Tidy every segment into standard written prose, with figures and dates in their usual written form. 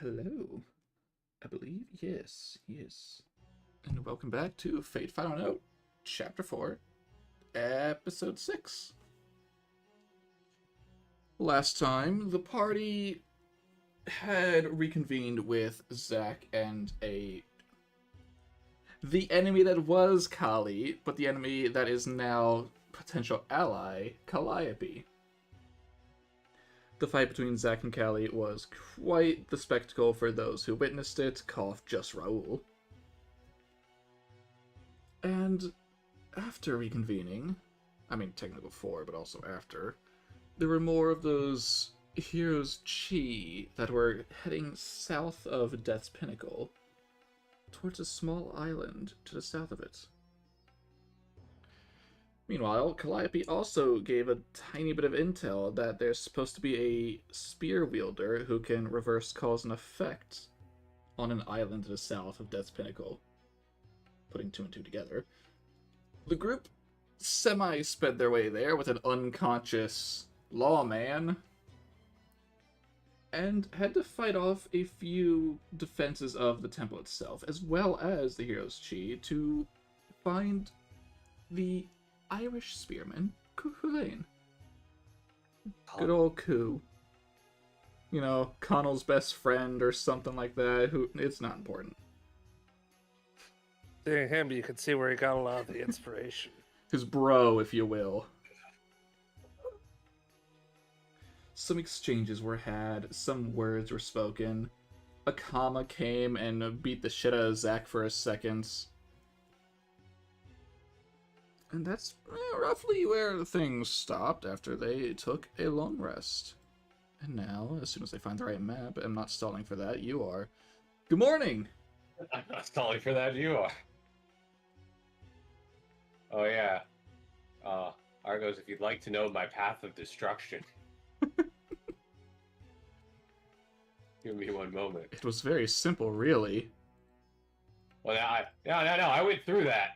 Hello. I believe, yes, yes. And welcome back to Fate Final Note, Chapter 4, Episode 6. Last time, the party had reconvened with Zach and the enemy that was Kali, but the enemy that is now potential ally, Calliope. The fight between Zach and Kali was quite the spectacle for those who witnessed it, cough just Raoul. And after reconvening, I mean technically before, but also after, there were more of those heroes Chi that were heading south of Death's Pinnacle, towards a small island to the south of it. Meanwhile, Calliope also gave a tiny bit of intel that there's supposed to be a spear wielder who can reverse cause and effect on an island to the south of Death's Pinnacle. Putting two and two together. The group semi-sped their way there with an unconscious lawman and had to fight off a few defenses of the temple itself, as well as the hero's chi, to find the Irish spearman, Cuchulainn. Good old Coo. You know, Connell's best friend or something like that. Who it's not important. Seeing him, you can see where he got a lot of the inspiration. His bro, if you will. Some exchanges were had, some words were spoken. A comma came and beat the shit out of Zach for a second. And that's roughly where things stopped after they took a long rest. And now, as soon as they find the right map, I'm not stalling for that, you are. Good morning! I'm not stalling for that, you are. Oh yeah. Argos, if you'd like to know my path of destruction. Give me one moment. It was very simple, really. Well, no, I went through that.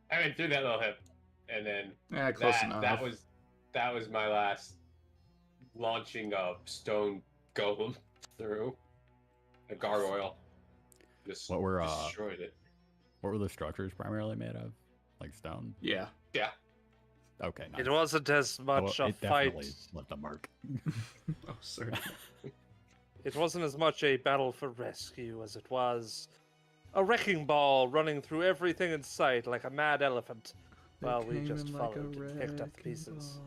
I went through that little hip, and then Close enough. That was my last launching a stone golem through a gargoyle. Just destroyed it. What were the structures primarily made of? Like stone? Yeah. Yeah. Okay. Nice. It wasn't as much a it fight. definitely left a mark. Oh, sorry. It wasn't as much a battle for rescue as it was a wrecking ball running through everything in sight like a mad elephant, while we just followed and picked up the pieces.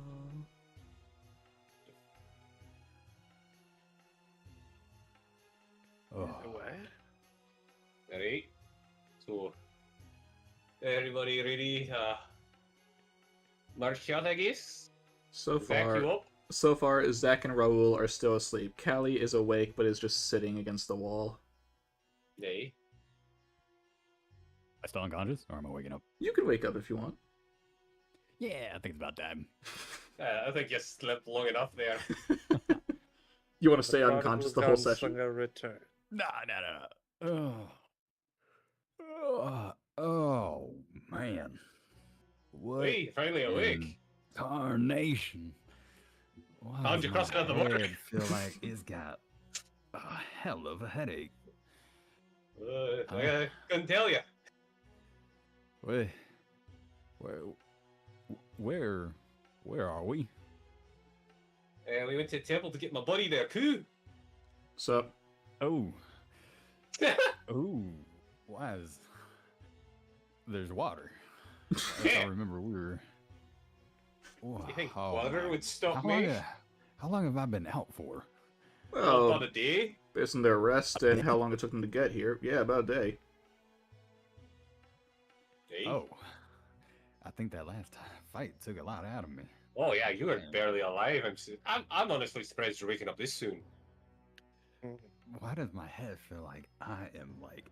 Oh. Ready? So, everybody ready? March out, I guess. So Back you far, up. Zach and Raoul are still asleep. Callie is awake, but is just sitting against the wall. Nay. I still unconscious, or am I waking up? You can wake up if you want. Yeah, I think it's about time. I think you slept long enough there. You want to stay unconscious the whole session? Return. No. Oh, man. What? Hey, finally awake. Tarnation. Found you crossing out the border. Feel like it's got a hell of a headache. I couldn't tell you. Where are we? We went to the temple to get my buddy there, Coo. So, Oh, why is there's water? I remember we were. You think water would stop how me? How long have I been out for? well, About a day? based on their rest and how long it took them to get here, yeah, about a day. Day? Oh, I think that last fight took a lot out of me. Oh yeah, you were barely alive. I'm honestly surprised you're waking up this soon. Why does my head feel like I am like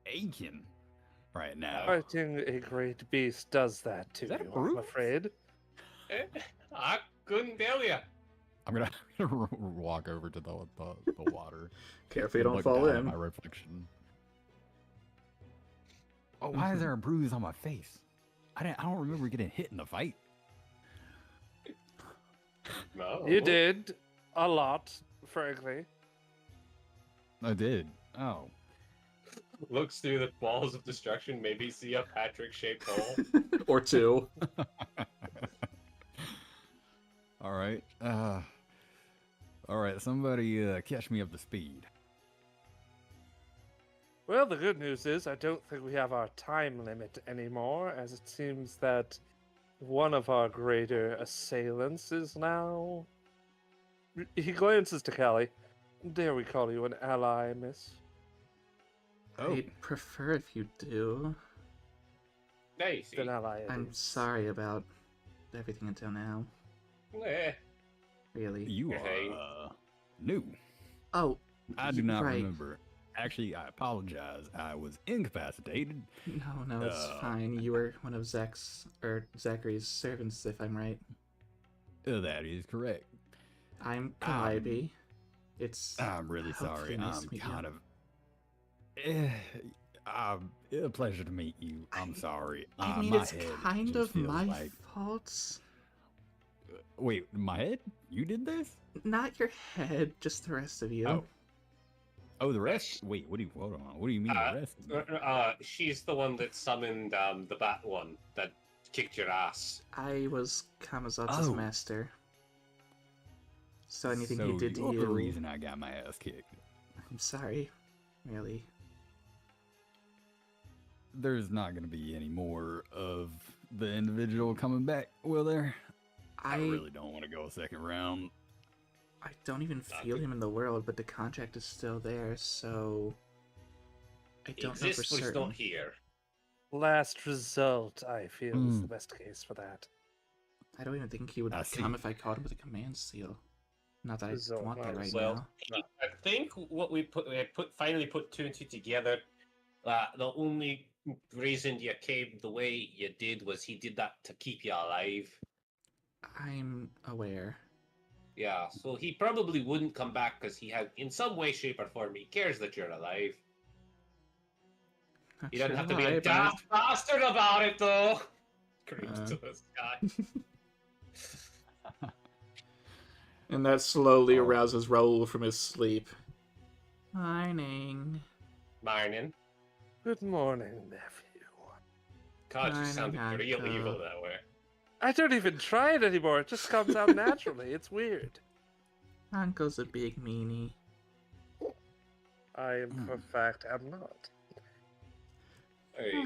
aching right now? Fighting a great beast does that to that a you, bruise? I'm afraid. I couldn't tell you. I'm gonna walk over to the water. Careful you don't look fall down at in. my reflection. Oh, why is there a bruise on my face? I don't remember getting hit in the fight. No. You did a lot, frankly. I did. Oh. Looks through the walls of destruction, maybe see a Patrick-shaped hole. Or two. All right. All right. Somebody catch me up to speed. Well, the good news is I don't think we have our time limit anymore, as it seems that one of our greater assailants is now. He glances to Callie. Dare we call you an ally, miss? Oh. I'd prefer if you do. Nice. An ally. it I'm is. sorry about everything until now. Eh. Really. You Hey. are new. Oh, I do not right. remember. Actually, I apologize. I was incapacitated. No, it's fine. You were one of Zacharias' servants, if I'm right. That is correct. I'm Calliope. It's I'm really hopefully sorry. nice I'm to meet kind you. of. A pleasure to meet you. I'm sorry. I mean, my it's head kind just of feels my like... fault. Wait, my head? You did this? Not your head, just the rest of you. Oh, the rest? Wait, hold on. What do you mean the rest? She's the one that summoned the bat one that kicked your ass. I was Kamazatsu's Oh. master. So anything so he did to you're you, the reason I got my ass kicked. I'm sorry. Really. There's not going to be any more of the individual coming back, will there? I really don't want to go a second round. I don't even feel him in the world, but the contract is still there, so I He don't know for exists, but he's certain. not here. Last result, I feel, is Hmm. the best case for that. I don't even think he would I see. come if I caught him with a command seal. Not that I So want that right Well, now. I think what we finally put two and two together. The only reason you came the way you did was he did that to keep you alive. I'm aware. Yeah, so he probably wouldn't come back because he had, in some way, shape, or form, he cares that you're alive. Not He doesn't sure have to be why, a but I- daft bastard about it, though. Screams Uh. to the sky. And that slowly Oh. arouses Raoul from his sleep. Morning. Marnin. Good morning, nephew. God, you Morning, sounded real Uncle. evil that way. I don't even try it anymore. It just comes out naturally. It's weird. Uncle's a big meanie. I am, for fact, am not. Hey,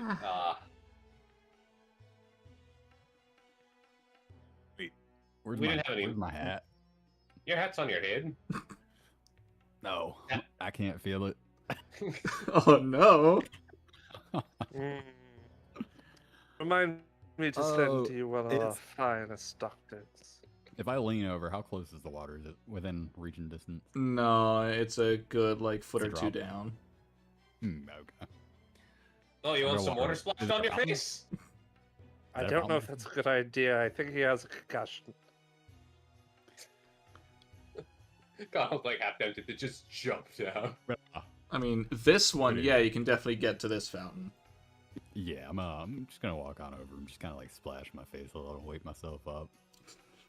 Where's We my, didn't have any- where's my hat? your hat's on your head. No, Yeah. I can't feel it. Oh no! Mm. Remind me to Oh, send to you one of our it's- finest doctors. If I lean over, how close is the water? Is it within reaching distance? No, it's a good foot It's or a two drop. down. Okay. Oh, you I'm want gonna some walk water over. splashed Is it on a your fountain? face? I that a don't know if problem? that's a good idea. I think he has a concussion. God, I'm like half tempted to just jump down. I mean, this one, Pretty yeah, good. you can definitely get to this fountain. Yeah, I'm just gonna walk on over and just kind of like splash my face a little, wake myself up.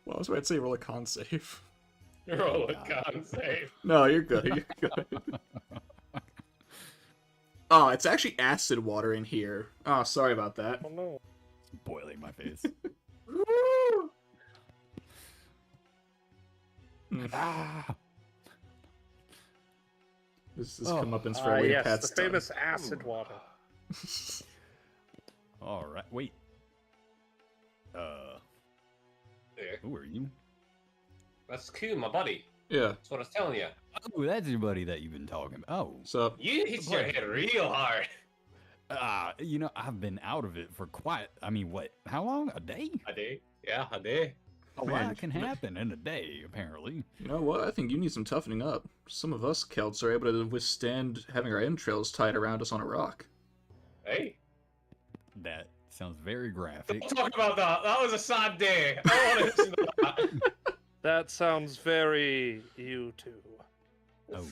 Well, I was about to say roll a con save. Roll a God. con save. No, you're good. You're good. Oh, it's actually acid water in here. Oh, sorry about that. Oh no. Boiling my face. Ah! This is Oh. comeuppance for Wade Yes, Pat's the famous acid water. All right, wait. There. Who are you? That's cool, my buddy. Yeah. That's what I was telling you. Oh, that's your buddy that you've been talking about. Oh, So, You hit your head real hard. you know, I've been out of it for quite. I mean, what? How long? A day? A day? Yeah, a day. A Man, lot can happen in a day, apparently. you know what? I think you need some toughening up. Some of us Celts are able to withstand having our entrails tied around us on a rock. Hey, That sounds very graphic. don't talk about that. That was a sad day. I don't want to listen to that. That sounds very you two. Oh,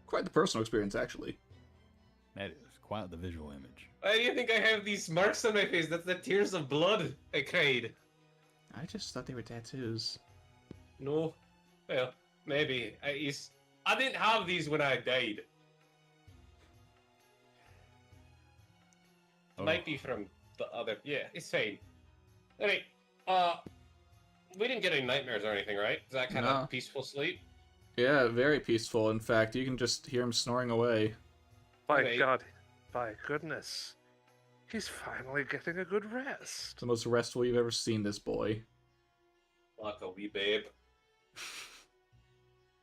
Quite the personal experience, actually. that is quite the visual image. Why do you think I have these marks on my face? That's the tears of blood I cried. I just thought they were tattoos. No. Well, maybe. I didn't have these when I died. It might be from the other. Yeah, it's fine. Alright, we didn't get any nightmares or anything, right? Is that kind No. of peaceful sleep? Yeah, very peaceful. In fact, you can just hear him snoring away. By Right. God, by goodness. He's finally getting a good rest. It's the most restful you've ever seen this boy. Like a wee babe.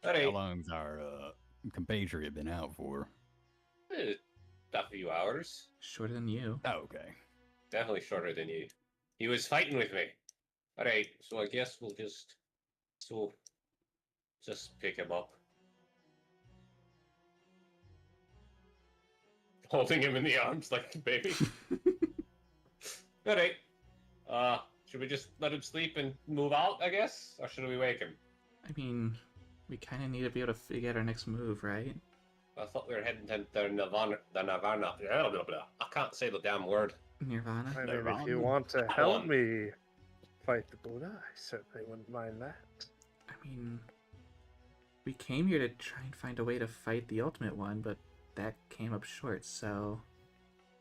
How Alright, long's our compatriot been out for? a few hours. Shorter than you. Oh, okay. Definitely shorter than you. He was fighting with me. Alright, so I guess we'll just pick him up. Holding him in the arms like a baby. Alright. Should we just let him sleep and move out, I guess? Or should we wake him? I mean, we kind of need to be able to figure out our next move, right? I thought we were heading to the Nirvana. Blah, blah, blah. I can't say the damn word. Nirvana? I mean, if Nirvana. you want to Come help on. me fight the Buddha, I certainly wouldn't mind that. I mean, we came here to try and find a way to fight the Ultimate One, but that came up short, so...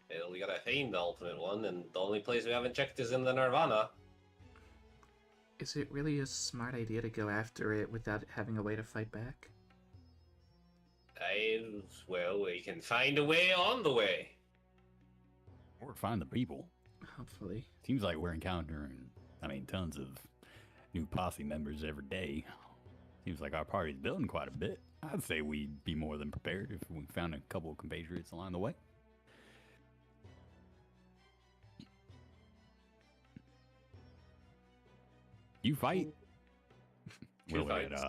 Well, we gotta find the ultimate one, and the only place we haven't checked is in the Nirvana. Is it really a smart idea to go after it without having a way to fight back? Well, we can find a way on the way. Or find the people. Hopefully. Seems like we're encountering, tons of new posse members every day. Seems like our party's building quite a bit. I'd say we'd be more than prepared if we found a couple of compatriots along the way. You fight? Two Will it, fights.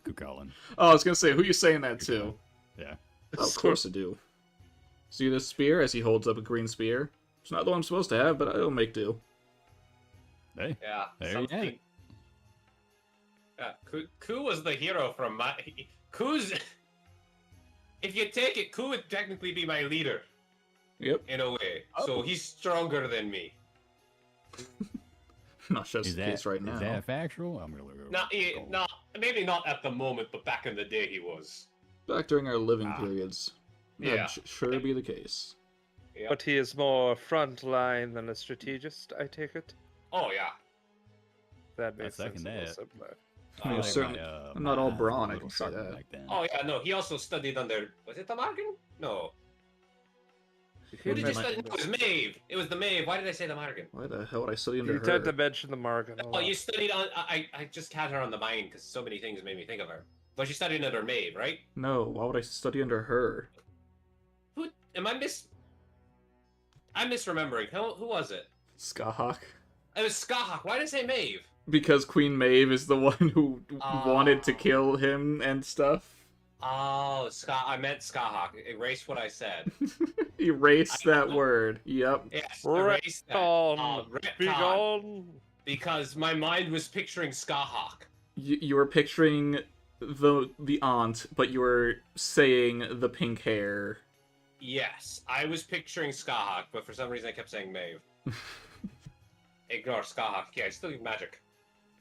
Kukulin. Oh, I was gonna say, who you saying that to? Yeah. Oh, of course I do. See this spear as he holds up a green spear? It's not the one I'm supposed to have, but it'll make do. Hey, Yeah, there you have something. it. Yeah, Ku was the hero from my. Ku's. If you take it, Ku would technically be my leader Yep. in a way. Oh. So he's stronger than me. Not just Is the that, case right now. is that factual? I'm gonna go. No, maybe not at the moment, but back in the day he was. Back during our living Ah. periods. Yeah. That'd sure be the case. Yeah. But he is more frontline than a strategist, I take it. Oh yeah. That makes sense. second a little that. simpler. I mean, Oh, certainly- I'm not all brawn, I can say that. Back then. Oh yeah, no, he also studied under. Was it the Margan? No. Who He did you might- study? No, it was Maeve. It was the Maeve. Why did I say the Margan? Why the hell would I study under You tend to her? mention the Margan a Oh, lot. you studied on. I just had her on the mind because so many things made me think of her. But you studied under Maeve, right? No, why would I study under her? Who am I I'm misremembering. Who was it? Skahawk? It was Skahawk. Why did I say Maeve? Because Queen Maeve is the one who wanted to Oh. kill him and stuff. Oh, I meant Skahawk. Erase what I said. Erase I that know. word. Yep. Yes, erase that. Retcon! Be Retcon. gone! Because my mind was picturing Skahawk. You were picturing the aunt, but you were saying the pink hair. Yes, I was picturing Skahawk, but for some reason I kept saying Maeve. Ignore Skahawk. Yeah, I still use magic.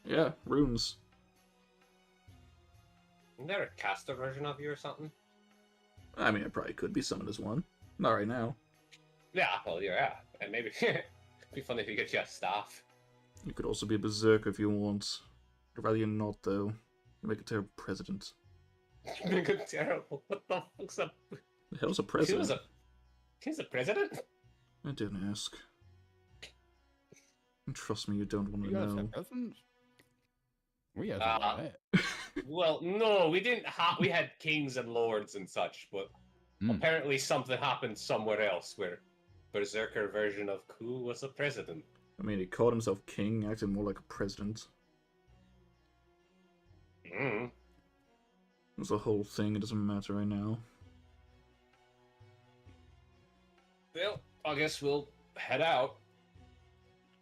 Yeah, runes. Isn't there a caster version of you or something? I mean, it probably could be summoned as one. Not right now. Yeah, well, yeah. And maybe it'd be funny if you get you a staff. You could also be a berserker if you want. I'd rather you not, though. You make a terrible president. Good, terrible. What the fuck's up? The hell's a He president? was a president? I don't ask. And trust me, you don't want You to guys know. have cousins? We have something like that. Well, no, we didn't have. We had kings and lords and such, but Hmm. apparently something happened somewhere else where berserker version of Ku was a president. I mean, he called himself king, acted more like a president. Mm. It's a whole thing, it doesn't matter right now. Well, I guess we'll head out.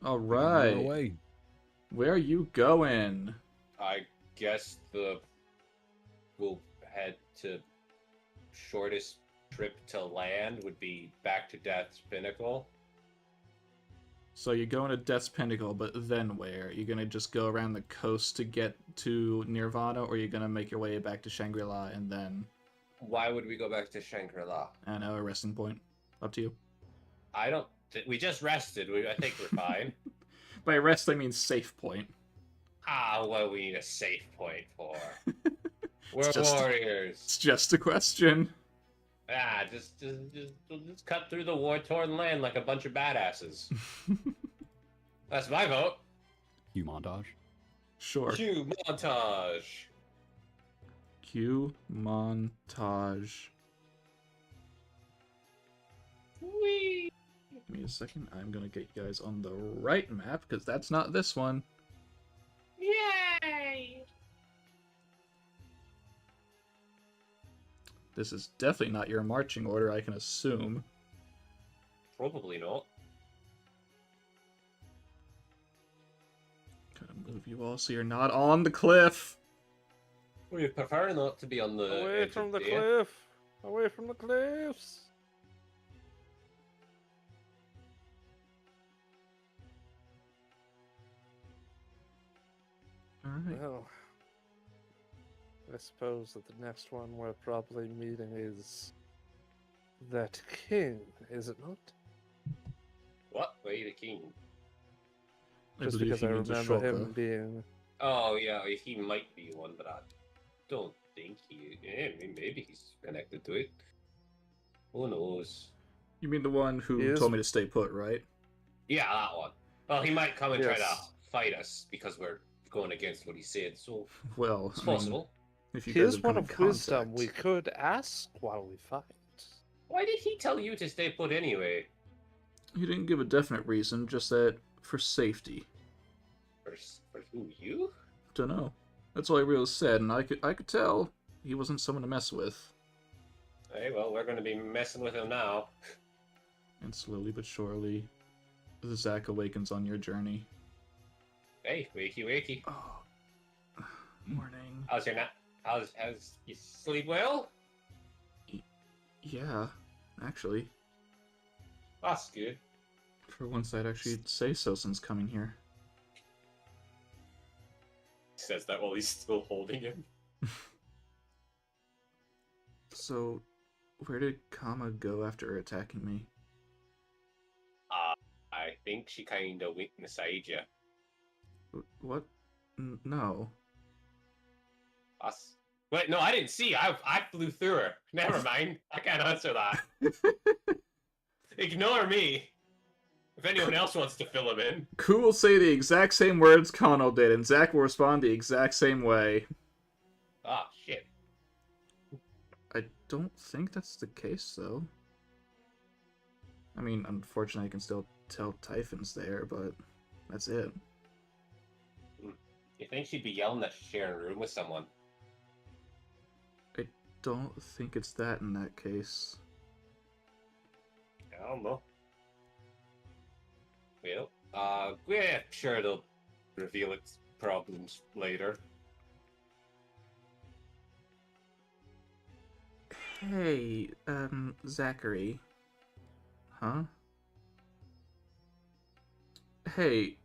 Alright. Away. Where are you going? I guess we'll head to shortest trip to land would be back to Death's Pinnacle. So you're going to Death's Pinnacle, but then where? You're gonna just go around the coast to get to Nirvana, or you're gonna make your way back to Shangri-La and then, Why would we go back to Shangri-La? I don't know, a resting point? Up to you. I don't We just rested. I think we're fine. By rest, I mean safe point. What do we need a safe point for? We're It's just- warriors. It's just a question. Just cut through the war-torn land like a bunch of badasses. That's my vote. Cue montage. Sure. Cue montage. Cue montage. Whee! Give me a second. I'm gonna get you guys on the right map, because that's not this one. Yay! This is definitely not your marching order, I can assume. Probably not. Gotta move you all so you're not on the cliff. We prefer not to be on the Away edge from of the there. cliff! Away from the cliffs! Alright. Well, I suppose that the next one we're probably meeting is that king, is it not? What? Way the king? Just believe because he I means remember him Ashoka. being. Oh yeah, he might be one, but I don't think he. Yeah, maybe he's connected to it. Who knows? You mean the one He who is- told me to stay put, right? Yeah, that one. Well, he might come and try to Yes. fight us because we're going against what he said. So Well, it's I mean, possible. if you He guys is have one come of in wisdom we contact. could ask while we fight. Why did he tell you to stay put anyway? He didn't give a definite reason, just that for safety. For who, you? Dunno. That's all he really said, and I could tell he wasn't someone to mess with. Hey, well, we're going to be messing with him now. And slowly but surely, the Zach awakens on your journey. Hey, wakey, wakey. Oh, morning. How's your nap? How's you sleep well? Yeah, actually. That's good. For once, I'd actually say so since coming here. Says that while he's still holding him. So, where did Kama go after attacking me? I think she kind of went inside you. What? No. Us. Wait, no, I didn't see. I flew through her. Never mind. I can't answer that. Ignore me. If anyone else wants to fill him in. Ku will say the exact same words Kano did, and Zach will respond the exact same way. Ah, shit. I don't think that's the case, though. I mean, unfortunately, I can still tell Typhon's there, but that's it. You think she'd be yelling that she's sharing a room with someone? I don't think it's that in that case. I don't know. Well, we're sure it'll reveal its problems later. Hey, Zachary. Huh? Hey,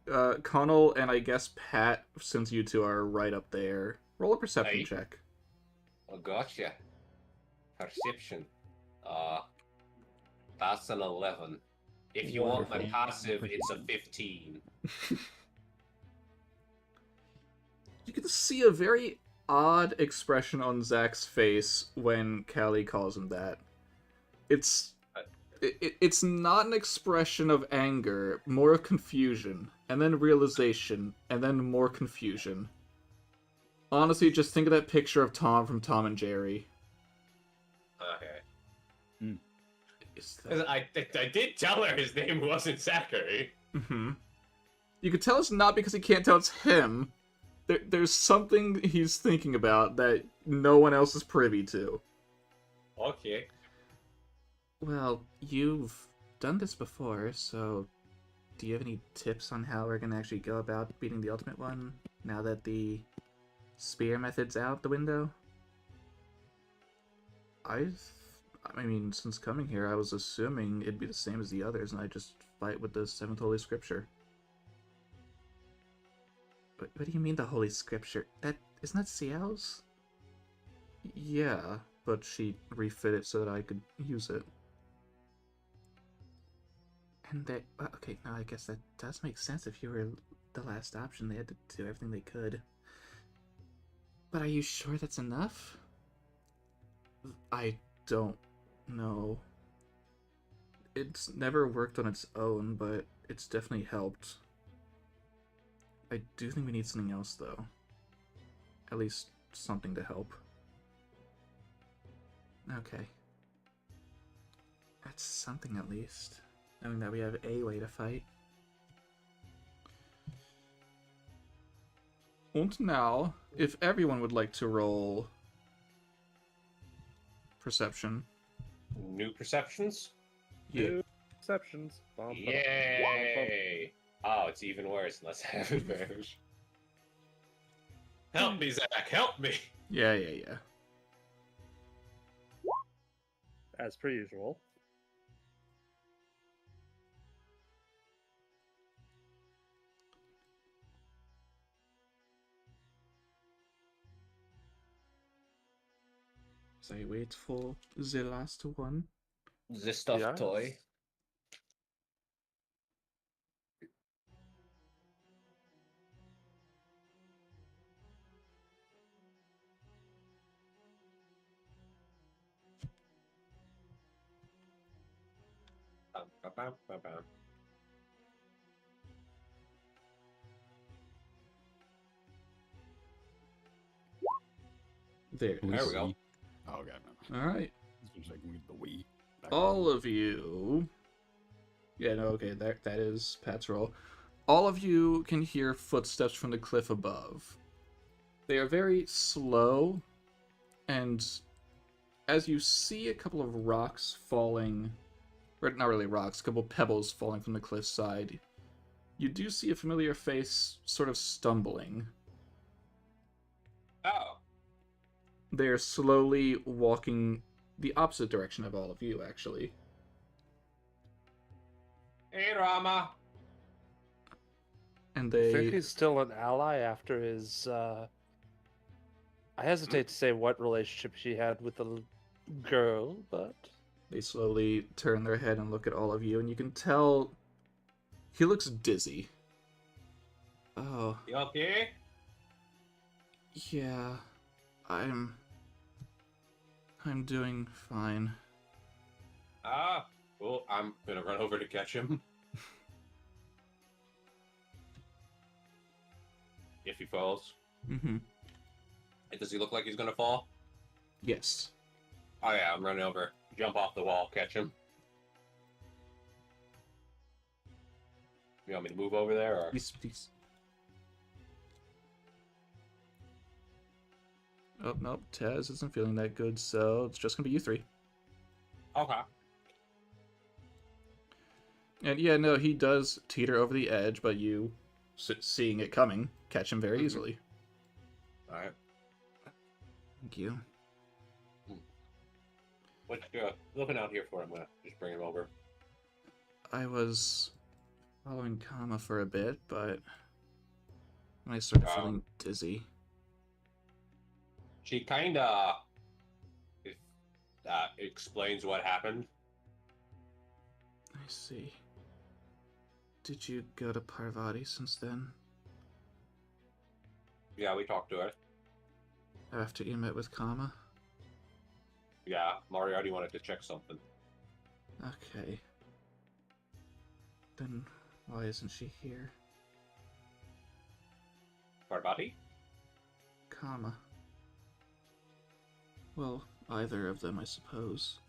Connell and I guess Pat, since you two are right up there, roll a perception Hey. check. Oh, gotcha. Perception. That's an 11. If you want my Wonderful. passive, it's a 15. You can see a very odd expression on Zach's face when Callie calls him that. It's not an expression of anger, more of confusion, and then realization, and then more confusion. Honestly, just think of that picture of Tom from Tom and Jerry. Okay. Is 'Cause that... I did tell her his name wasn't Zachary. Mm-hmm. You could tell it's not because he can't tell it's him. There's something he's thinking about that no one else is privy to. Okay. Well, you've done this before, so do you have any tips on how we're gonna actually go about beating the Ultimate One, now that the spear method's out the window? I mean, since coming here, I was assuming it'd be the same as the others, and I just fight with the 7th Holy Scripture. What do you mean the Holy Scripture? Isn't that Xiao's? Yeah, but she refit it so that I could use it. And they... Okay, now I guess that does make sense. If you were the last option, they had to do everything they could. But are you sure that's enough? I don't know. It's never worked on its own, but it's definitely helped. I do think we need something else, though. At least something to help. Okay. That's something at least. Knowing that we have a way to fight. And now, if everyone would like to roll perception. New perceptions? Yeah. New perceptions. Yay! Oh, it's even worse unless I have advantage. Help me, Zach! Help me! Yeah. As per usual. So I wait for the last one. The stuffed toy. There. There we go. Oh, God, no. All right. It's like with the Wii. All of you. Yeah, no, okay, that is Pat's roll. All of you can hear footsteps from the cliff above. They are very slow, and as you see a couple of rocks falling, or not really rocks, a couple of pebbles falling from the cliffside, you do see a familiar face sort of stumbling. Oh. They're slowly walking the opposite direction of all of you, actually. Hey, Rama. And I they... think he's still an ally after his, I hesitate to say what relationship she had with the girl, but... They slowly turn their head and look at all of you, and you can tell he looks dizzy. Oh, You okay? yeah, I'm doing fine. Ah. Well, I'm gonna run over to catch him. If he falls. Mm-hmm. Does he look like he's gonna fall? Yes. Oh yeah, I'm running over. Jump off the wall, catch him. You want me to move over there, or? Please. Oh, nope, Taz isn't feeling that good, so it's just gonna be you three. Okay. And yeah, no, he does teeter over the edge, but you, seeing it coming, catch him very easily. Alright. Thank you. What you looking out here for? I'm gonna just bring him over. I was following Kama for a bit, but I started feeling dizzy. She kinda explains what happened. I see. Did you go to Parvati since then? Yeah, we talked to her. After you met with Kama? Yeah, Moriarty wanted to check something. Okay. Then why isn't she here? Parvati? Kama. Well, either of them, I suppose.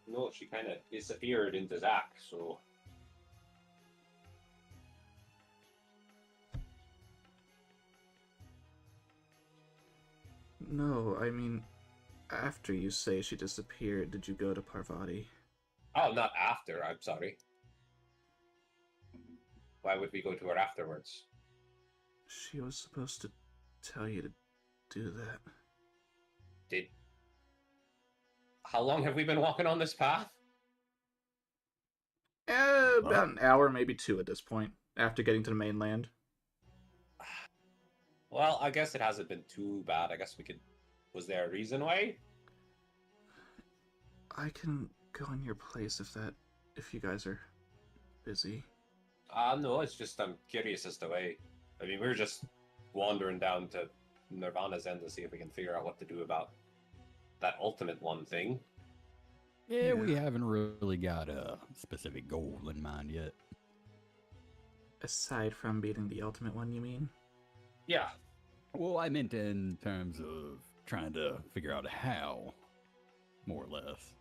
No, she kind of disappeared into Zach, so... No, I mean, after you say she disappeared, did you go to Parvati? Oh, not after, I'm sorry. Why would we go to her afterwards? She was supposed to tell you to do that. How long have we been walking on this path? About an hour, maybe two at this point, after getting to the mainland. Well, I guess it hasn't been too bad. I guess we could... Was there a reason why? I can go in your place if that if you guys are busy. No, it's just I'm curious as to why. I mean, we're just wandering down to Nirvana's end to see if we can figure out what to do about that ultimate one thing. Yeah, we haven't really got a specific goal in mind yet. Aside from beating the ultimate one, you mean? Yeah. Well, I meant in terms of trying to figure out how, more or less.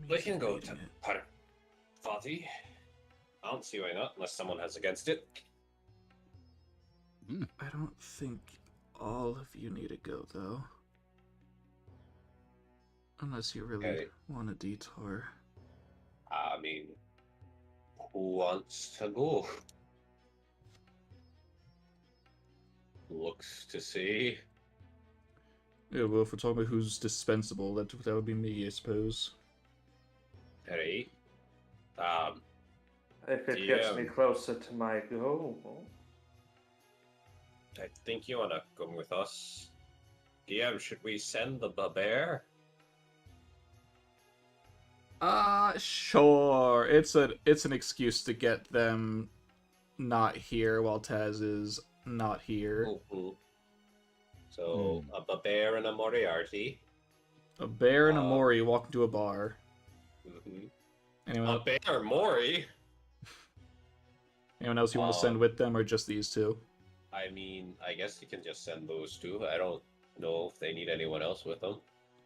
We can go to Parvati. I don't see why not, unless someone has against it. I don't think all of you need to go, though. Unless you really want a detour. I mean, who wants to go? Looks to see. Yeah, well, if we're talking about who's dispensable, that would be me, I suppose. Hey. If it gets me closer to my goal. I think you want to come with us. DM, should we send the bear? Sure. It's an excuse to get them not here while Taz is not here. Mm-hmm. So, a bear and a Moriarty. A bear and a Mori walk into a bar. Mm-hmm. Anyone A bear, Mori? Anyone else you want to send with them, or just these two? I mean, I guess you can just send those two. I don't know if they need anyone else with them.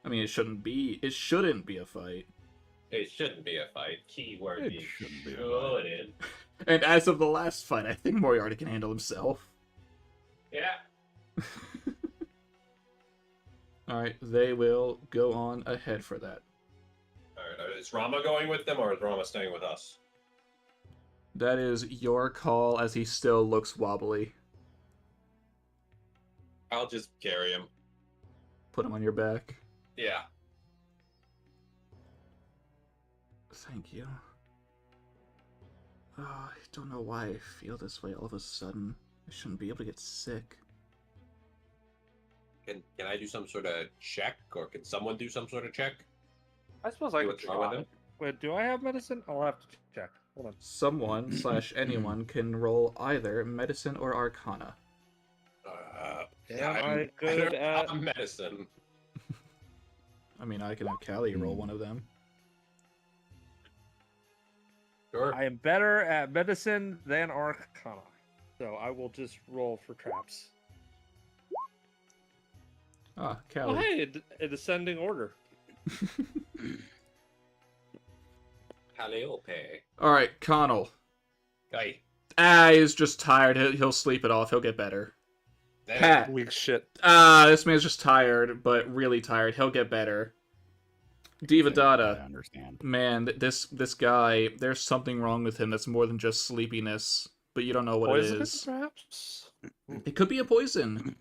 I mean, it shouldn't be a fight. It shouldn't be a fight. Keyword It being shouldn't be a fight. shouldn't. And as of the last fight, I think Moriarty can handle himself. Yeah. Alright, they will go on ahead for that. Alright, is Rama going with them, or is Rama staying with us? That is your call, as he still looks wobbly. I'll just carry him. Put him on your back. Yeah. Thank you. Oh, I don't know why I feel this way all of a sudden. I shouldn't be able to get sick. Can I do some sort of check, or can someone do some sort of check? I suppose I See could what's wrong with try. him? Wait, do I have medicine? I'll have to check. Hold on. Someone / anyone can roll either medicine or arcana. Am I good at medicine? I mean, I can have Callie roll one of them. Sure. I am better at medicine than arcana. So I will just roll for traps. Ah, Oh, Callie. hey, a descending order. Calliope. Alright, Connell. Guy. He's just tired. He'll sleep it off. He'll get better. Pat. Weak shit. This man's just tired, but really tired. He'll get better. Diva I Dada. understand. Man, this guy, there's something wrong with him that's more than just sleepiness, but you don't know what it Poisonous, is. perhaps? It could be a poison.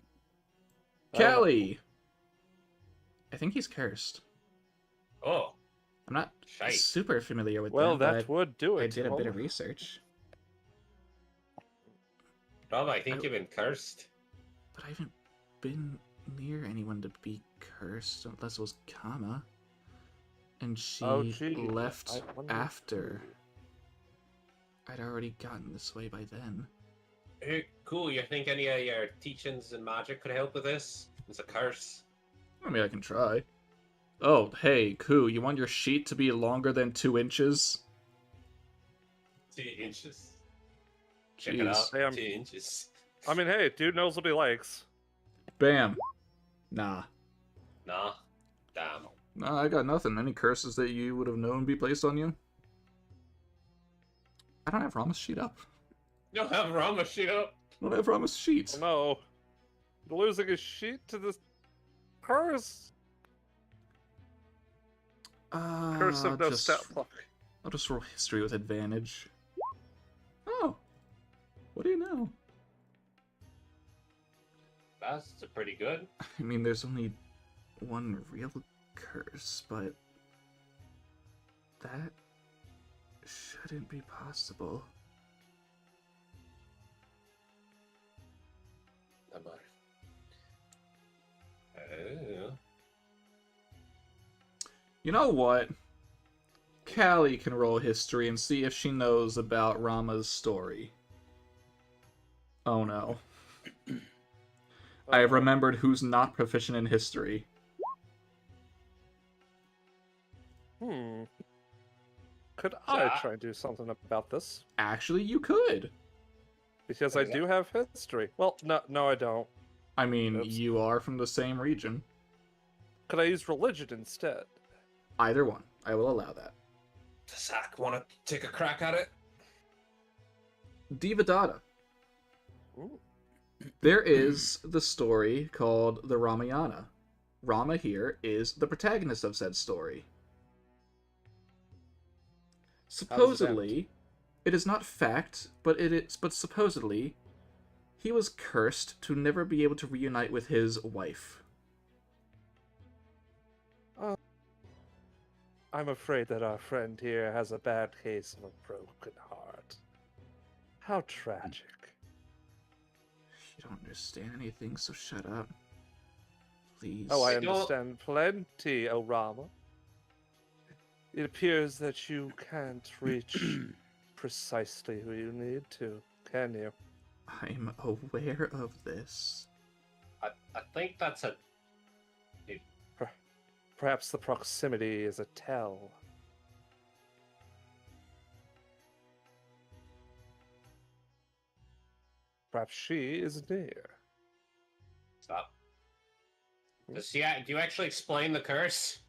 Callie. I think he's cursed. Oh. I'm not Shite. super familiar with Well, that, that but would do it. I did a Hold bit of on. research. Rob, I think you've been cursed. But I haven't been near anyone to be cursed, unless it was Kama. And she Oh, gee. left I wonder- after. I'd already gotten this way by then. Hey, cool. You think any of your teachings and magic could help with this? It's a curse. I mean, I can try. Oh, hey, Ku, you want your sheet to be longer than 2 inches? 2 inches. Check it Jeez. out. Damn. 2 inches. I mean, hey, dude knows what he likes. Bam. Nah. Nah. Damn. Nah, I got nothing. Any curses that you would have known be placed on you? I don't have Rama's sheet up. You don't have Rama sheet up. I don't have Rama's sheet. Oh no. Losing his sheet to this curse. Curse of no step luck. I'll just roll history with advantage. Oh. What do you know? That's pretty good. I mean, there's only one real curse, but that shouldn't be possible. Oh. You know what? Callie can roll history and see if she knows about Rama's story. Oh no. I have remembered who's not proficient in history. Could I try and do something about this? Actually, you could. Because I do have history. Well, no, I don't. I mean, Oops. you are from the same region. Could I use religion instead? Either one. I will allow that. Does Zach want to take a crack at it? Devadatta. Ooh. There is the story called the Ramayana. Rama here is the protagonist of said story. Supposedly, it is not fact, but supposedly, he was cursed to never be able to reunite with his wife. I'm afraid that our friend here has a bad case of a broken heart. How tragic. You don't understand anything, so shut up. Please. Oh, I don't- understand plenty, O Rama. It appears that you can't reach precisely who you need to, can you? I'm aware of this. I think that's a... Perhaps the proximity is a tell. Perhaps she is near. Stop. Do you actually explain the curse?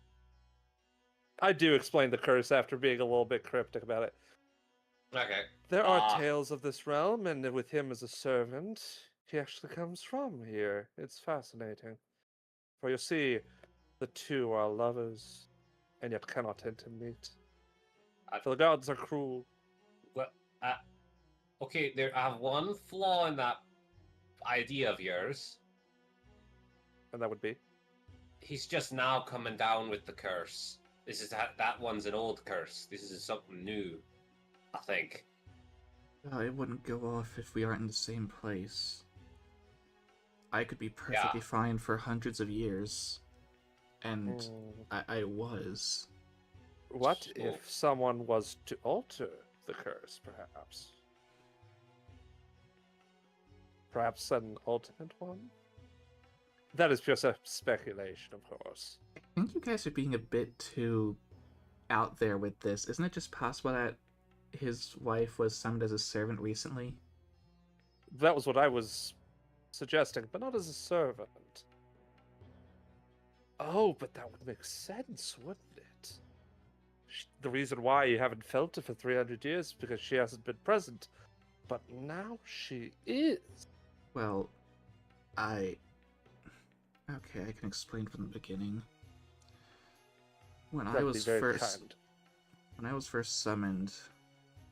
I do explain the curse after being a little bit cryptic about it. Okay. There are tales of this realm, and with him as a servant, he actually comes from here. It's fascinating. For you see, the two are lovers, and yet cannot intermeet. For the gods are cruel. Well, okay, I have one flaw in that idea of yours. And that would be? He's just now coming down with the curse. This is that one's an old curse. This is something new, I think. It wouldn't go off if we aren't in the same place. I could be perfectly fine for hundreds of years. And I was. What if someone was to alter the curse, perhaps? Perhaps an ultimate one? That is just a speculation, of course. I think you guys are being a bit too out there with this. Isn't it just possible that his wife was summoned as a servant recently? That was what I was suggesting, but not as a servant. Oh, but that would make sense, wouldn't it? The reason why you haven't felt it for 300 years is because she hasn't been present. But now she is. Well, Okay, I can explain from the beginning. When I was first summoned,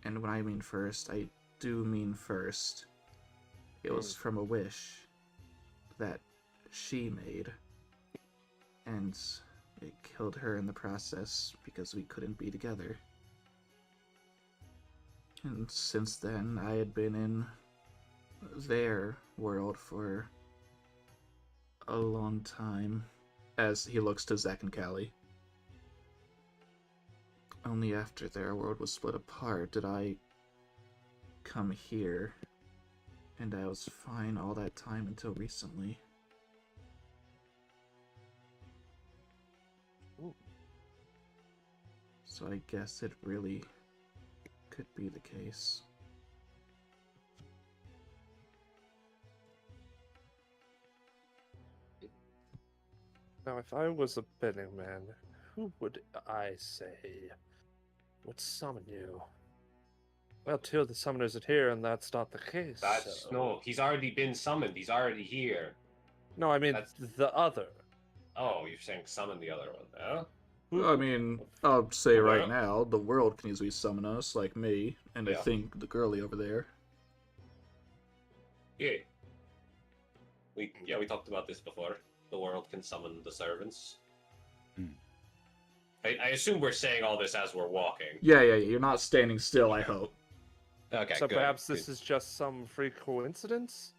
and when I mean first, I do mean first, it was from a wish that she made, and it killed her in the process because we couldn't be together. And since then, I had been in their world for a long time, as he looks to Zach and Callie. Only after their world was split apart did I come here, and I was fine all that time until recently. Ooh. So I guess it really could be the case. Now, if I was a betting man, who would I say would summon you? Well, two of the summoners are here, and that's not the case. No, he's already been summoned. He's already here. No, I mean That's- the other. Oh, you're saying summon the other one, huh? I mean, I'll say right Well- now, the world can easily summon us, like me, and I Yeah. think the girlie over there. Yeah. We talked about this before. The world can summon the servants. I assume we're saying all this as we're walking. Yeah, you're not standing still, I hope. Okay, So good. perhaps this is just some freak coincidence?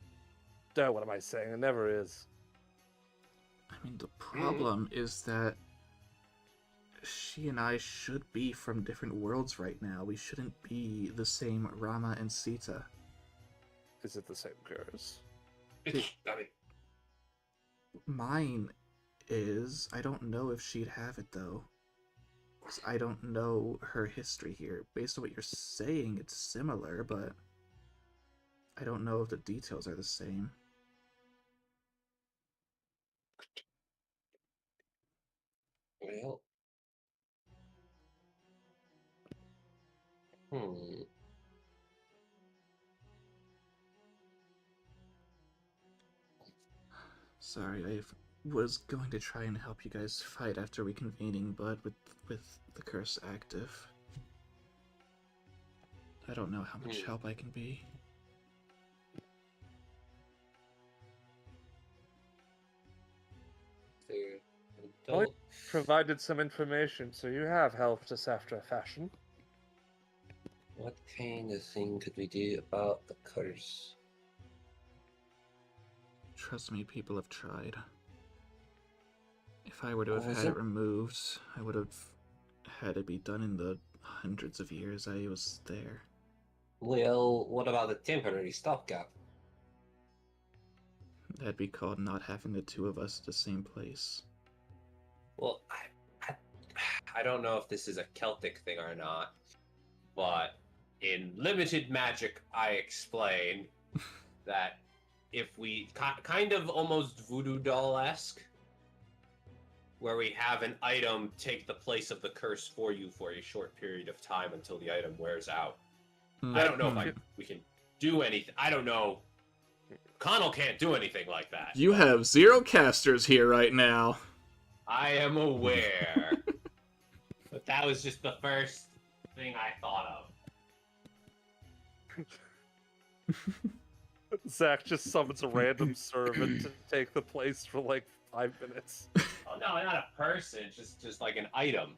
Duh, what am I saying? It never is. I mean, the problem is that she and I should be from different worlds right now. We shouldn't be the same Rama and Sita. Is it the same curse? I mean, Mine is. I don't know if she'd have it, though. 'Cause I don't know her history here. Based on what you're saying, it's similar, but I don't know if the details are the same. well. Sorry, I was going to try and help you guys fight after reconvening, but with the curse active, I don't know how much help I can be. Well, I provided some information, so you have helped us after a fashion. What kind of thing could we do about the curse? Trust me, people have tried. If I were to have Was had it? it removed, I would have had it be done in the hundreds of years I was there. Well, what about the temporary stopgap? That'd be called not having the two of us at the same place. Well, I don't know if this is a Celtic thing or not, but in limited magic, I explain that if we kind of almost voodoo doll-esque, where we have an item take the place of the curse for you for a short period of time until the item wears out. I don't know if we can do anything. I don't know. Connell can't do anything like that. You have 0 casters here right now. I am aware. But that was just the first thing I thought of. Zach just summons a random servant to take the place for like 5 minutes. Oh no, not a person, just like an item.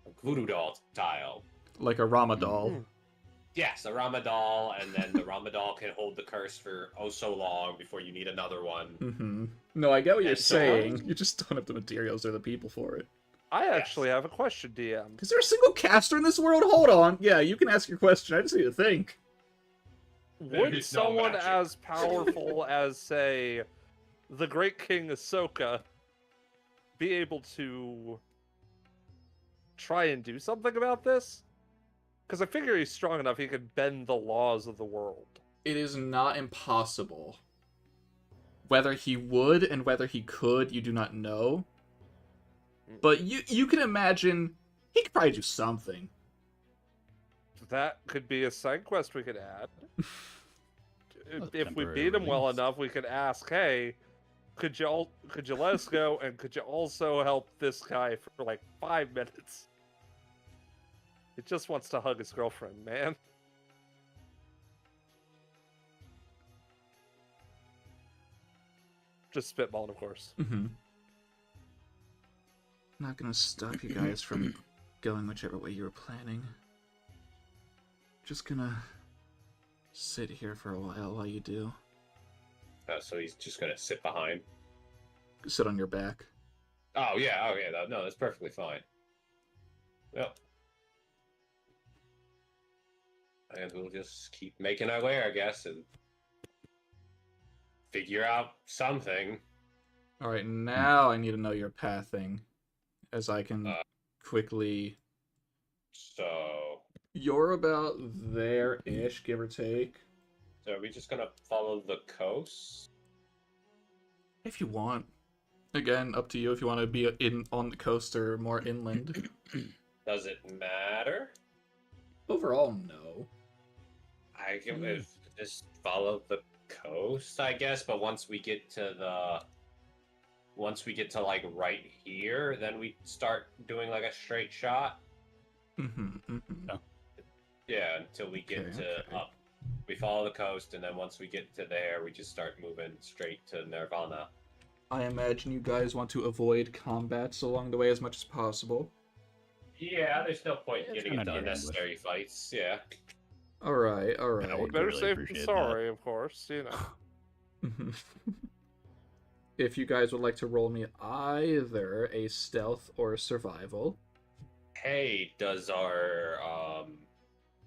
A voodoo doll tile. Like a Ramadoll. Yes, a Ramadoll, and then the Ramadoll can hold the curse for oh so long before you need another one. Mm-hmm. No, I get what you're And so saying. You just don't have the materials or the people for it. I actually have a question, DM. Is there a single caster in this world? Hold on. Yeah, you can ask your question. I just need to think. Would There's no someone magic. as powerful as, say, the Great King Ahsoka be able to try and do something about this? Because I figure he's strong enough he could bend the laws of the world. It is not impossible. Whether he would and whether he could, you do not know. But you can imagine he could probably do something. That could be a side quest we could add. A If we temporary beat him well release. enough, we could ask, hey, could you let us go, and could you also help this guy for like 5 minutes? He just wants to hug his girlfriend, man. Just spitballing, of course. Mm-hmm. Not gonna stop you guys from going whichever way you were planning. Just gonna sit here for a while you do. So he's just gonna sit behind. Sit on your back. Oh yeah, no, that's perfectly fine. Well, and we'll just keep making our way, I guess, and figure out something. Alright, now I need to know your pathing. As I can Uh. quickly... So, You're about there-ish, give or take. so are we just gonna follow the coast? If you want. Again, up to you if you want to be on the coast or more inland. Does it matter? Overall, no. I can just follow the coast, I guess. But once we get to like right here, then we start doing like a straight shot. Mm-hmm, mm-hmm. Yeah, until we get to Okay. up. We follow the coast, and then once we get to there, we just start moving straight to Nirvana. I imagine you guys want to avoid combats along the way as much as possible. Yeah, there's no point Yeah, it's getting kinda into dead unnecessary fights. Yeah. Alright, I alright. would Better really safe than appreciate sorry, of course, you know. Mhm. if you guys would like to roll me either a stealth or a survival. Hey, does our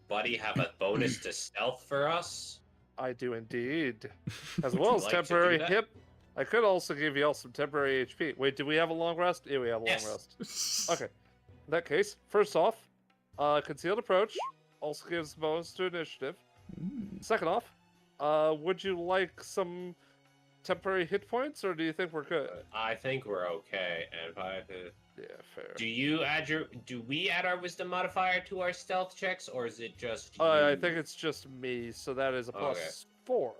buddy have a bonus to stealth for us? I do indeed. As Would well you as like to do temporary that? hip. I could also give you all some temporary HP. Wait, do we have a long rest? Yeah, we have a long Yes. rest. Okay. In that case, first off, concealed approach also gives bonus to initiative. Second off, would you like some temporary hit points, or do you think we're good? I think we're okay. And if I Yeah, fair. do we add our wisdom modifier to our stealth checks, or is it just you? I think it's just me, so that is a Okay. +4.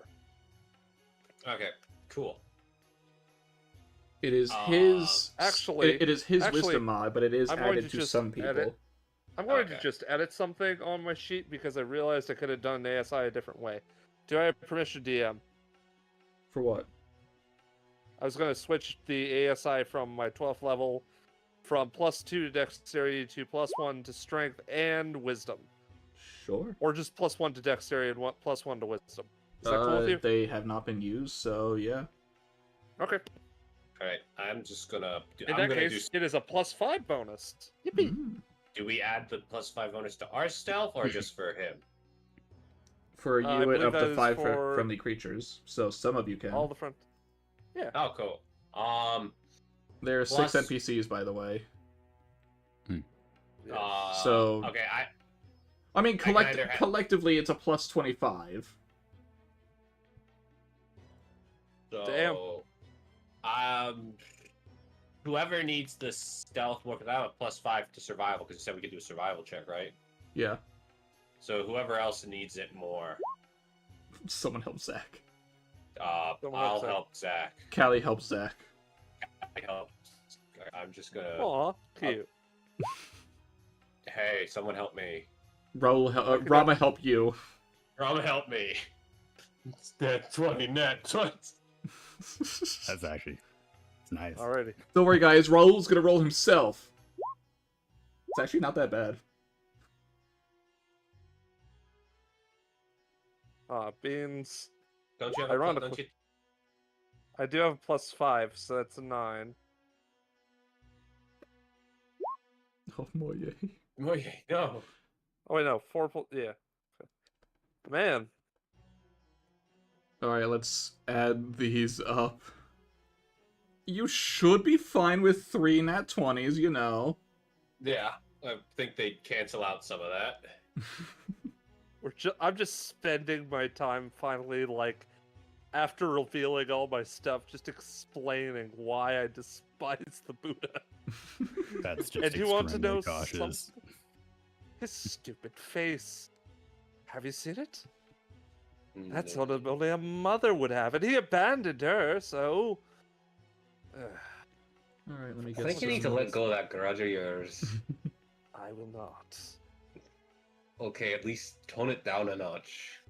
Okay, cool. It is his. actually- it is his actually, wisdom mod, but it is I'm going added to to just some people. edit- I'm going to Okay. just edit something on my sheet because I realized I could have done an ASI a different way. Do I have permission, DM? For what? I was going to switch the ASI from my 12th level from +2 to dexterity to +1 to strength and wisdom. Sure. Or just +1 to dexterity and +1 to wisdom. Is that cool with you? They have not been used, so yeah. Okay. All right, I'm just gonna. In I'm that gonna case, it is a +5 bonus. Yippee! do we add the +5 bonus to our stealth or just for him? For you I and believe up that to is 5 for friendly creatures, so some of you can. All the front. Oh, cool. There are plus- 6 NPCs, by the way. Yeah. So- okay, I mean, can either have- collectively, it's a +25. so Damn. whoever needs the stealth more, because I have a +5 to survival, because you said we could do a survival check, right? Yeah. So whoever else needs it more, Someone help Zach. Someone I'll help Zach. help Zach. Callie helps Zach. I'm just gonna. Aw, cute. Hey, someone help me. Rama help you. Rama, help me. Net 20, net 20. That's actually it's nice. Alrighty. Don't worry, guys. Raul's gonna roll himself. It's actually not that bad. Beans. Don't you have Ironically- don't you? I do have a +5, so that's a 9. Oh, Moye. Oh, yeah, no. Oh wait, no, 4. Yeah. Man, Alright, let's add these up. You should be fine with 3 nat 20s, you know. Yeah, I think they'd cancel out some of that. I'm just spending my time finally, like, after revealing all my stuff, just explaining why I despise the Buddha. That's just And you want to know extremely cautious. something? His stupid face. Have you seen it? That's No. what only a mother would have, and he abandoned her, so... Alright, let me I get think you need to let go of that grudge of yours. I will not. Okay, at least tone it down a notch.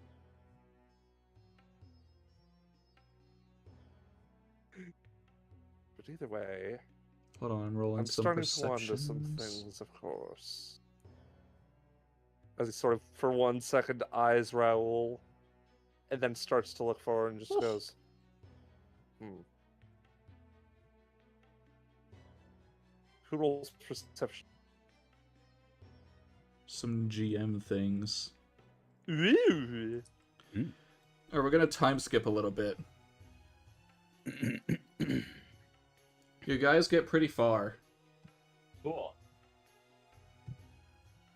But either way, Hold on, I'm rolling I'm some starting to wonder some perceptions. things, of course. As he sort of, for 1 second, eyes Raoul, and then starts to look forward and just goes, Who rolls perception? Some GM things. Ooh. Alright, we're gonna time skip a little bit. You guys get pretty far. Cool.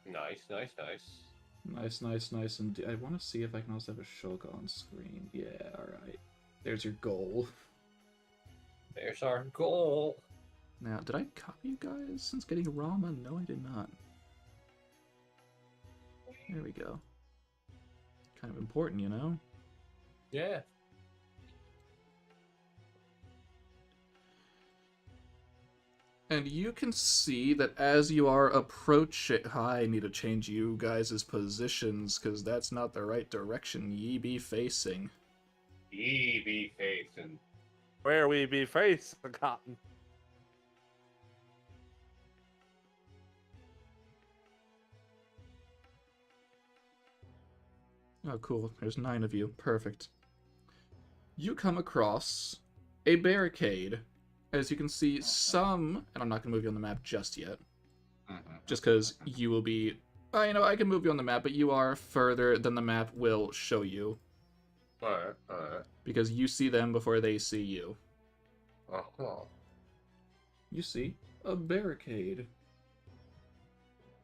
Nice, nice, nice. Nice, and I want to see if I can also have a Shulk on screen. Yeah, alright. There's your goal. There's our goal. Now, did I copy you guys since getting Rama? No, I did not. There we go. Kind of important, you know? Yeah. And you can see that as you are approaching... I need to change you guys' positions, because that's not the right direction ye be facing. Ye be facing. Where we be facing, Cotton. Oh, cool. There's 9 of you. Perfect. You come across a barricade. As you can see, some, and I'm not going to move you on the map just yet, just because you will be, I can move you on the map, but you are further than the map will show you. Alright. Because you see them before they see you. Uh-huh. You see a barricade.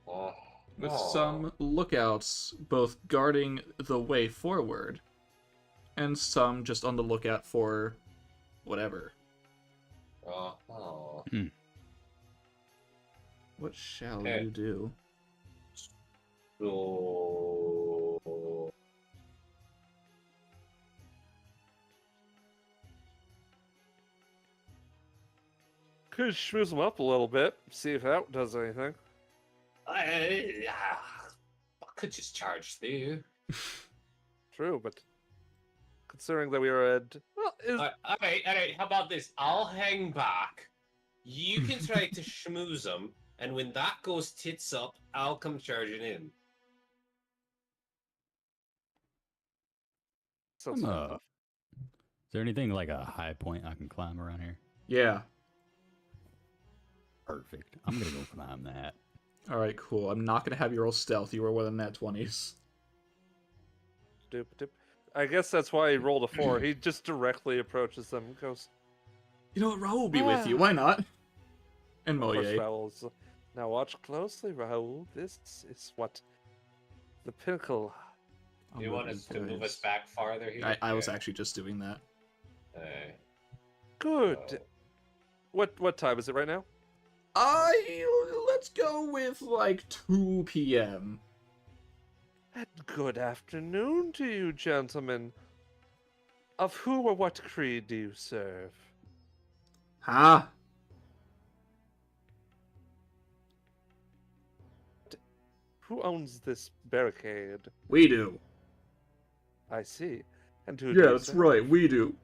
Oh. With some lookouts both guarding the way forward, and some just on the lookout for whatever. Uh-huh. What shall Okay. you do? So... Could schmooze them up a little bit, see if that does anything. I could just charge through. True, but considering that we are at... Well, Alright, how about this? I'll hang back. You can try to schmooze them, and when that goes tits up, I'll come charging in. sounds Is fun. there anything like a high point I can climb around here? Yeah. Perfect. I'm gonna go climb that. Alright, cool. I'm not gonna have you roll stealth. You were one of the nat 20s. Doop, doop. I guess that's why he rolled a 4. He just directly approaches them and goes, You know what? Raul will be with you. Why not? And of course, Moye. Raoul's, now watch closely, Raoul. This is what the pinnacle... I'll You move want us to move us back farther here? I was actually just doing that. Good. Oh. What time is it right now? Let's go with like 2 p.m. And good afternoon to you, gentlemen. Of who or what creed do you serve? Huh? Who owns this barricade? We do. I see. And who? Yeah, do you that's serve? right. We do.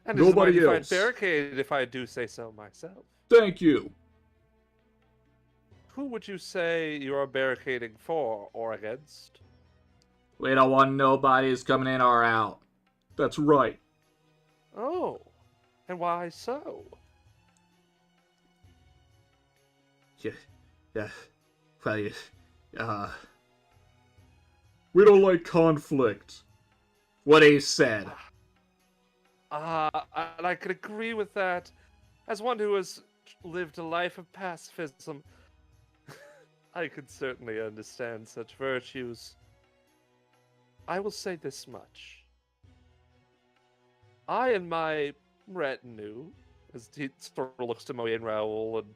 And Nobody it's a mighty else. fine barricade, if I do say so myself. Thank you. Who would you say you are barricading for or against? We don't want nobody's coming in or out. That's right. Oh, and why so? Yeah. Well, we don't like conflict. What he said. And I could agree with that. As one who has lived a life of pacifism, I could certainly understand such virtues. I will say this much. I and my retinue, as he sort of looks to Moe and Raoul, and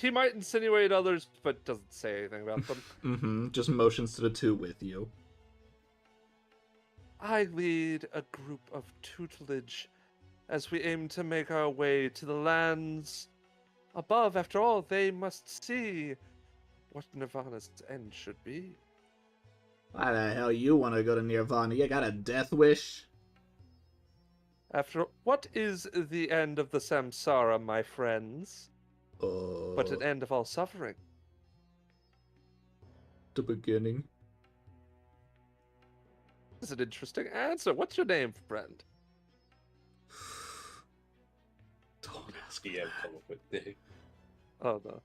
he might insinuate others, but doesn't say anything about them. Just motions to the two with you. I lead a group of tutelage as we aim to make our way to the lands above. After all, they must see what Nirvana's end should be. Why the hell you want to go to Nirvana? You got a death wish? What is the end of the samsara, my friends? But an end of all suffering. The beginning. That's an interesting answer. What's your name, friend? Don't ask Yeah, come up with the... Oh no.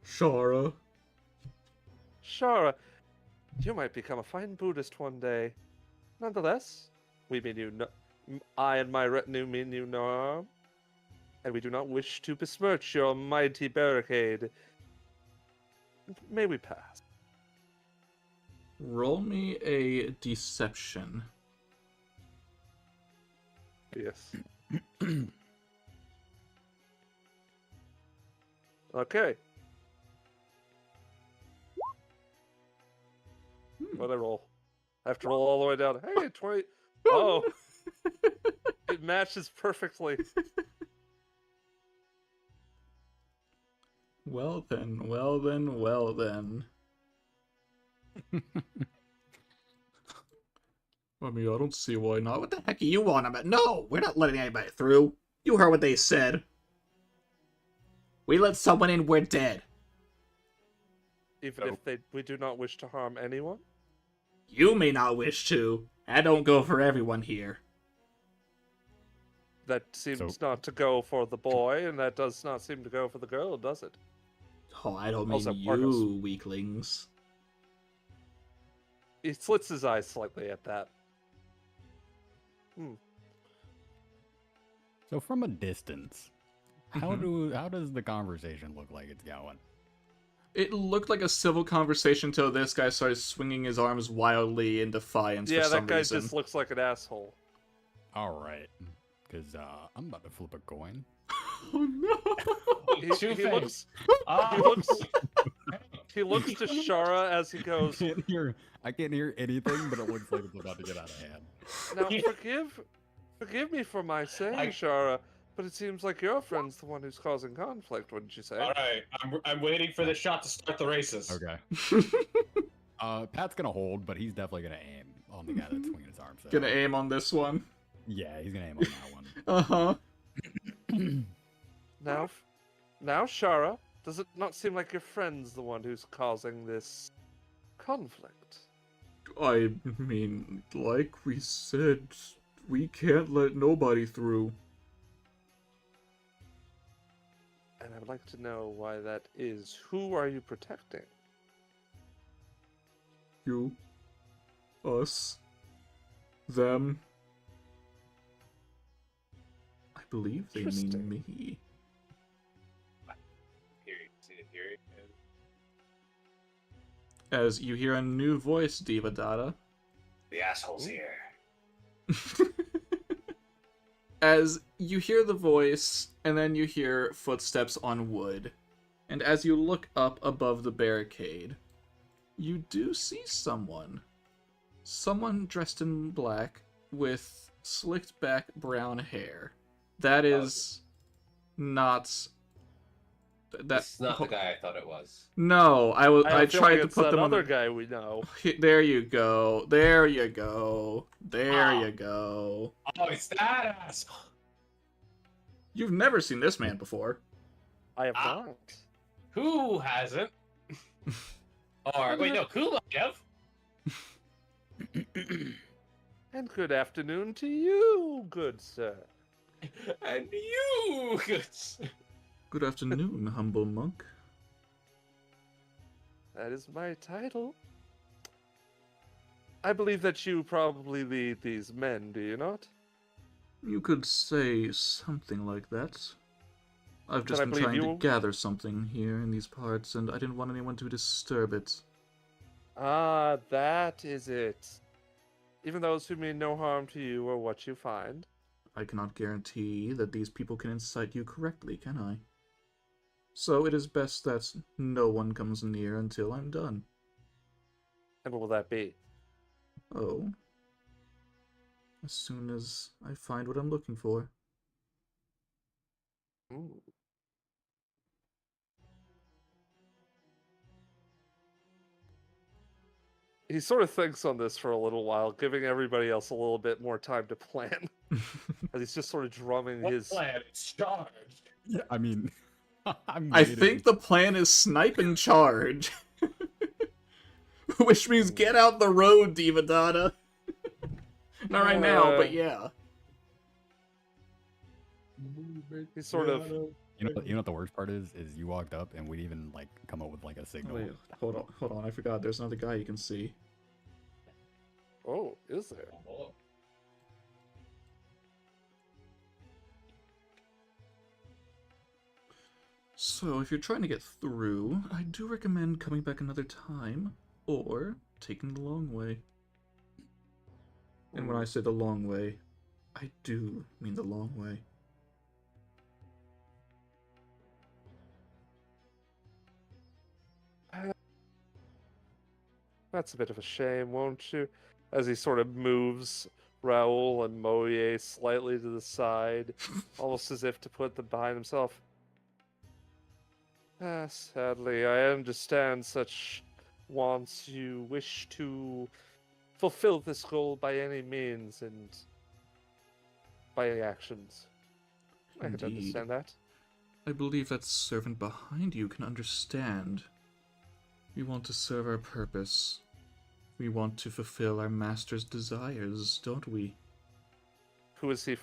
Shara. Shara, you might become a fine Buddhist one day. Nonetheless, we mean you no... I and my retinue mean you no harm, and we do not wish to besmirch your mighty barricade. May we pass? Roll me a deception. Yes. Okay. What I roll? I have to roll all the way down. Hey, 20. Oh. It matches perfectly. Well then, well then, well then. I mean, I don't see why not. What the heck are you on about? No, we're not letting anybody through. You heard what they said. We let someone in, we're dead. Even if we do not wish to harm anyone? You may not wish to. I don't go for everyone here. That seems So- not to go for the boy, and that does not seem to go for the girl, does it? Oh, I don't mean Also, you, Argos. weaklings. He slits his eyes slightly at that. So from a distance, how does the conversation look like it's going? It looked like a civil conversation till this guy started swinging his arms wildly in defiance Yeah, for some that guy reason. just looks like an asshole. All right, because I'm about to flip a coin. Oh no! He Two-Face. looks. Ah! He looks. He looks to Shara as he goes. I can't hear anything, but it looks like it's about to get out of hand. Now, Yeah. forgive me for my saying, I- Shara, but it seems like your friend's the one who's causing conflict. Wouldn't you say? All right, I'm waiting for the shot to start the races. Okay. Pat's gonna hold, but he's definitely gonna aim on the guy that's swinging his arms. Gonna aim on this one. Yeah, he's gonna aim on that one. Uh-huh. Now, Shara, does it not seem like your friend's the one who's causing this conflict? I mean, like we said, we can't let nobody through. And I would like to know why that is. Who are you protecting? You. Us. Them. I believe they mean Interesting. me. Here. As you hear a new voice, Diva Dada. The asshole's here. As you hear the voice, and then you hear footsteps on wood, and as you look up above the barricade, you do see someone. Someone dressed in black with slicked back brown hair. That is not... That's not the guy I thought it was. No, I feel tried like to it's put that them on other the... guy we know. There you go. There you go. There Oh. you go. Oh, it's that asshole. You've never seen this man before. I have Ah. not. Who hasn't? Or wait, no, who might have? And good afternoon to you, good sir. And you, good. Good afternoon, humble monk. That is my title. I believe that you probably lead these men, do you not? You could say something like that. I've just I been believe trying to you? gather something here in these parts, and I didn't want anyone to disturb it. Ah, that is it. Even those who mean no harm to you or what you find. I cannot guarantee that these people can incite you correctly, can I? So it is best that no one comes near until I'm done. And what will that be? Oh. As soon as I find what I'm looking for. Ooh. He sort of thinks on this for a little while, giving everybody else a little bit more time to plan. As he's just sort of drumming What his. plan? It's charged. Yeah, I mean, I'm I waiting. think the plan is snipe and charge. Which means get out the road, Diva Dada. Not right now, but yeah. He's sort of. You know what the worst part is? Is you walked up and we'd even like come up with like a signal. Wait, hold on, I forgot. There's another guy you can see. Oh, is there? So, if you're trying to get through, I do recommend coming back another time, or taking the long way. And when I say the long way, I do mean the long way. That's a bit of a shame, won't you? As he sort of moves Raoul and Moye slightly to the side, almost as if to put them behind himself. Ah, sadly, I understand such wants. You wish to fulfill this goal by any means and by any actions. I can Indeed. understand that. I believe that servant behind you can understand. We want to serve our purpose. We want to fulfill our master's desires, don't we? Who is he?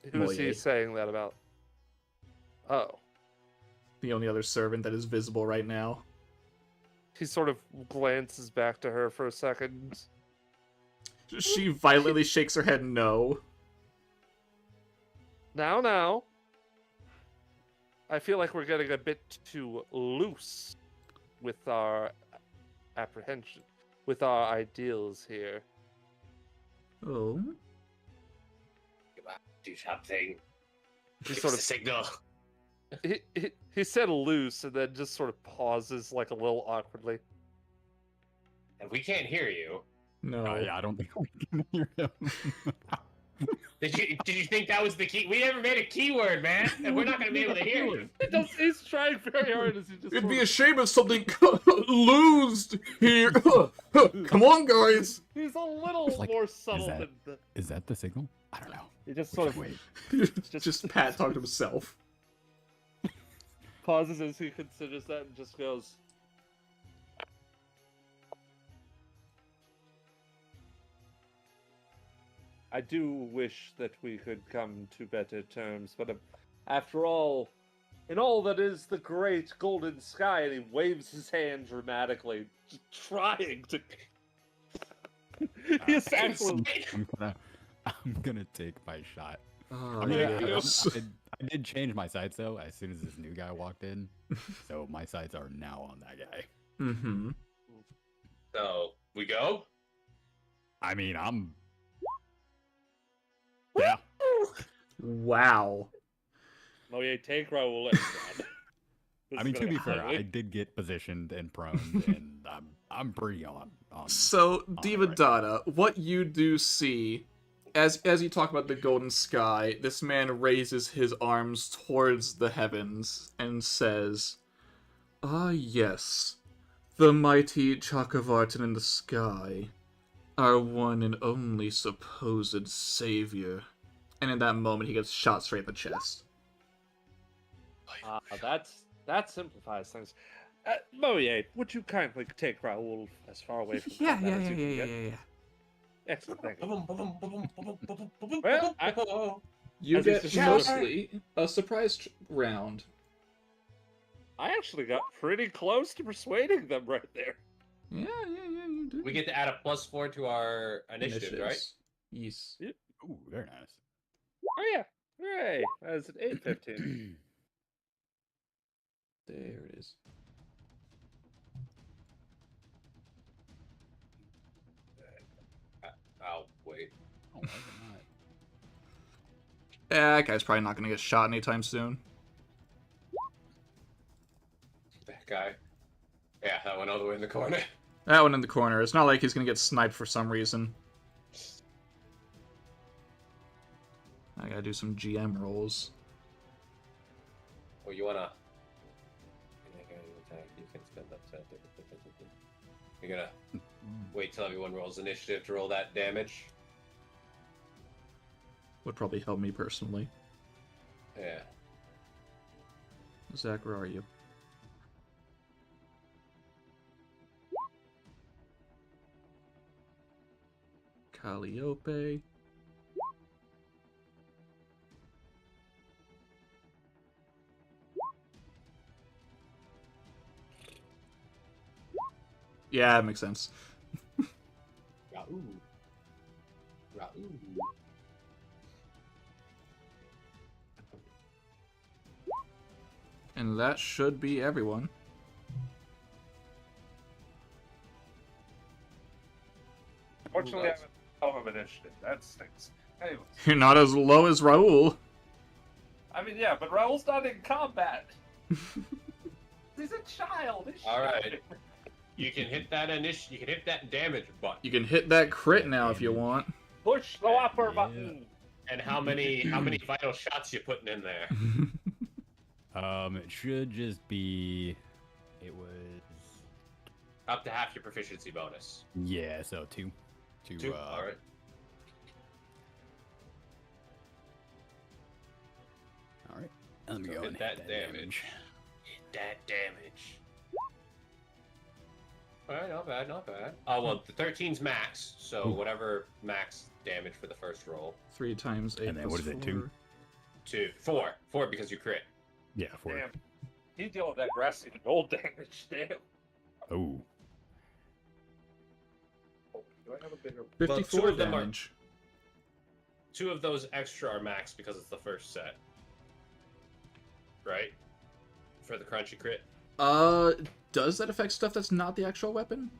Who's he Moye. saying that about? Oh. The only other servant that is visible right now. He sort of glances back to her for a second. She violently shakes her head no. Now. I feel like we're getting a bit too loose with our apprehension, with our ideals here. Oh? Do something. He Give sort us of a signal. he said loose and then just sort of pauses like a little awkwardly. And we can't hear you. No. Yeah, I don't think we can hear him. Did you think that was the key? We never made a keyword, man, and we're not gonna be able to hear you. He's trying very hard as he just. It'd be a shame if something losed here. Come on, guys. He's a little Like, more subtle that- than the. Is that the signal? I don't know. He just sort of Wait. Just Pat talking to himself. pauses as he considers that and just goes. I do wish that we could come to better terms, but after all, in all that is the great golden sky, and he waves his hand dramatically, just trying to. He's actually. I'm gonna take my shot. Oh, I mean, yes. I did change my sights though as soon as this new guy walked in, so my sights are now on that guy. Mm-hmm. So we go. I mean, yeah. Wow. Oh yeah, take Raul and run. I mean, to be fair, I did get positioned and prone, and I'm pretty on. So, it Diva right Dada, what you do see, as you talk about the golden sky, this man raises his arms towards the heavens and says, "Ah, yes, the mighty Chakravartin in the sky, our one and only supposed savior." And in that moment, he gets shot straight in the chest. That simplifies things. Moye, would you kindly take Raul as far away from combat as you can get? Excellent, thank you. Well, You As get he's just- mostly a surprise round. I actually got pretty close to persuading them right there. Yeah, you do. We get to add a +4 to our initiative, right? Yes. Ooh, very nice. Oh yeah, hooray! That's an 8/15. There it is. Oh, wait. Oh, why is it not? That guy's probably not going to get shot anytime soon. That guy. Yeah, that one all the way in the corner. That one in the corner. It's not like he's going to get sniped for some reason. I gotta do some GM rolls. Well, you wanna... You can spend that. You're gonna wait till everyone rolls initiative to roll that damage? Would probably help me personally. Yeah. Zach, where are you? Calliope. Yeah, that makes sense. Raul. And that should be everyone. Fortunately, I have a hell of initiative. That stinks. Anyways, You're not as low as Raul. I mean, yeah, but Raul's not in combat. He's a child. He's All right. shy. You can hit that You can hit that damage button. You can hit that crit now if you want. Push the upper Yeah. button. And how many vital shots you putting in there? It should just be. It was. Up to half your proficiency bonus. Yeah, so two. Two. All right. All right. Let me So go hit and that hit damage. Hit that damage. All right, not bad, not bad. Oh well, the 13's max, so Ooh. whatever max damage for the first roll. 3 times 8 And then plus what is it, 4. 2? 2, 4. 4 because you crit. Yeah, 4. Damn. He's dealing with that grass seed gold damage. Damn. Oh. Do I have a bigger? 54 two of them are- damage. 2 of those extra are max because it's the first set. Right? For the crunchy crit. Does that affect stuff that's not the actual weapon?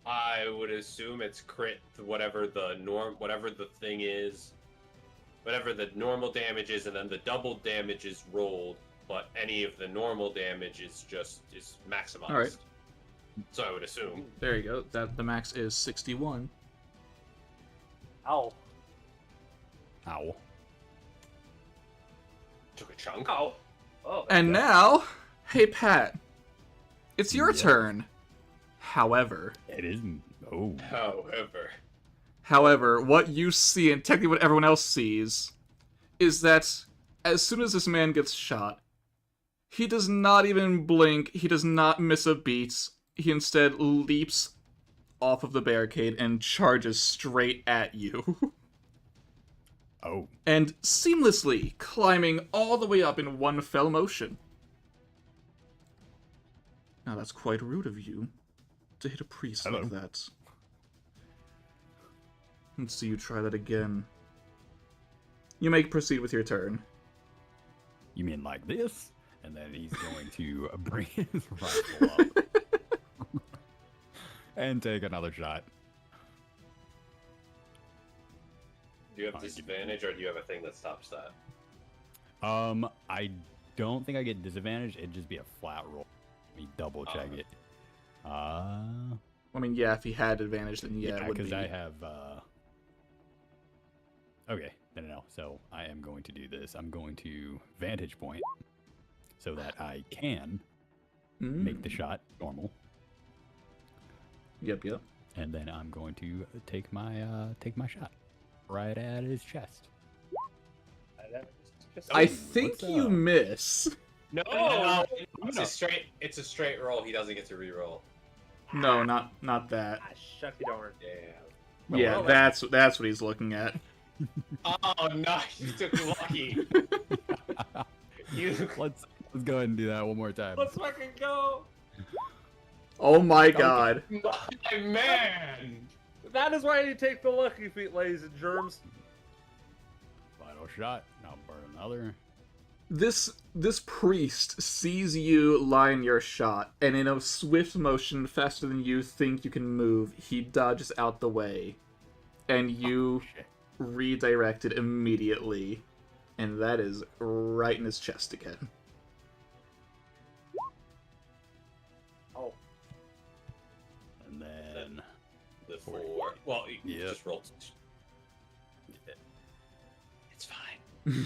I would assume it's crit whatever the thing is. Whatever the normal damage is, and then the double damage is rolled, but any of the normal damage is maximized. All right. So I would assume. There you go. That the max is 61. Ow. Ow. Took a chunk. Ow. Oh. And now, hey Pat, it's your Yeah. turn. However, It isn't. Oh. However, what you see, and technically what everyone else sees, is that as soon as this man gets shot, he does not even blink, he does not miss a beat, he instead leaps off of the barricade and charges straight at you. Oh. And seamlessly climbing all the way up in one fell motion. Now that's quite rude of you to hit a priest Hello. like that. Let's see you try that again. You may proceed with your turn. You mean like this? And then he's going to bring his rifle up. And take another shot. do you have disadvantage, or do you have a thing that stops that? I don't think I get disadvantage. It'd just be a flat roll. Let me double check it. I mean, yeah, if he had advantage, then yeah, it would because be. I have, Okay, no. So I am going to do this. I'm going to vantage point so that I can make the shot normal. Yep. And then I'm going to take my shot right at his chest. I Oh, think what's you up? miss. No, Oh, it's a straight roll. He doesn't get to re-roll. No, not that. Ah, shucky darn. Damn. Yeah, well, that's what he's looking at. Oh, nice. You took lucky. Let's go ahead and do that one more time. Let's fucking go. Oh my god. My man. That is why you take the lucky feet, ladies and germs. Final shot. I'll burn another. This priest sees you line your shot, and in a swift motion, faster than you think you can move, he dodges out the way, and you Shit. redirect it immediately, and that is right in his chest again. Oh. And then The 4. Well, you Yep. just rolled. It's fine.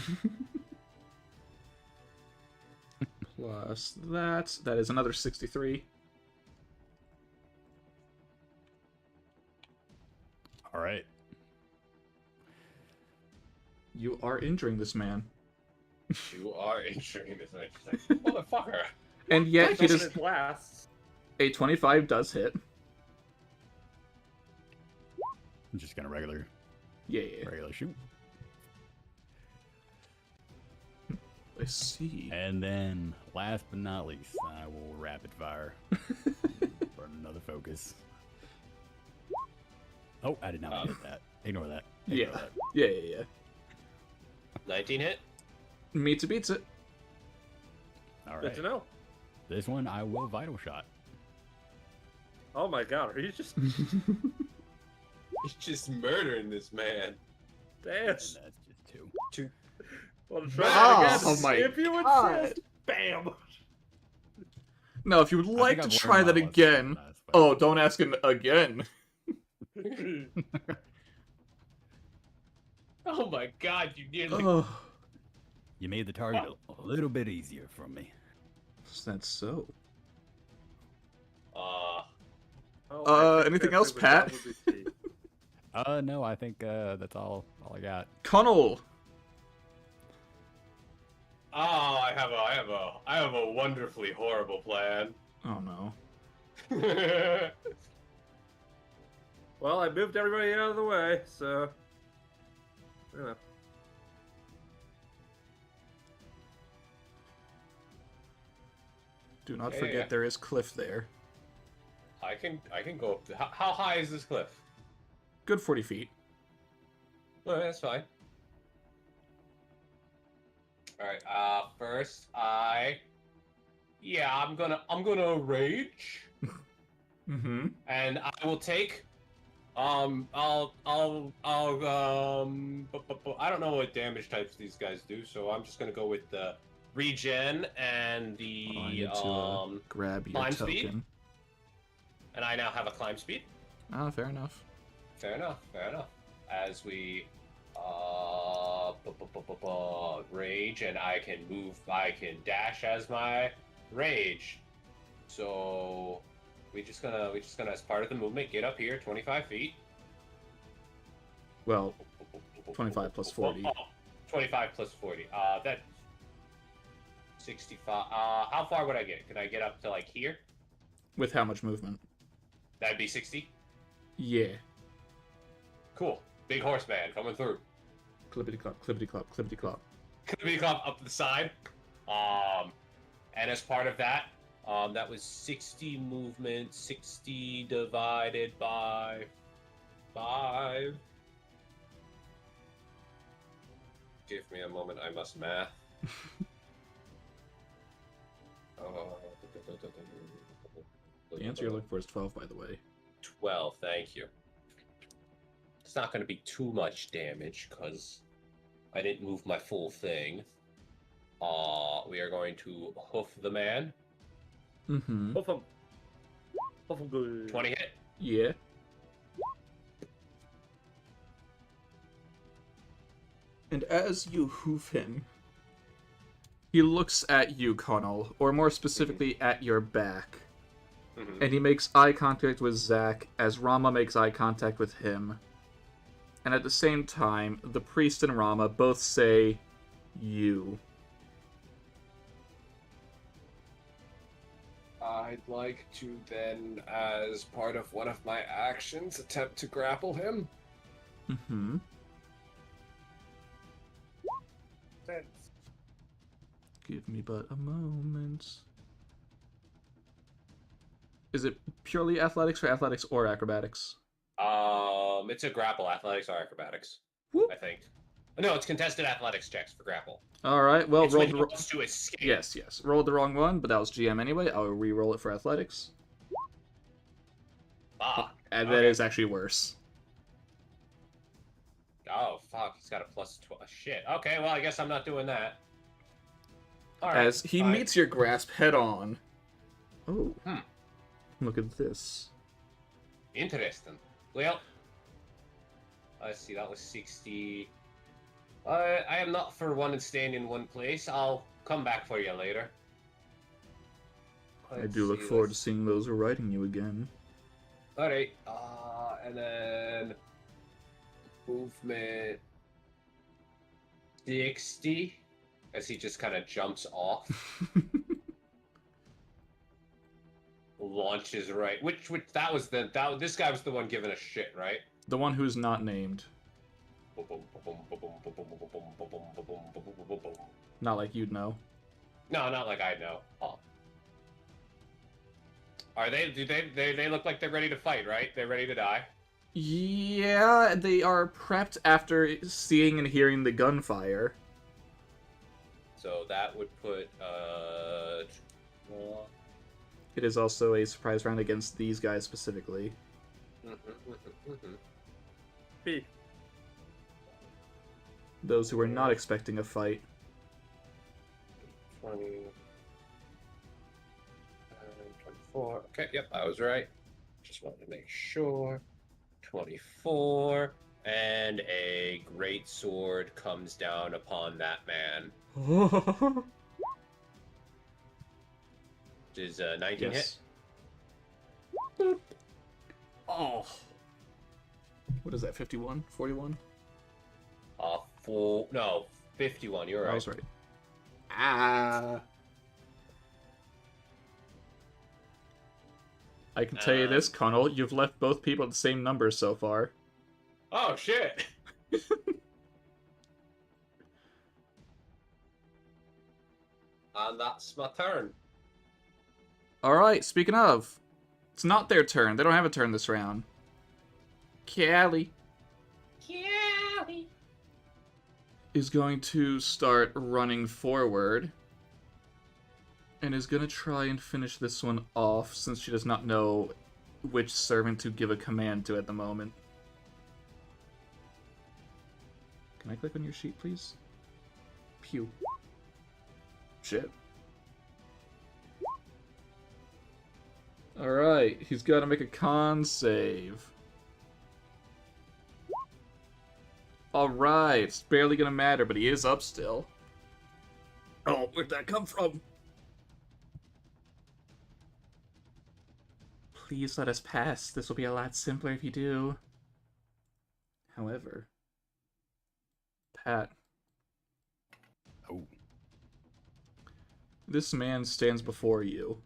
Plus that is another 63. all right. You are injuring this man. You are injuring this man. She's like, motherfucker. And yet he Doesn't does it last? a 25 does hit. I'm just gonna regular Yeah. shoot. I see. And then, last but not least, I will rapid fire for another focus. Oh, I did not hit that. Ignore that. Ignore that. Yeah. 19 hit? Meets it beats it. All Good right. to know. This one I will vital shot. Oh my god, are you just He's just murdering this man. And damn? that's just 2. Well, to try Ah, that again, oh my if you God. insist, bam. Now, if you would I like think to I've try learned that my lesson again, from last fight. oh, don't ask it again. Oh my god, you nearly. Oh, You made the target a little bit easier for me. is that so? Oh, I think anything that else, would Pat? probably be- No, I think that's all I got. Connell! Oh, I have a wonderfully horrible plan. Oh no. Well, I moved everybody out of the way, so. Do not Yeah, forget yeah. there is cliff there. I can go up. How high is this cliff? Good 40 feet. Well, that's fine. All right. First I'm gonna rage, Mm-hmm. and I will take. I'll. I don't know what damage types these guys do, so I'm just gonna go with the regen and the I need to grab your climb token. speed. And I now have a climb speed. Ah, fair enough. Fair enough. As we rage, and I can dash as my rage. So we just gonna as part of the movement get up here 25 feet. Well, 25 plus 40. 25 plus 40. That's 65. How far would I get? Can I get up to like here? With how much movement? That'd be 60. Yeah. Cool. Big horseman coming through. Clippity clop, clippity clop, clippity clop. Clippity clop up the side. And as part of that, that was 60 movement, 60 divided by 5. Give me a moment, I must math. The answer you're looking for is 12, by the way. 12, thank you. It's not going to be too much damage, because I didn't move my full thing. We are going to hoof the man. Mm-hmm. Hoof him. Hoof him good. 20 hit. Yeah. And as you hoof him, he looks at you, Connell, or more specifically at your back. Mhm. And he makes eye contact with Zach as Rama makes eye contact with him. And at the same time, the priest and Rama both say, you. I'd like to then, as part of one of my actions, attempt to grapple him. Mm-hmm. Give me but a moment. Is it purely athletics or acrobatics? It's a grapple, athletics or acrobatics, Whoop. I think. No, it's contested athletics checks for grapple. Alright, well, It's roll when the he wants to escape. Yes. Rolled the wrong one, but that was GM anyway. I'll re-roll it for athletics. Fuck. And that is actually worse. Oh, fuck. He's got a plus 12. Shit. Okay, well, I guess I'm not doing that. Alright. As he fine. meets your grasp head on. Oh. Hmm. Look at this. Interesting. Well, let's see, that was 60. I am not for one and staying in one place. I'll come back for you later. I do look forward to seeing those who are riding you again. Alright, and then movement 60 as he just kind of jumps off. Launches right. Which that was this guy was the one giving a shit, right? The one who's not named. Not like you'd know. No, not like I know. Oh. Are they? Do they look like they're ready to fight? Right? They're ready to die. Yeah, they are prepped after seeing and hearing the gunfire. So that would put It is also a surprise round against these guys specifically. B. Those who were not expecting a fight. 20, 24. Okay, yep, I was right. Just wanted to make sure. 24, and a great sword comes down upon that man. Does 19 hit? Boop. Oh. What is that, 51? 41? 51. You're right. I was right. Ah. I can tell you this, Connell, you've left both people at the same number so far. Oh, shit! And that's my turn. Alright, speaking of, it's not their turn. They don't have a turn this round. Callie is going to start running forward and is going to try and finish this one off since she does not know which servant to give a command to at the moment. Can I click on your sheet, please? Pew. Shit. Alright, he's got to make a con save. Alright, it's barely gonna matter, but he is up still. Oh, where'd that come from? Please let us pass. This will be a lot simpler if you do. However, Pat. Oh. This man stands before you.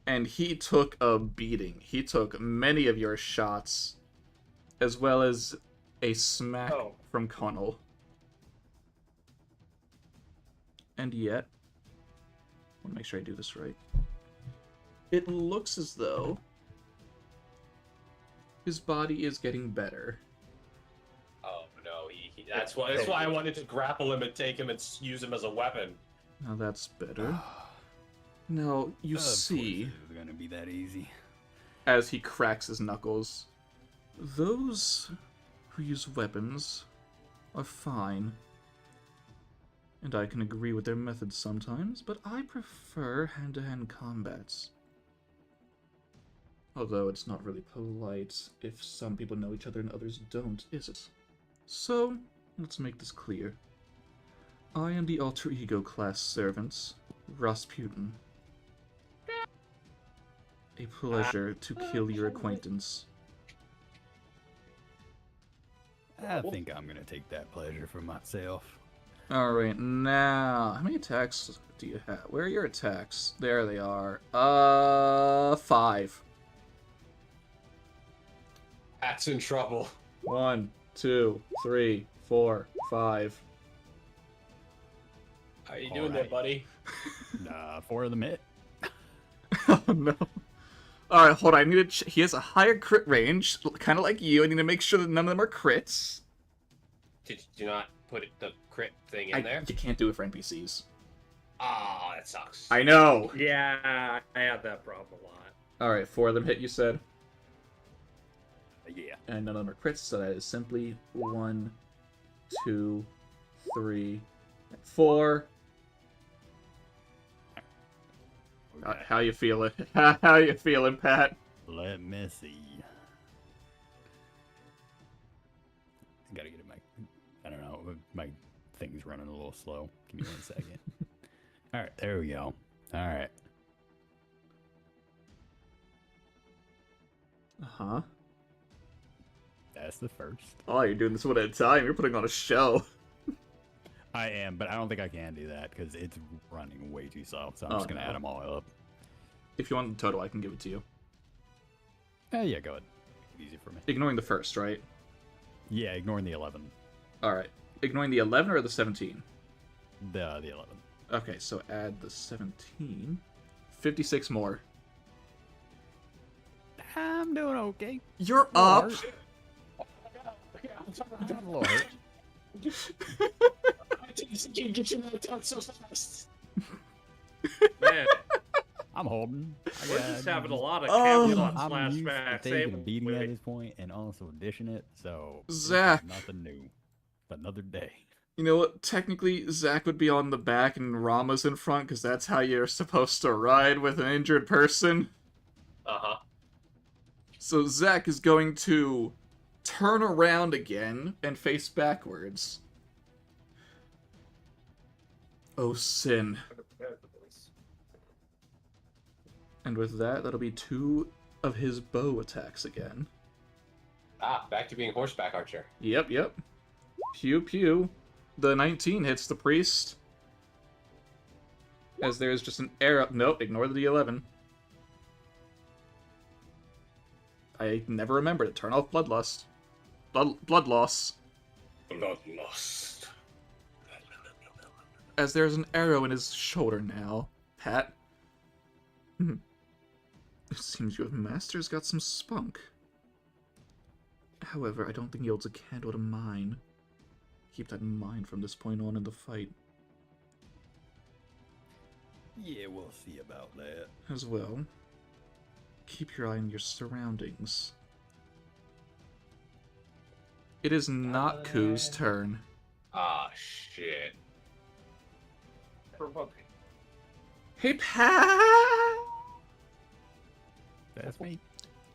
And he took a beating. He took many of your shots, as well as a smack from Connell. And yet, I want to make sure I do this right. It looks as though his body is getting better. Oh no, that's why I wanted to grapple him and take him and use him as a weapon. Now that's better. Now you see, it's gonna be that easy. As he cracks his knuckles, those who use weapons are fine. And I can agree with their methods sometimes, but I prefer hand-to-hand combats. Although it's not really polite if some people know each other and others don't, is it? So, let's make this clear. I am the alter ego class servant, Rasputin. A pleasure to kill your acquaintance. I think I'm gonna take that pleasure for myself. Alright, now, how many attacks do you have? Where are your attacks? There they are. 5. Pat's in trouble. 1, 2, 3, 4, 5. How you doing there, buddy? 4 of them hit. Oh no. Alright, hold on. I need to he has a higher crit range, kind of like you. I need to make sure that none of them are crits. Did you not put the crit thing in there? You can't do it for NPCs. Ah, that sucks. I know. Yeah, I had that problem a lot. Alright, 4 of them hit, you said? Yeah. And none of them are crits, so that is simply 1, 2, 3, 4. Okay. How you feeling? How you feeling, Pat? Let me see. I gotta get it. I don't know. My thing's running a little slow. Give me 1 second. All right, there we go. All right. Uh-huh. That's the first. Oh, you're doing this one at a time. You're putting on a show. I am, but I don't think I can do that because it's running way too slow. So I'm just gonna add them all up. If you want the total, I can give it to you. Yeah, go ahead. Easy for me. Ignoring the first, right? Yeah, ignoring the 11. Alright. Ignoring the 11 or the 17? The 11. Okay, so add the 17. 56 more. I'm doing okay. You're up! I'm a little hurt. Man, I'm holding. we're just having a lot of Oh. Camelot I'm used to flashbacks. taking a eh? beating at Wait. this point and also dishing it, so this is Zach. nothing new. But another day. You know what? Technically, Zach would be on the back and Rama's in front, because that's how you're supposed to ride with an injured person. Uh-huh. So Zach is going to turn around again and face backwards. Oh, sin. And with that, that'll be 2 of his bow attacks again. Ah, back to being horseback archer. Yep. Pew pew. The 19 hits the priest. As there is just an arrow. Nope, ignore the D11. I never remember to turn off bloodlust. Blood loss. Bloodlust. As there's an arrow in his shoulder now, Pat. It seems your master's got some spunk. However, I don't think he holds a candle to mine. Keep that in mind from this point on in the fight. Yeah, we'll see about that. As well, keep your eye on your surroundings. It is not Ku's turn. Ah, shit. Hey, Pat! That's me.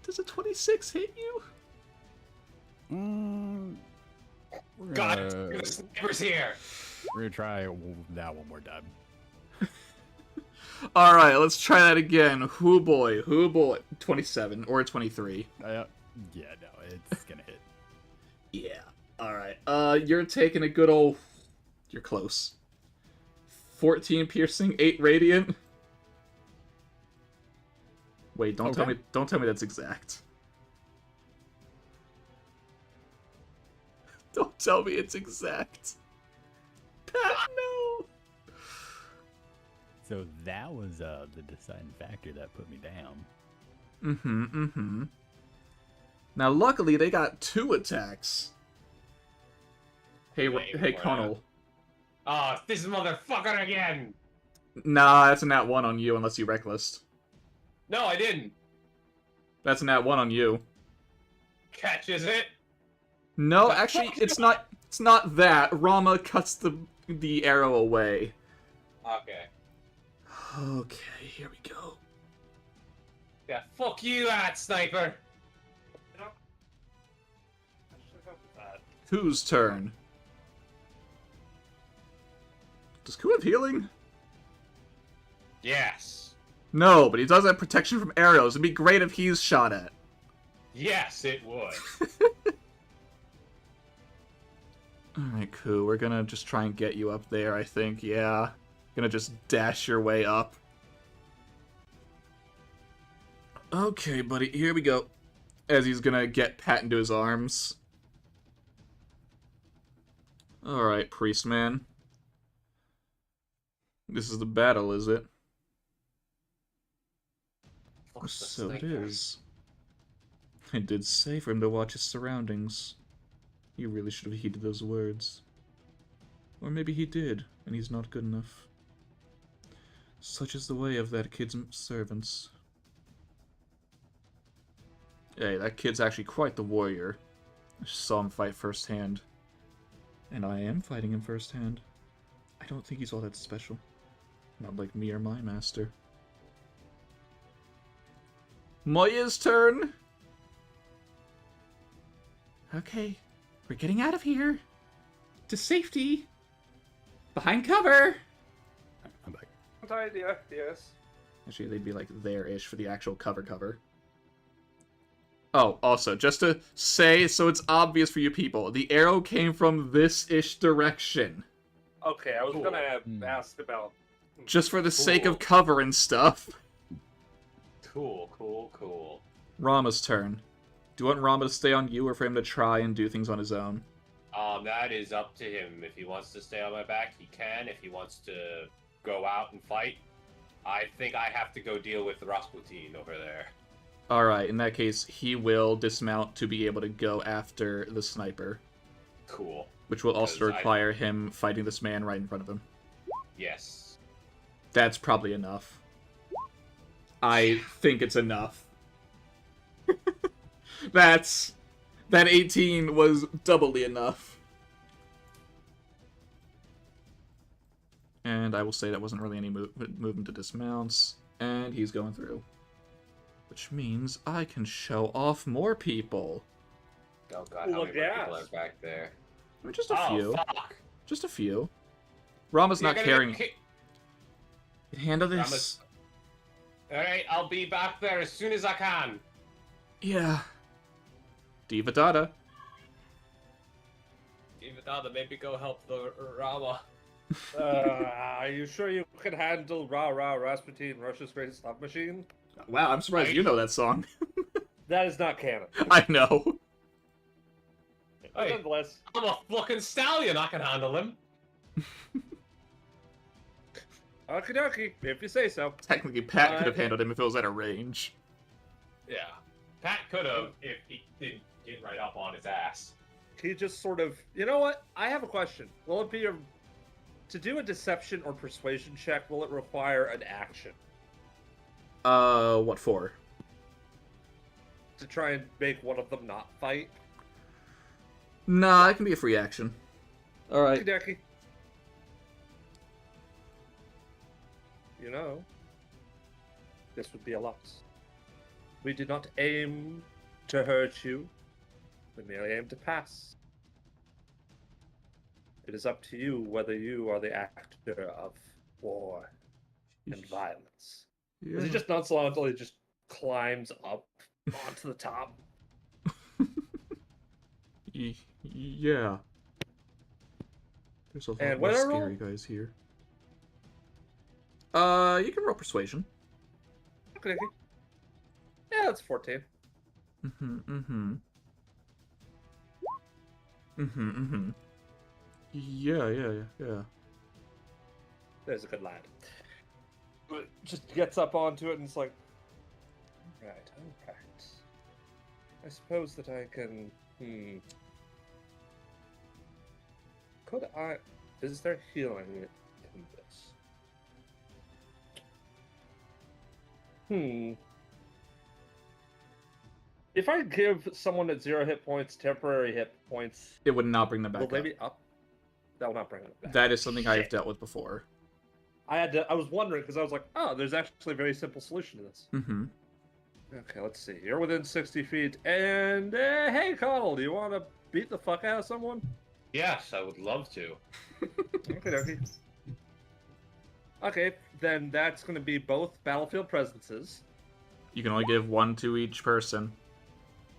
Does a 26 hit you? We're God, gonna, the sniper's here! we're gonna try that one more time. Alright, let's try that again. Hoo boy, 27 or 23. Yeah, no, it's gonna hit. Yeah. Alright. You're taking a good old... You're close. 14 piercing, 8 radiant. Wait, don't tell me that's exact. Don't tell me it's exact. Pat, no! So that was the deciding factor that put me down. Now, luckily, they got 2 attacks. Hey, Wait, hey, what? Connell. Oh, this motherfucker again! Nah, that's a nat 1 on you, unless you reckless. No, I didn't. That's a nat 1 on you. Catches it. No, actually, it's not. It's not that. Rama cuts the arrow away. Okay. Okay, here we go. Yeah, fuck you, at sniper. Whose turn? Does Ku have healing? Yes. No, but he does have protection from arrows. It'd be great if he's shot at. Yes, it would. Alright, Ku, we're gonna just try and get you up there, I think. Yeah. Gonna just dash your way up. Okay, buddy, here we go. As he's gonna get Pat into his arms. Alright, priest man. This is the battle, is it? Fuck the So it sniper. is. I did say for him to watch his surroundings. You really should have heeded those words. Or maybe he did, and he's not good enough. Such is the way of that kid's servants. Hey, that kid's actually quite the warrior. I saw him fight firsthand. And I am fighting him firsthand. I don't think he's all that special. Not like me or my master. Moya's turn! Okay, we're getting out of here. To safety. Behind cover! I'm back. Good idea, yes. Actually, they'd be like there-ish for the actual cover. Oh, also, just to say, so it's obvious for you people, the arrow came from this-ish direction. Okay, I was Cool. gonna ask about. Just for the sake of Cool. cover and stuff. Cool. Rama's turn. Do you want Rama to stay on you or for him to try and do things on his own? That is up to him. If he wants to stay on my back, he can. If he wants to go out and fight, I think I have to go deal with Rasputin over there. Alright, in that case, he will dismount to be able to go after the sniper. Cool. Which will also Because I- require him fighting this man right in front of him. Yes. That's probably enough. I think it's enough. That 18 was doubly enough. And I will say that wasn't really any movement to dismounts. And he's going through. Which means I can show off more people. Oh god, how Look many more people at. are back there? I mean, just a few. Fuck. Just a few. Rama's You're not gonna carrying. get Handle this. Rama's- Alright, I'll be back there as soon as I can. Yeah. Diva Dada. Even though maybe go help the Rama. Are you sure you can handle Rah Rah Rasputin, Russia's greatest slot machine? Wow, I'm surprised you know that song. That is not canon. I know. But Hey. nonetheless, I'm a fucking stallion, I can handle him. Okie dokie, if you say so. Technically, Pat could have handled him if it was at a range. Yeah. Pat could have if he didn't get right up on his ass. He just sort of, you know what? I have a question. Will it be to do a deception or persuasion check? Will it require an action What for? to try and make one of them not fight? Nah, it can be a free action. Alright. Okie dokie. You know, this would be a lot. We did not aim to hurt you. We merely aim to pass. It is up to you whether you are the actor of war and violence. Yeah. Is he just nonchalantly just climbs up onto the top? Yeah. There's a lot And more what I roll? scary guys here. You can roll persuasion. Okay. Yeah, that's 14. Yeah. There's a good lad. Just gets up onto it and it's like, alright. I suppose that I can, Could I... Is there healing in this? If I give someone at 0 hit points temporary hit points, It would not bring them back will they up. be up? That will not bring them back. That is something I've Shit. dealt with before. I was wondering because I was like, oh, there's actually a very simple solution to this. Mm-hmm. Okay, let's see. You're within 60 feet, and hey, Connell, do you want to beat the fuck out of someone? Yes, I would love to. Okay. Okay, then that's going to be both battlefield presences. You can only give one to each person.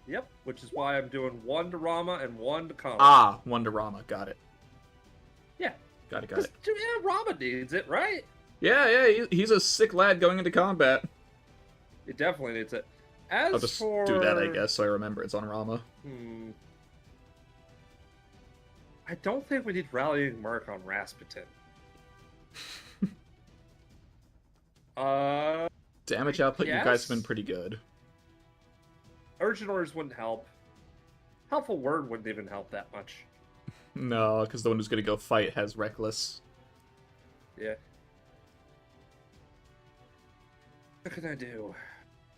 Yep, which is why I'm doing 1 to Rama and 1 to Connell. Ah, Wonderama. Got it. Yeah. Got it. Yeah, Rama needs it, right? Yeah, he's a sick lad going into combat. It definitely needs it. As I'll just for... do that, I guess, so I remember it's on Rama. I don't think we need Rallying Mark on Rasputin. Damage output, you guys have yes. been pretty good. Urgent Orders wouldn't help. Helpful Word wouldn't even help that much. No, because the one who's gonna go fight has Reckless. Yeah. What can I do?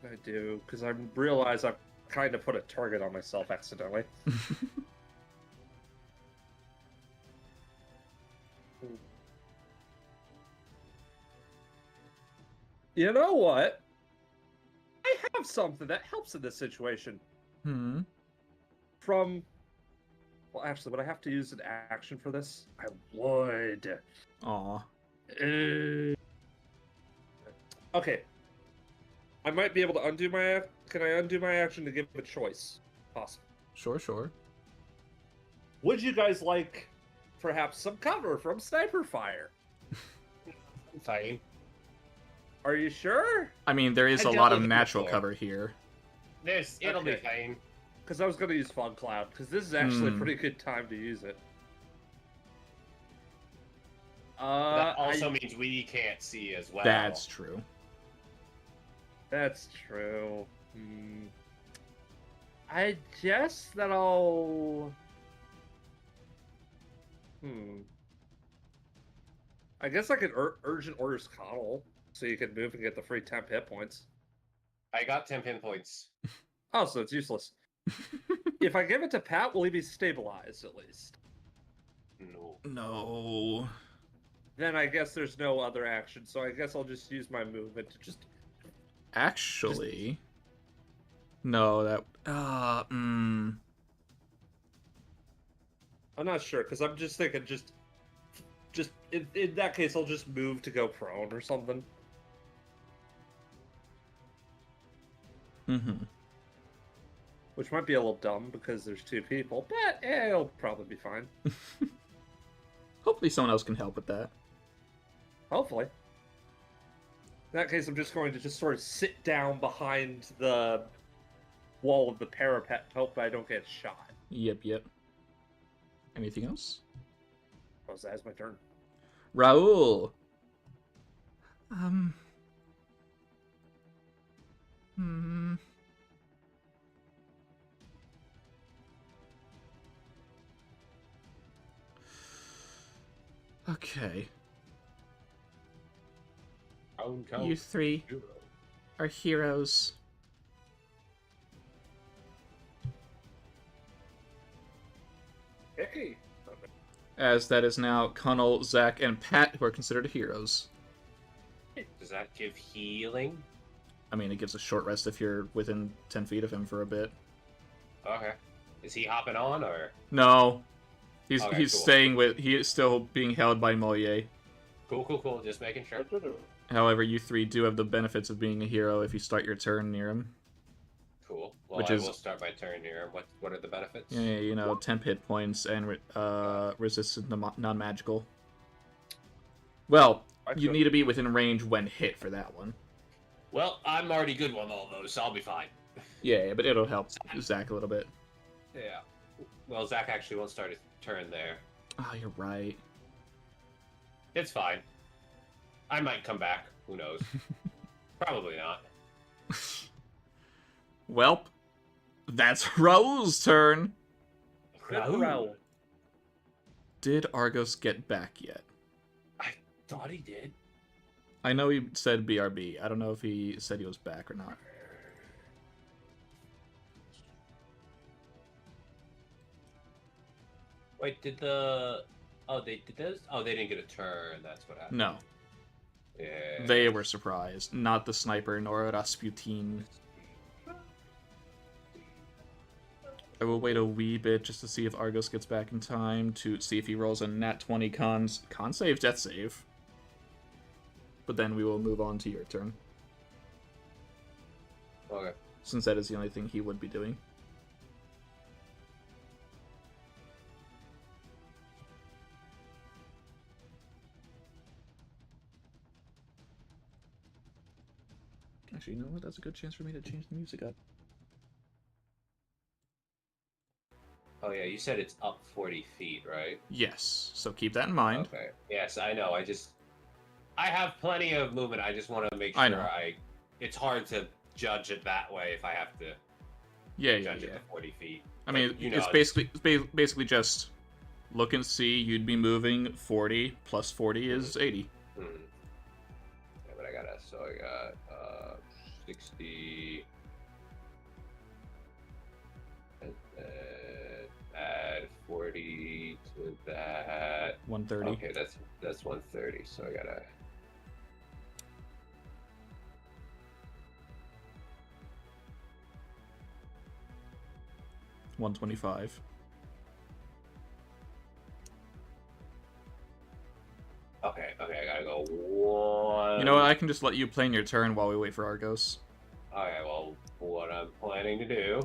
What can I do? Because I realize I've kind of put a target on myself accidentally. You know what? I have something that helps in this situation. Well, actually, would I have to use an action for this? I would. Aw. Okay. I might be able to undo my... Can I undo my action to give a choice? Possible. Sure. Would you guys like, perhaps, some cover from sniper fire? Fine. Are you sure? I mean, there is I a dealt lot of with it natural before. cover here. It'll be Okay. fine. Because I was going to use Fog Cloud, because this is actually a pretty good time to use it. That also means we can't see as well. That's true. That's true. I guess that I'll... I guess I could Urgent Orders Connell, so you can move and get the free temp hit points. I got 10 pin points. Oh, so it's useless. If I give it to Pat, will he be stabilized at least? No. Then I guess there's no other action, so I guess I'll just use my movement to just... Actually... No, that... I'm not sure, because I'm just thinking just in that case, I'll just move to go prone or something. Which might be a little dumb because there's 2 people, but it'll probably be fine. Hopefully someone else can help with that. Hopefully. In that case, I'm just going to just sort of sit down behind the wall of the parapet and hope I don't get shot. Yep. Anything else? Oh, that's my turn. Raul! Hmm. Okay. You three are heroes. Hey. As that is now Connell, Zach, and Pat who are considered heroes. Does that give healing? I mean, it gives a short rest if you're within 10 feet of him for a bit. Okay. Is he hopping on or? No. He's Okay, he's cool. staying with... He is still being held by Moliere. Cool. Just making sure. However, you three do have the benefits of being a hero if you start your turn near him. Cool. Well, Which I is- will start my turn here. What are the benefits? Yeah, you know, temp hit points and resistant to non-magical. Well, you need to be within range when hit for that one. Well, I'm already good on all those, so I'll be fine. Yeah, but it'll help Zach a little bit. Yeah. Well, Zach actually won't start his turn there. Oh, you're right. It's fine. I might come back. Who knows? Probably not. Welp, that's Raul's turn. Raoul. Did Argos get back yet? I thought he did. I know he said BRB. I don't know if he said he was back or not. Wait, did the... Oh, they did this? Oh, they didn't get a turn. That's what happened. No, Yeah. they were surprised. Not the sniper nor Rasputin. I will wait a wee bit just to see if Argos gets back in time to see if he rolls a nat 20 con save, death save. But then we will move on to your turn, Okay. since that is the only thing he would be doing. Actually, you know what? That's a good chance for me to change the music up. Oh, yeah, you said it's up 40 feet, right? Yes, so keep that in mind. Okay. Yes, I know. I have plenty of movement. I just want to make I sure know. It's hard to judge it that way if I have to Yeah, judge yeah. it to 40 feet. I mean, But, you know, it's basically just look and see. You'd be moving 40 plus 40 is 80. Hmm. Yeah, but I got 60. And then add 40 to that. 130. Okay, that's 130. So I gotta. $125. Okay, I gotta go one. You know what? I can just let you plan your turn while we wait for Argos. Okay, well, what I'm planning to do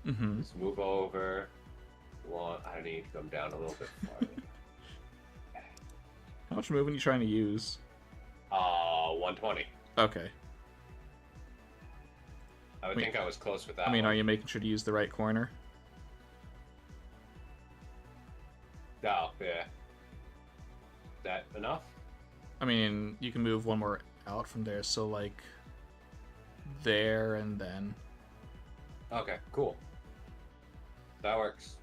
Mm-hmm. is move over. One, I need to come down a little bit farther. How much movement are you trying to use? 120. Okay. I would Wait. think I was close with that. I mean, one. are you making sure to use the right corner? Oh, yeah. That enough? I mean, you can move one more out from there, so like there and then. Okay, cool. That works.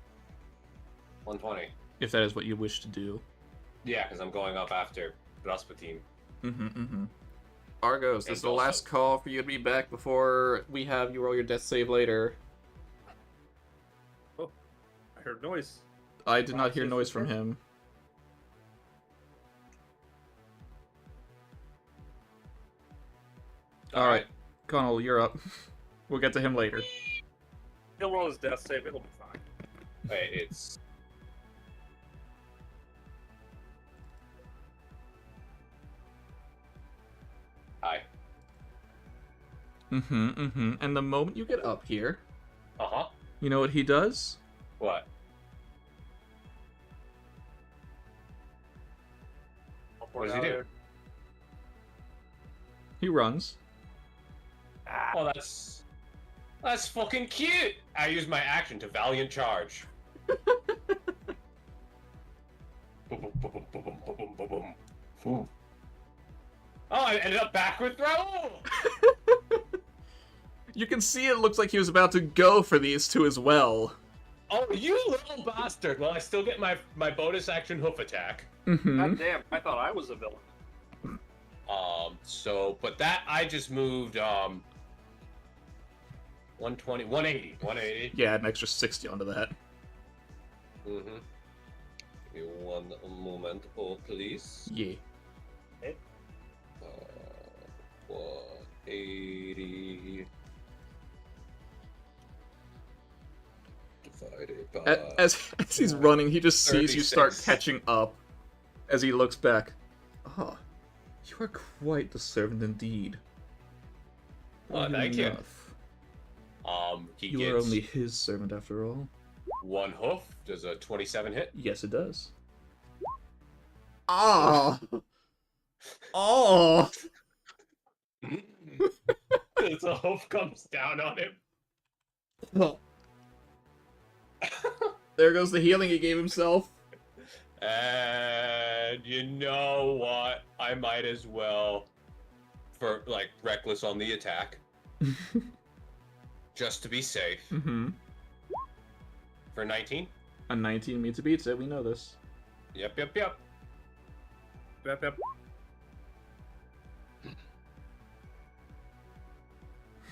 120. If that is what you wish to do. Yeah, because I'm going up after Rasputin. Mm-hmm. Argos, this is And the last also- call for you to be back before we have you roll your death save later. I heard noise. I did not hear Save noise for from turn? him. Alright, Connell, you're up. We'll get to him later. He'll roll his death save. It'll be fine. Wait, it's. Hi. And the moment you get up here, Uh huh. you know what he does? What? What does he do? He runs. Oh, that's fucking cute. I use my action to valiant charge. Boom, boom, boom, boom, boom, boom, boom, boom, boom. Oh, I ended up backward throw. You can see it looks like he was about to go for these two as well. Oh, you little bastard! Well, I still get my bonus action hoof attack. Mm-hmm. God damn, I thought I was a villain. But that I just moved 120, 180. Yeah, add an extra 60 onto that. Mm-hmm. Give me one moment, please. Yeah. 180 divided by As he's running, he just sees you start 36. catching up. As he looks back. Ah, you are quite the servant indeed. Oh, thank you. Enough. He You gets are only his servant after all. one hoof. Does a 27 hit? Yes, it does. Ah! Oh! As a hoof comes down on him. There goes the healing he gave himself. And you know what? I might as well, for like reckless on the attack, just to be safe. Mm-hmm. For 19. A 19 meets a beats it, we know this. Yep. Yep.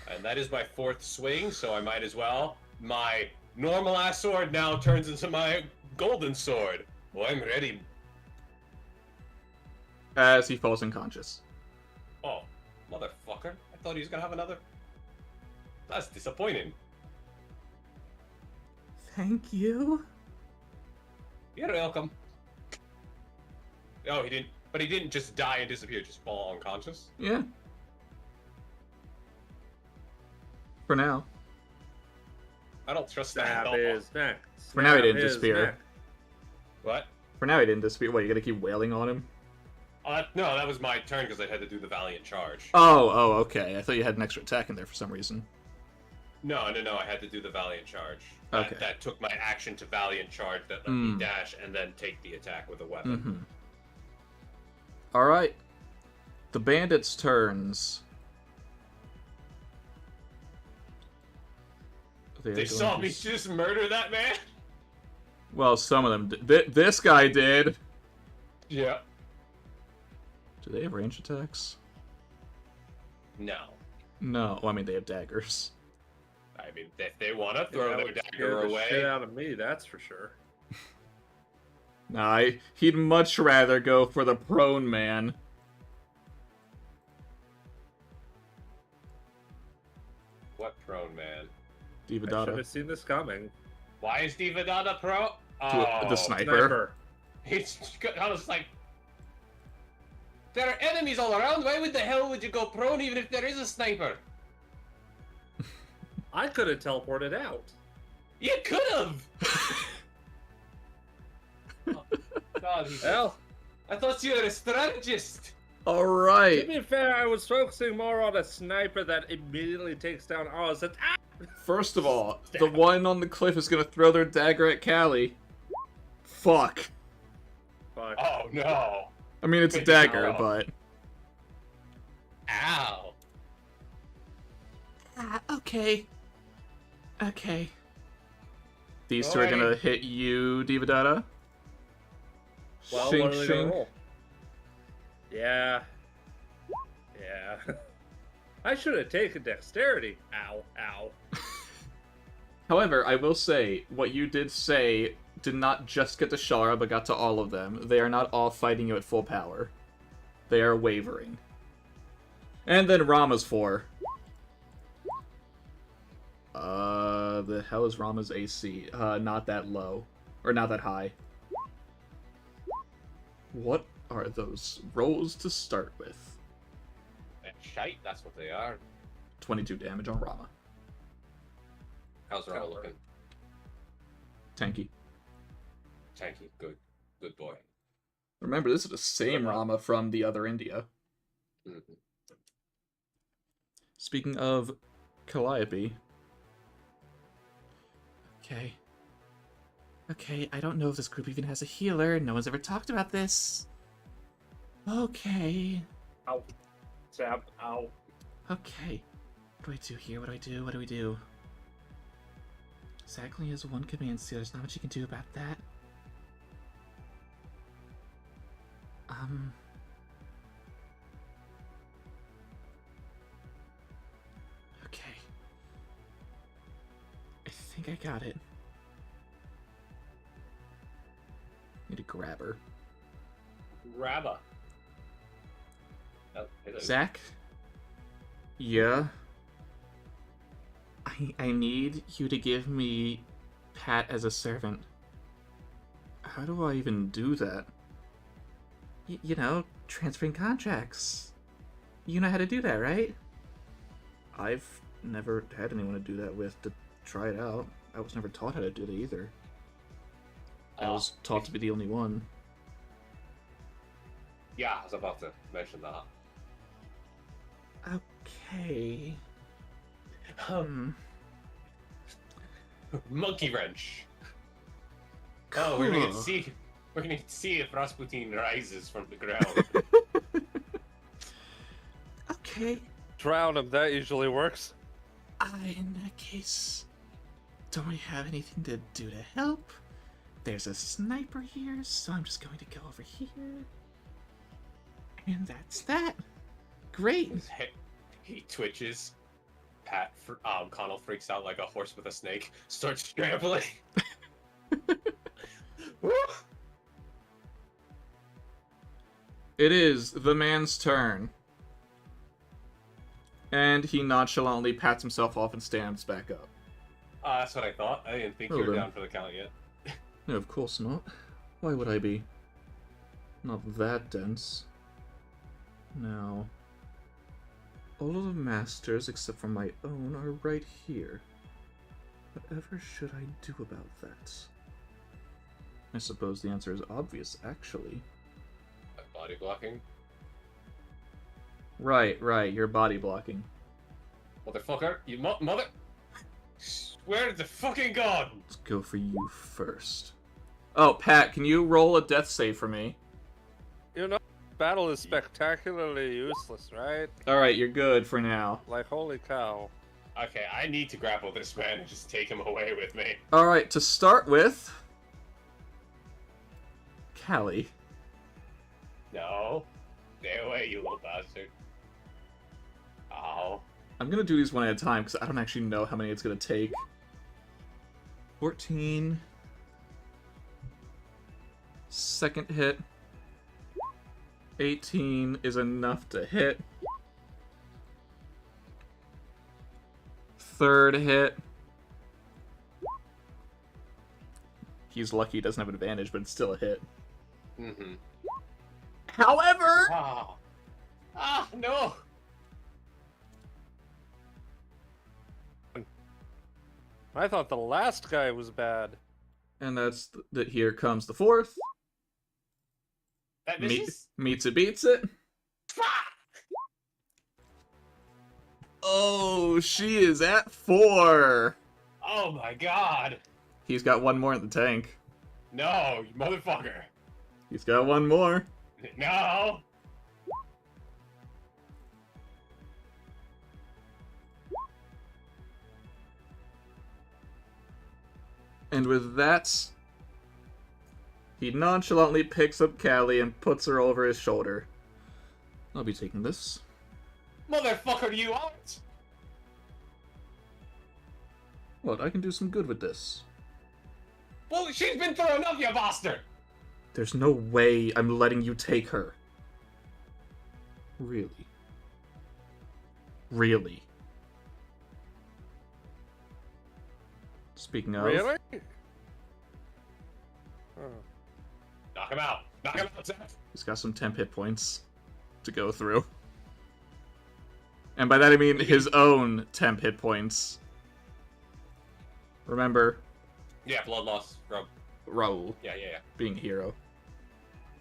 And that is my fourth swing, so I might as well. My normal ass sword now turns into my golden sword. Well, I'm ready. As he falls unconscious. Oh, motherfucker. I thought he was gonna have another. That's disappointing. Thank you. You're welcome. Oh, he didn't. But he didn't just die and disappear, just fall unconscious. Yeah. For now. I don't trust that at Stab all. his neck. For now he Stab didn't his disappear. neck. What? For now he didn't disappear. What, you gonna keep wailing on him? No, that was my turn because I had to do the valiant charge. Oh, okay. I thought you had an extra attack in there for some reason. No, I had to do the valiant charge. Okay. That took my action to valiant charge, that let me dash, and then take the attack with a weapon. Mm-hmm. Alright. The bandits' turns. Are They going saw to me just murder that man? Well, some of them did. This guy did. Yeah. Do they have range attacks? No. No. Well, I mean, they have daggers. I mean, if they want to throw That their would dagger scare the away. shit out of me, that's for sure. Nah, he'd much rather go for the prone man. What prone man? I should Divadata. have seen this coming. Why is Divadata pro? The sniper. Sniper. I was like, there are enemies all around. Why would the hell would you go prone even if there is a sniper? I could have teleported out. You could have. God, Well, I thought you were a strategist. to Alright. be fair, I was focusing more on a sniper that immediately takes down ours. First of all, the one on the cliff is gonna throw their dagger at Callie. Fuck. Fuck. Oh no. I mean, it's a Good dagger, job. but... Ow. Okay. Okay. These two are gonna Alright. hit you, Divadata. Well, Shing, what are they shing. gonna roll? Yeah. Yeah. I should have taken dexterity. Ow, ow. However, I will say, what you did say did not just get to Shara, but got to all of them. They are not all fighting you at full power. They are wavering. And then Rama's 4. The hell is Rama's AC? Not that low. Or not that high. What are those rolls to start with? Shite, that's what they are. 22 damage on Rama. How's Rama looking? Tanky. Tanky, good. Good boy. Remember, this is the same Rama from the other India. Mm-hmm. Speaking of Calliope. Okay, I don't know if this group even has a healer. No one's ever talked about this. Okay. Ow. Zap. Ow. Okay. What do I do here? What do I do? What do we do? Exactly has one command seal. There's not much you can do about that. Okay. I think I got it. Need to grab her. Grabba. Oh, hello. Zach? Yeah? I need you to give me Pat as a servant. How do I even do that? You know, transferring contracts. You know how to do that, right? I've never had anyone to do that with to try it out. I was never taught how to do that either. I was taught to be the only one. Yeah, I was about to mention that. Okay. Monkey wrench. Oh, we're gonna Cool. see. We're gonna see if Rasputin rises from the ground. Okay. Drown him. That usually works. In that case, don't we have anything to do to help? There's a sniper here, so I'm just going to go over here. And that's that. Great. He twitches. Connell freaks out like a horse with a snake. Starts scrambling. It is the man's turn. And he nonchalantly pats himself off and stands back up. That's what I thought. I didn't think you Well were then. down for the count yet. No, of course not. Why would I be? Not that dense. Now, all of the masters except for my own are right here. Whatever should I do about that? I suppose the answer is obvious, actually. Body blocking. Right, you're body blocking. Motherfucker, you mother. Where the fucking god? Let's go for you first. Oh, Pat, can you roll a death save for me? You know, battle is spectacularly useless, right? Alright, you're good for now. Like, holy cow. Okay, I need to grapple this man and just take him away with me. Alright, to start with... Callie. No. Stay away, you little bastard. Ow. I'm gonna do these one at a time, because I don't actually know how many it's gonna take. 14... Second hit. 18 is enough to hit. Third hit. He's lucky he doesn't have an advantage, but it's still a hit. Mm-hmm. However... No! I thought the last guy was bad. And that's... here comes the fourth. That misses? Meets it, beats it. Oh, she is at 4. Oh my god! He's got one more in the tank. No, you motherfucker! He's got one more. No! And with that, he nonchalantly picks up Callie and puts her over his shoulder. I'll be taking this. Motherfucker, you aren't! What? I can do some good with this. Well, she's been through enough, you bastard! There's no way I'm letting you take her. Really? Really? Speaking of... Really? Oh. Knock him out! Knock him out, Zach! He's got some temp hit points to go through. And by that I mean his own temp hit points. Remember, Yeah, blood loss. Rub. Raul Yeah. being a hero.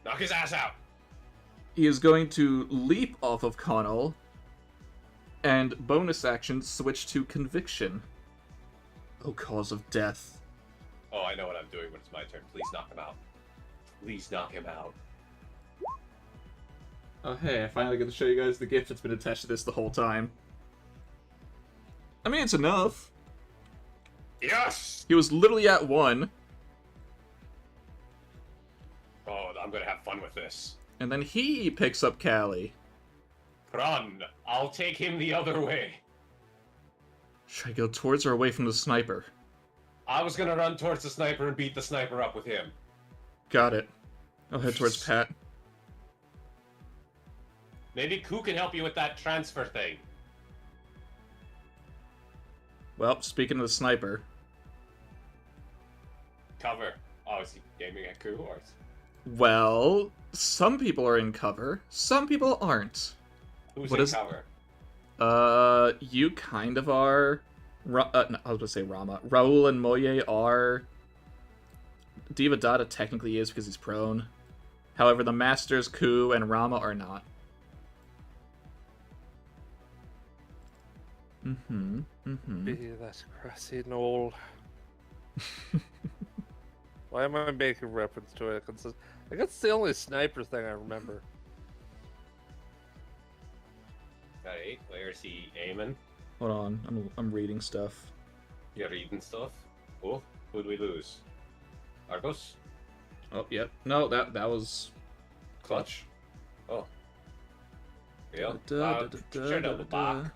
Knock his ass out! He is going to leap off of Connell and bonus action switch to Conviction. Oh, cause of death. Oh, I know what I'm doing when it's my turn. Please knock him out. Please knock him out. Oh, hey, I finally get to show you guys the gift that's been attached to this the whole time. I mean, it's enough. Yes! He was literally at 1. Oh, I'm gonna have fun with this. And then he picks up Callie. Run! I'll take him the other way. Should I go towards or away from the sniper? I was gonna run towards the sniper and beat the sniper up with him. Got it. I'll head towards Pat. Maybe Koo can help you with that transfer thing. Well, speaking of the sniper. Cover. Oh, is he aiming at Koo or? Well, some people are in cover, some people aren't. Who's What in is- cover? You kind of are. No, I was going to say Rama. Raul and Moye are. Diva Dada technically is because he's prone. However, the Masters, Ku, and Rama are not. Be that grassy knoll. Why am I making reference to it? 'Cause I guess it's the only sniper thing I remember. Got 8. Where's he aiming? Hold on, I'm reading stuff. You're reading stuff. Oh, who'd we lose? Argos? Oh, yep. No, that was Clutch? Oh. Real? Da-da-da-da-da-da-da. Sure, double back.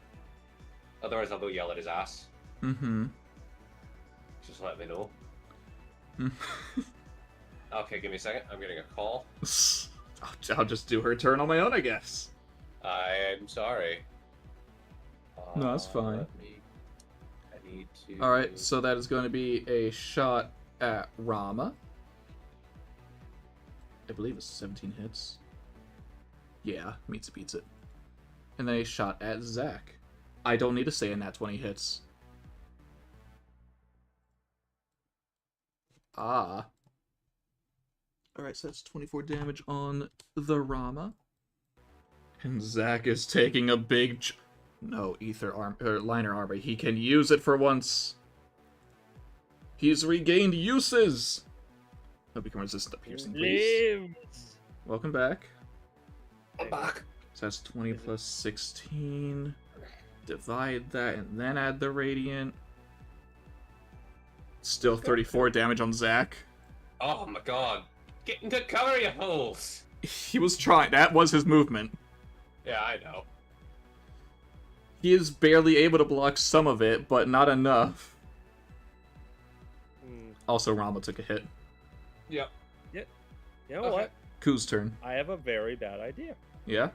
Otherwise, I'll go yell at his ass. Just let me know. Okay, give me a second. I'm getting a call. I'll just do her turn on my own, I guess. I'm sorry. No, that's fine. I need to... Alright, so that is going to be a shot at Rama. I believe it's 17 hits. Yeah, meets it, beats it. And then a shot at Zach. I don't need to say a nat 20 hits. Ah. Alright, so that's 24 damage on the Rama. And Zach is taking a big... No, ether arm or liner armor. He can use it for once. He's regained uses. He'll become resistant to piercing, please. Lives. Welcome back. I'm back. So that's 20 plus 16. Divide that and then add the radiant. Still 34 damage on Zach. Oh my god. Get into cover, you fools! He was trying. That was his movement. Yeah, I know. He is barely able to block some of it, but not enough. Also, Rama took a hit. Yep. You know Okay. what? Ku's turn. I have a very bad idea. Yeah?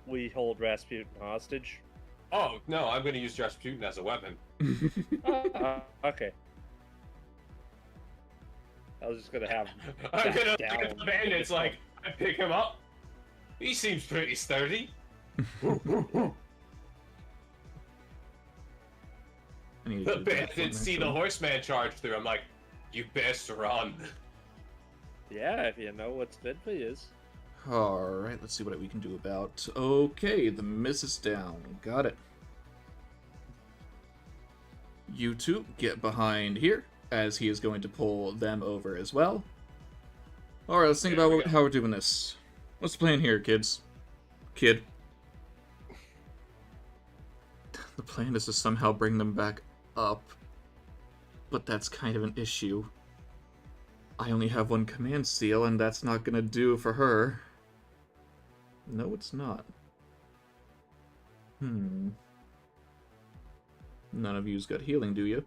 We hold Rasputin hostage. Oh, no, I'm gonna use Rasputin as a weapon. Okay. I was just gonna have him I'm gonna back look at the down. bandits like, I pick him up. He seems pretty sturdy. I need to The do that for bandits see the next one. horseman charge through. I'm like, you best run. Yeah, if you know what's good for you. Alright, let's see what we can do about... Okay, the miss is down. Got it. You two get behind here, as he is going to pull them over as well. Alright, let's think There we about go. how we're doing this. What's the plan here, kids? Kid. The plan is to somehow bring them back up. But that's kind of an issue. I only have one command seal, and that's not gonna do for her. No, it's not. None of you's got healing, do you?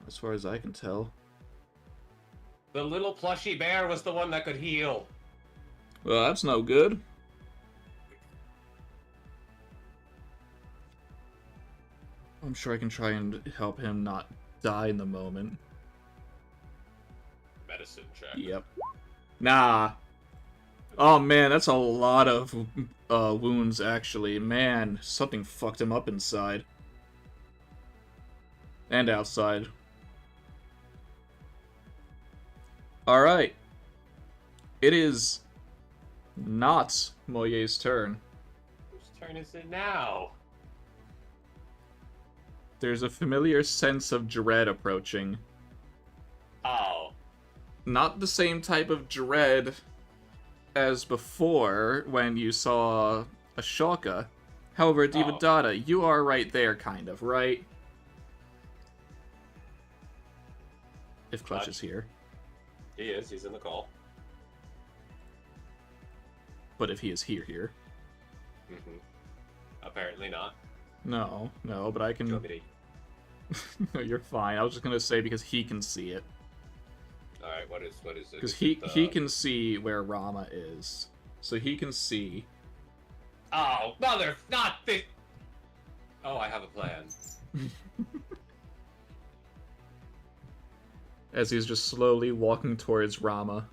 As far as I can tell. The little plushy bear was the one that could heal. Well, that's no good. I'm sure I can try and help him not die in the moment. Medicine check. Yep. Nah. Oh man, that's a lot of wounds actually. Man, something fucked him up inside. And outside. Alright. It is not Moye's turn. Whose turn is it now? There's a familiar sense of dread approaching. Oh. Not the same type of dread as before when you saw Ashoka. However, Devadatta, you are right there, kind of, right? If Clutch is here. He is. He's in the call. But if he is here. Apparently not. No, but I can... Do you want me No, you're fine. I was just gonna say because he can see it. Alright, what is it? Because he can see where Rama is. So he can see... Oh, mother, not this... Oh, I have a plan. As he's just slowly walking towards Rama.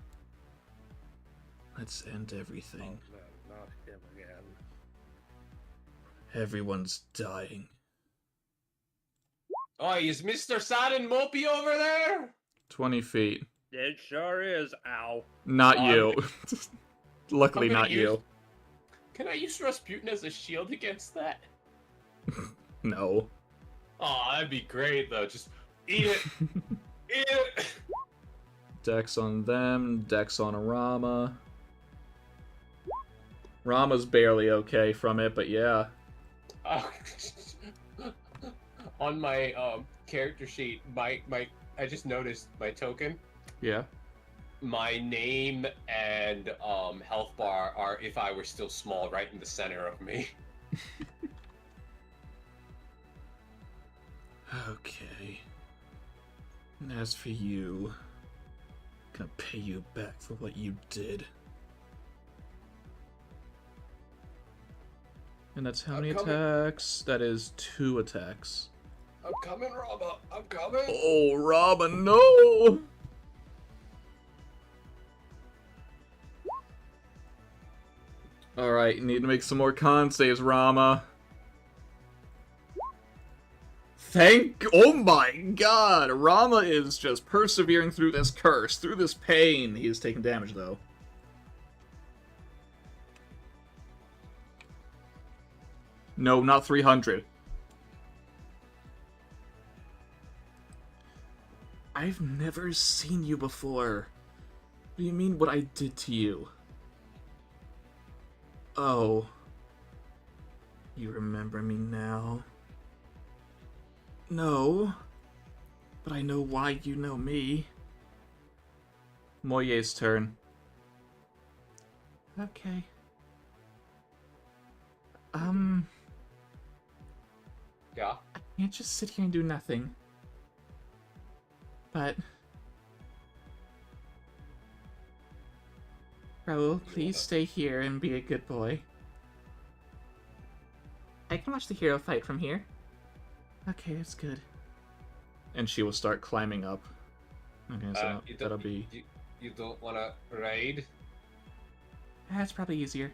Let's end everything. Oh, no, not him again. Everyone's dying. Oh, is Mr. Sad and Mopey over there? 20 feet. It sure is. Ow. Not you. Luckily I'm gonna not you. Can I use Rasputin as a shield against that? No. Oh, that'd be great, though. Just eat it. Eat it. Dex on them. Dex on Rama. Rama's barely okay from it, but yeah. On my character sheet, I just noticed my token. Yeah. My name and health bar are if I were still small, right in the center of me. Okay. And as for you, I'm gonna pay you back for what you did. And that's how many attacks? That is 2 attacks. I'm coming, Rama. I'm coming. Oh, Rama, no! Alright, you need to make some more con saves, Rama. Oh my god! Rama is just persevering through this curse, through this pain. He is taking damage, though. No, not 300. I've never seen you before. What do you mean what I did to you? Oh. You remember me now? No. But I know why you know me. Moye's turn. Okay. Yeah. I can't just sit here and do nothing. But... Raoul, please stay here and be a good boy. I can watch the hero fight from here. Okay, that's good. And she will start climbing up. Okay, so that'll be... You don't want to raid? That's probably easier.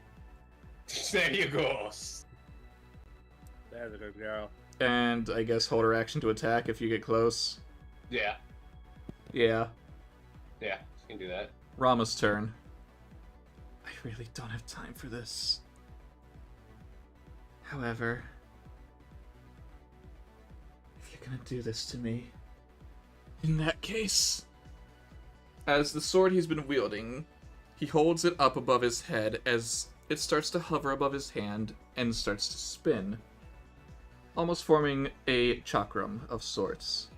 There you go. There's a good girl. And I guess hold her action to attack if you get close. Yeah. Yeah. Yeah, you can do that. Rama's turn. I really don't have time for this. However, if you're gonna do this to me, in that case... As the sword he's been wielding, he holds it up above his head as it starts to hover above his hand and starts to spin, almost forming a chakram of sorts.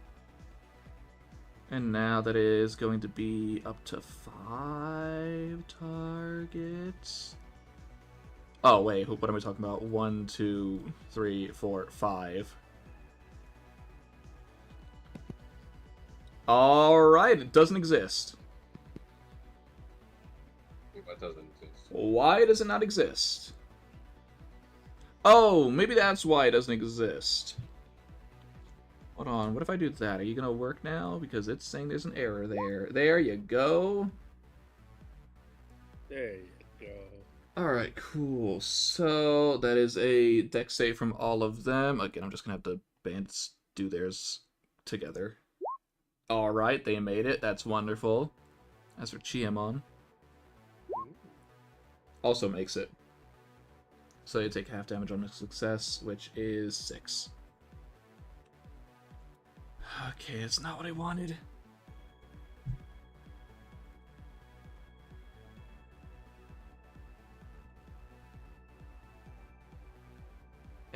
And now that is going to be up to 5 targets. Oh, wait, what am I talking about? 1, 2, 3, 4, 5. Alright, it doesn't exist. What doesn't exist? Why does it not exist? Oh, maybe that's why it doesn't exist. Hold on, what if I do that? Are you gonna work now? Because it's saying there's an error there. There you go. There you go. Alright, cool. So, that is a dex save from all of them. Again, I'm just gonna have the bandits do theirs together. Alright, they made it. That's wonderful. As for Chiamon, also makes it. So you take half damage on a success, which is 6. Okay, it's not what I wanted.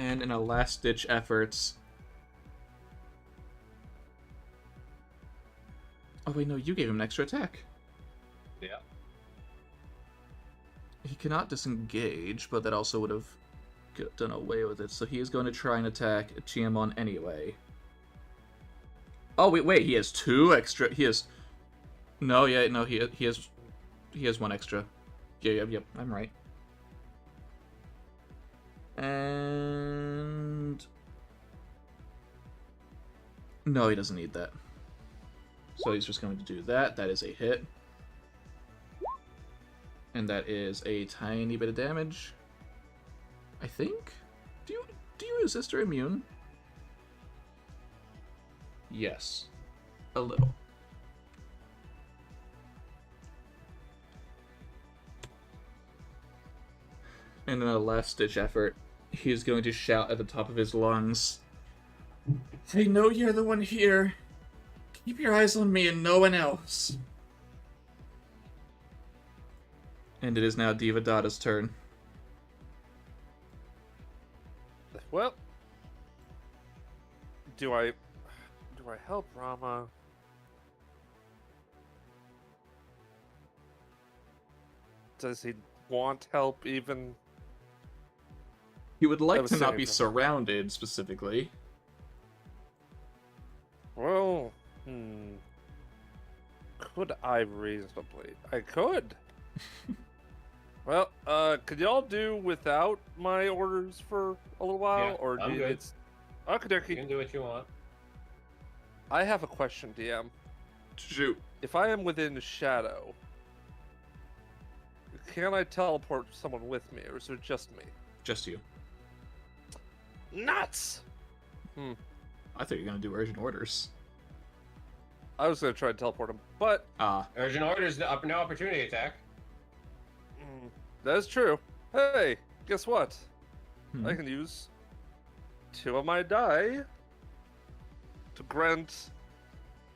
And in a last-ditch effort... Oh wait, no, you gave him an extra attack. Yeah. He cannot disengage, but that also would have done away with it. So he is going to try and attack Chiamon anyway. Oh wait, he has 2 extra. He has no, yeah, no, he has 1 extra. Yep, I'm right. And no, he doesn't need that. So he's just going to do that. That is a hit. And that is a tiny bit of damage. I think? Do you resist or immune? Yes. A little. And in a last-ditch effort, he is going to shout at the top of his lungs, "I know you're the one here. Keep your eyes on me and no one else." And it is now Diva Dada's turn. Well, do I help Rama? Does he want help even? He would like would to not say be that. surrounded, specifically. Well, could I reasonably? I could. Well, could y'all do without my orders for a little while, Yeah, or I'm do good. it's okay? You Dokie. can do what you want. I have a question, DM. Shoot. If I am within shadow, can I teleport someone with me, or is it just me? Just you. Nuts! I thought you were going to do urgent orders. I was gonna try to teleport him, but Urgent orders, no opportunity attack. that's true. Hey, guess what? Hmm. I can use 2 of my die to grant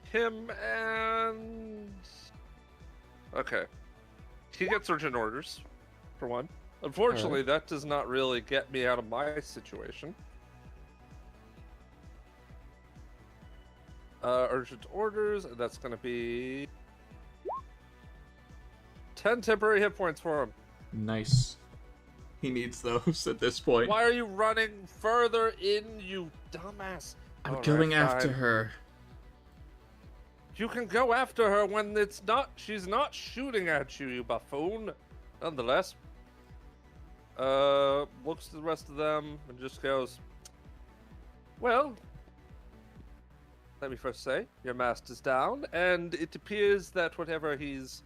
him and... Okay. He gets urgent orders, for one. Unfortunately, that does not really get me out of my situation. Urgent orders, and that's gonna be 10 temporary hit points for him. Nice. He needs those at this point. Why are you running further in, you dumbass? I'm Alright, going after fine. her. You can go after her when she's not shooting at you, you buffoon. Nonetheless, looks at the rest of them and just goes, well, let me first say, your mast is down, and it appears that whatever he's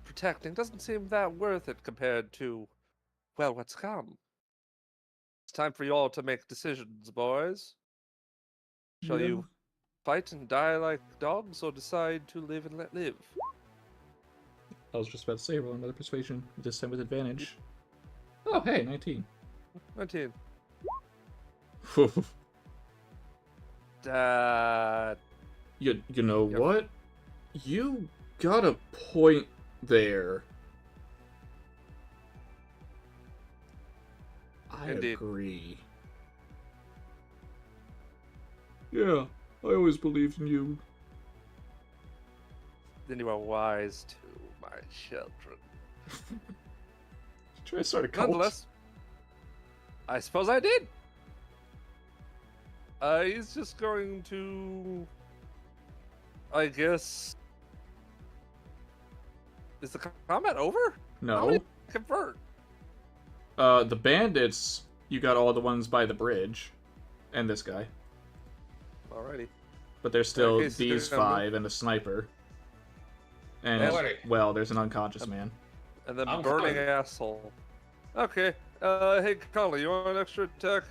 protecting doesn't seem that worth it compared to, well, what's come. It's time for you all to make decisions, boys. Shall Yeah. you fight and die like dogs, or decide to live and let live? I was just about to say, roll another persuasion, this time with advantage. Oh, hey, 19. 19. you know Yep. what? You got a point there. I Indeed. agree. Yeah, I always believed in you. Then you are wise to my children. Try to start a cult. Nonetheless, I suppose I did. He's just going to, I guess. Is the combat over? How No. many convert? The bandits, you got all the ones by the bridge. And this guy. Alrighty. But there's still Okay, so these there's 5 and a sniper. And, Nobody. well, there's an unconscious man. And then I'm burning coming. asshole. Okay. Hey, Conley, you want an extra attack?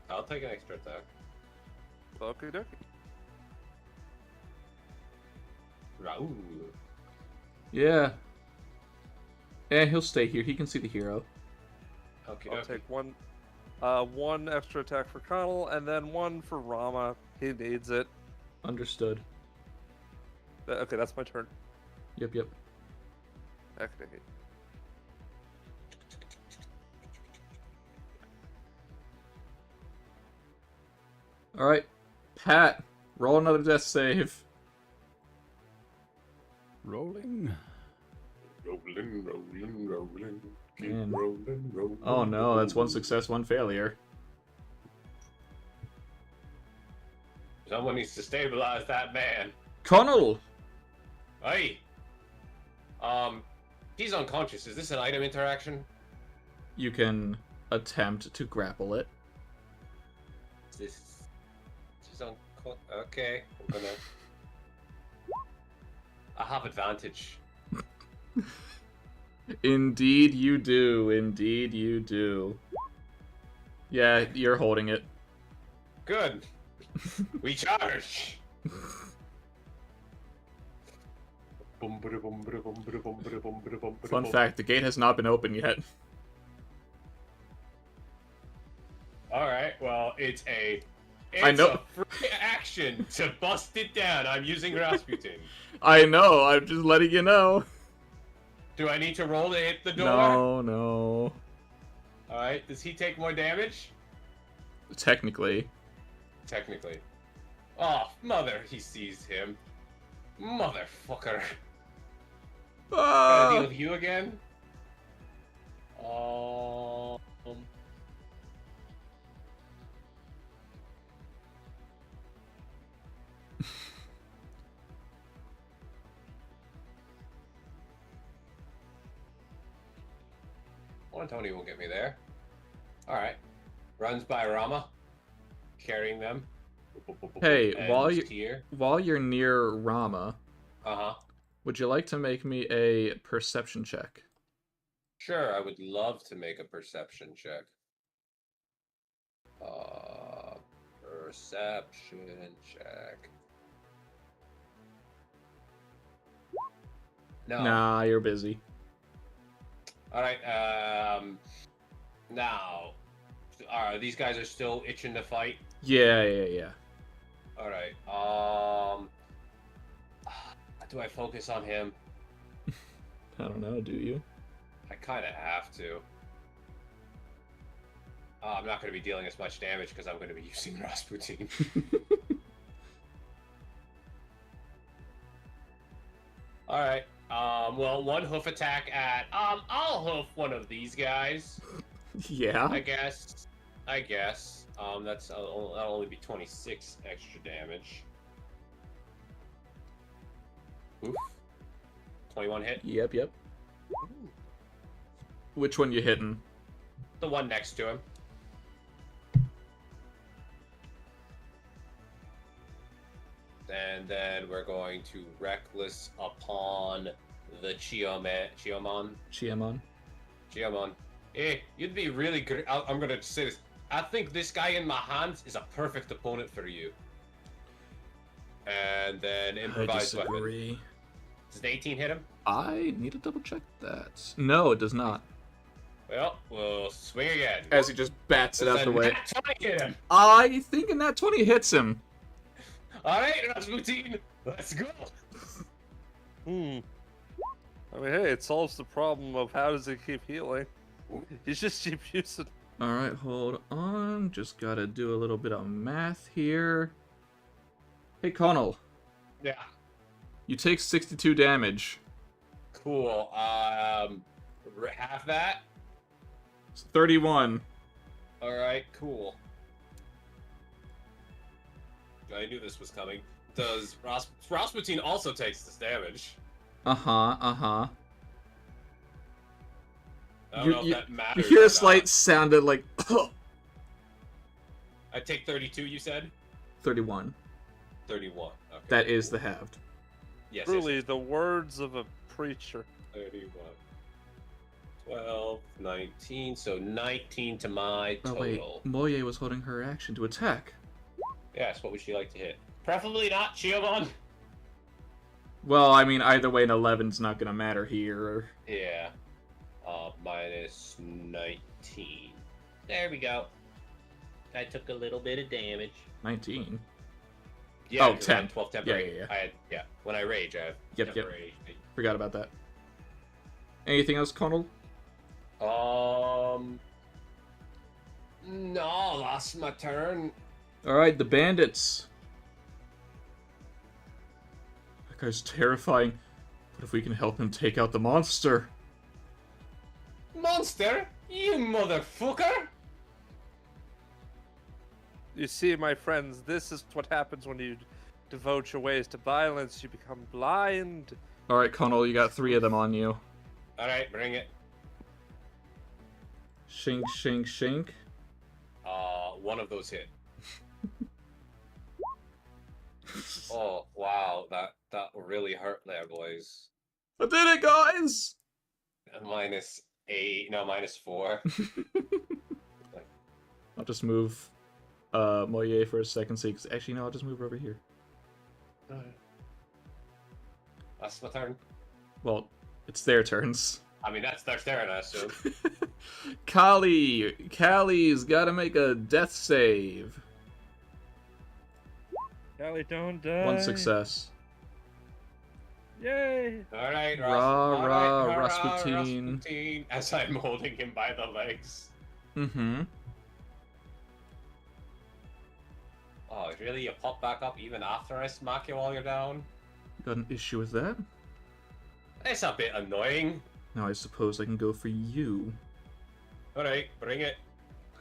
I'll take an extra attack. Okie dokie. Raoul. Yeah. And he'll stay here. He can see the hero. Okay, I'll take one extra attack for Connell, and then 1 for Rama. He needs it. Understood. Okay, that's my turn. Yep. Okay. Alright, Pat, roll another death save. Rolling. Rolling. Keep Man. rolling. Oh no, that's one success, one failure. Someone needs to stabilize that man. Connell! Hey. He's unconscious. Is this an item interaction? You can attempt to grapple it. This is okay. I'm gonna. I have advantage. Indeed you do. Indeed you do. Yeah, you're holding it. Good. We charge. Fun fact, the gate has not been opened yet. Alright, well, it's a free action to bust it down. I'm using Rasputin. I know, I'm just letting you know. Do I need to roll to hit the door? No. Alright, does he take more damage? Technically. Technically. Oh, mother, he sees him. Motherfucker. Gotta deal with you again? One Tony won't get me there. Alright. Runs by Rama. Carrying them. Hey, And while you're near Rama, Uh-huh. would you like to make me a perception check? Sure, I would love to make a perception check. Perception check. No. Nah, you're busy. Alright, now. These guys are still itching to fight? Yeah. Alright, do I focus on him? I don't know, do you? I kinda have to. I'm not gonna be dealing as much damage because I'm gonna be using Rasputin. Alright, well, one hoof attack at, I'll hoof one of these guys. Yeah? I guess. That'll only be 26 extra damage. Oof. 21 hit. Yep. Which one you hitting? The one next to him. And then we're going to Reckless upon the Chiomon. Hey, you'd be really great. I'm gonna say this. I think this guy in my hands is a perfect opponent for you. And then improvised weapon. disagree. Does an 18 hit him? I need to double check that. No, it does not. Well, we'll swing again. As he just bats it Does out the a way. nat 20 hit him? I think in that 20 hits him. Alright, Rasputin, let's go. I mean, hey, it solves the problem of how does he keep healing. He's just keep using. Alright, hold on. Just gotta do a little bit of math here. Hey, Connell. Yeah. You take 62 damage. Cool. Half that? It's 31. Alright, cool. I knew this was coming. Does Rasputin also takes this damage? Uh-huh. I don't know if that You matters. hear or a slight not. sound of like... I take 32, you said? 31. 31. Okay. That is the halved. Yes. Truly, the words of a preacher. 31. 12, 19. So 19 to my Oh, total. wait. Moye was holding her action to attack. Yes, what would she like to hit? Preferably not Chiomon. Well, I mean, either way, an 11's not gonna matter here. Yeah. Minus 19. There we go. I took a little bit of damage. 19. Yeah, Oh, 'cause I had 10. 12 temp Yeah, rage. yeah. When I rage, I have Yep. temporary HP. Forgot about that. Anything else, Connell? No, that's my turn. Alright, the bandits. That guy's terrifying. But if we can help him take out the monster. Monster? You motherfucker! You see, my friends, this is what happens when you devote your ways to violence. You become blind. Alright, Connell, you got 3 of them on you. Alright, bring it. Shink, shink, shink. One of those hit. Oh, wow. That really hurt there, boys. I did it, guys! -8. No, -4. I'll just move Moye for a second, so actually, no, I'll just move over here. That's my turn. Well, it's their turns. I mean, that's their turn, I assume. Callie's gotta make a death save. Callie, don't die. 1 success. Yay! Alright, Rasputin. Rasputin. As I'm holding him by the legs. Mm-hmm. Oh, really? You pop back up even after I smack you while you're down? Got an issue with that? It's a bit annoying. Now I suppose I can go for you. Alright, bring it.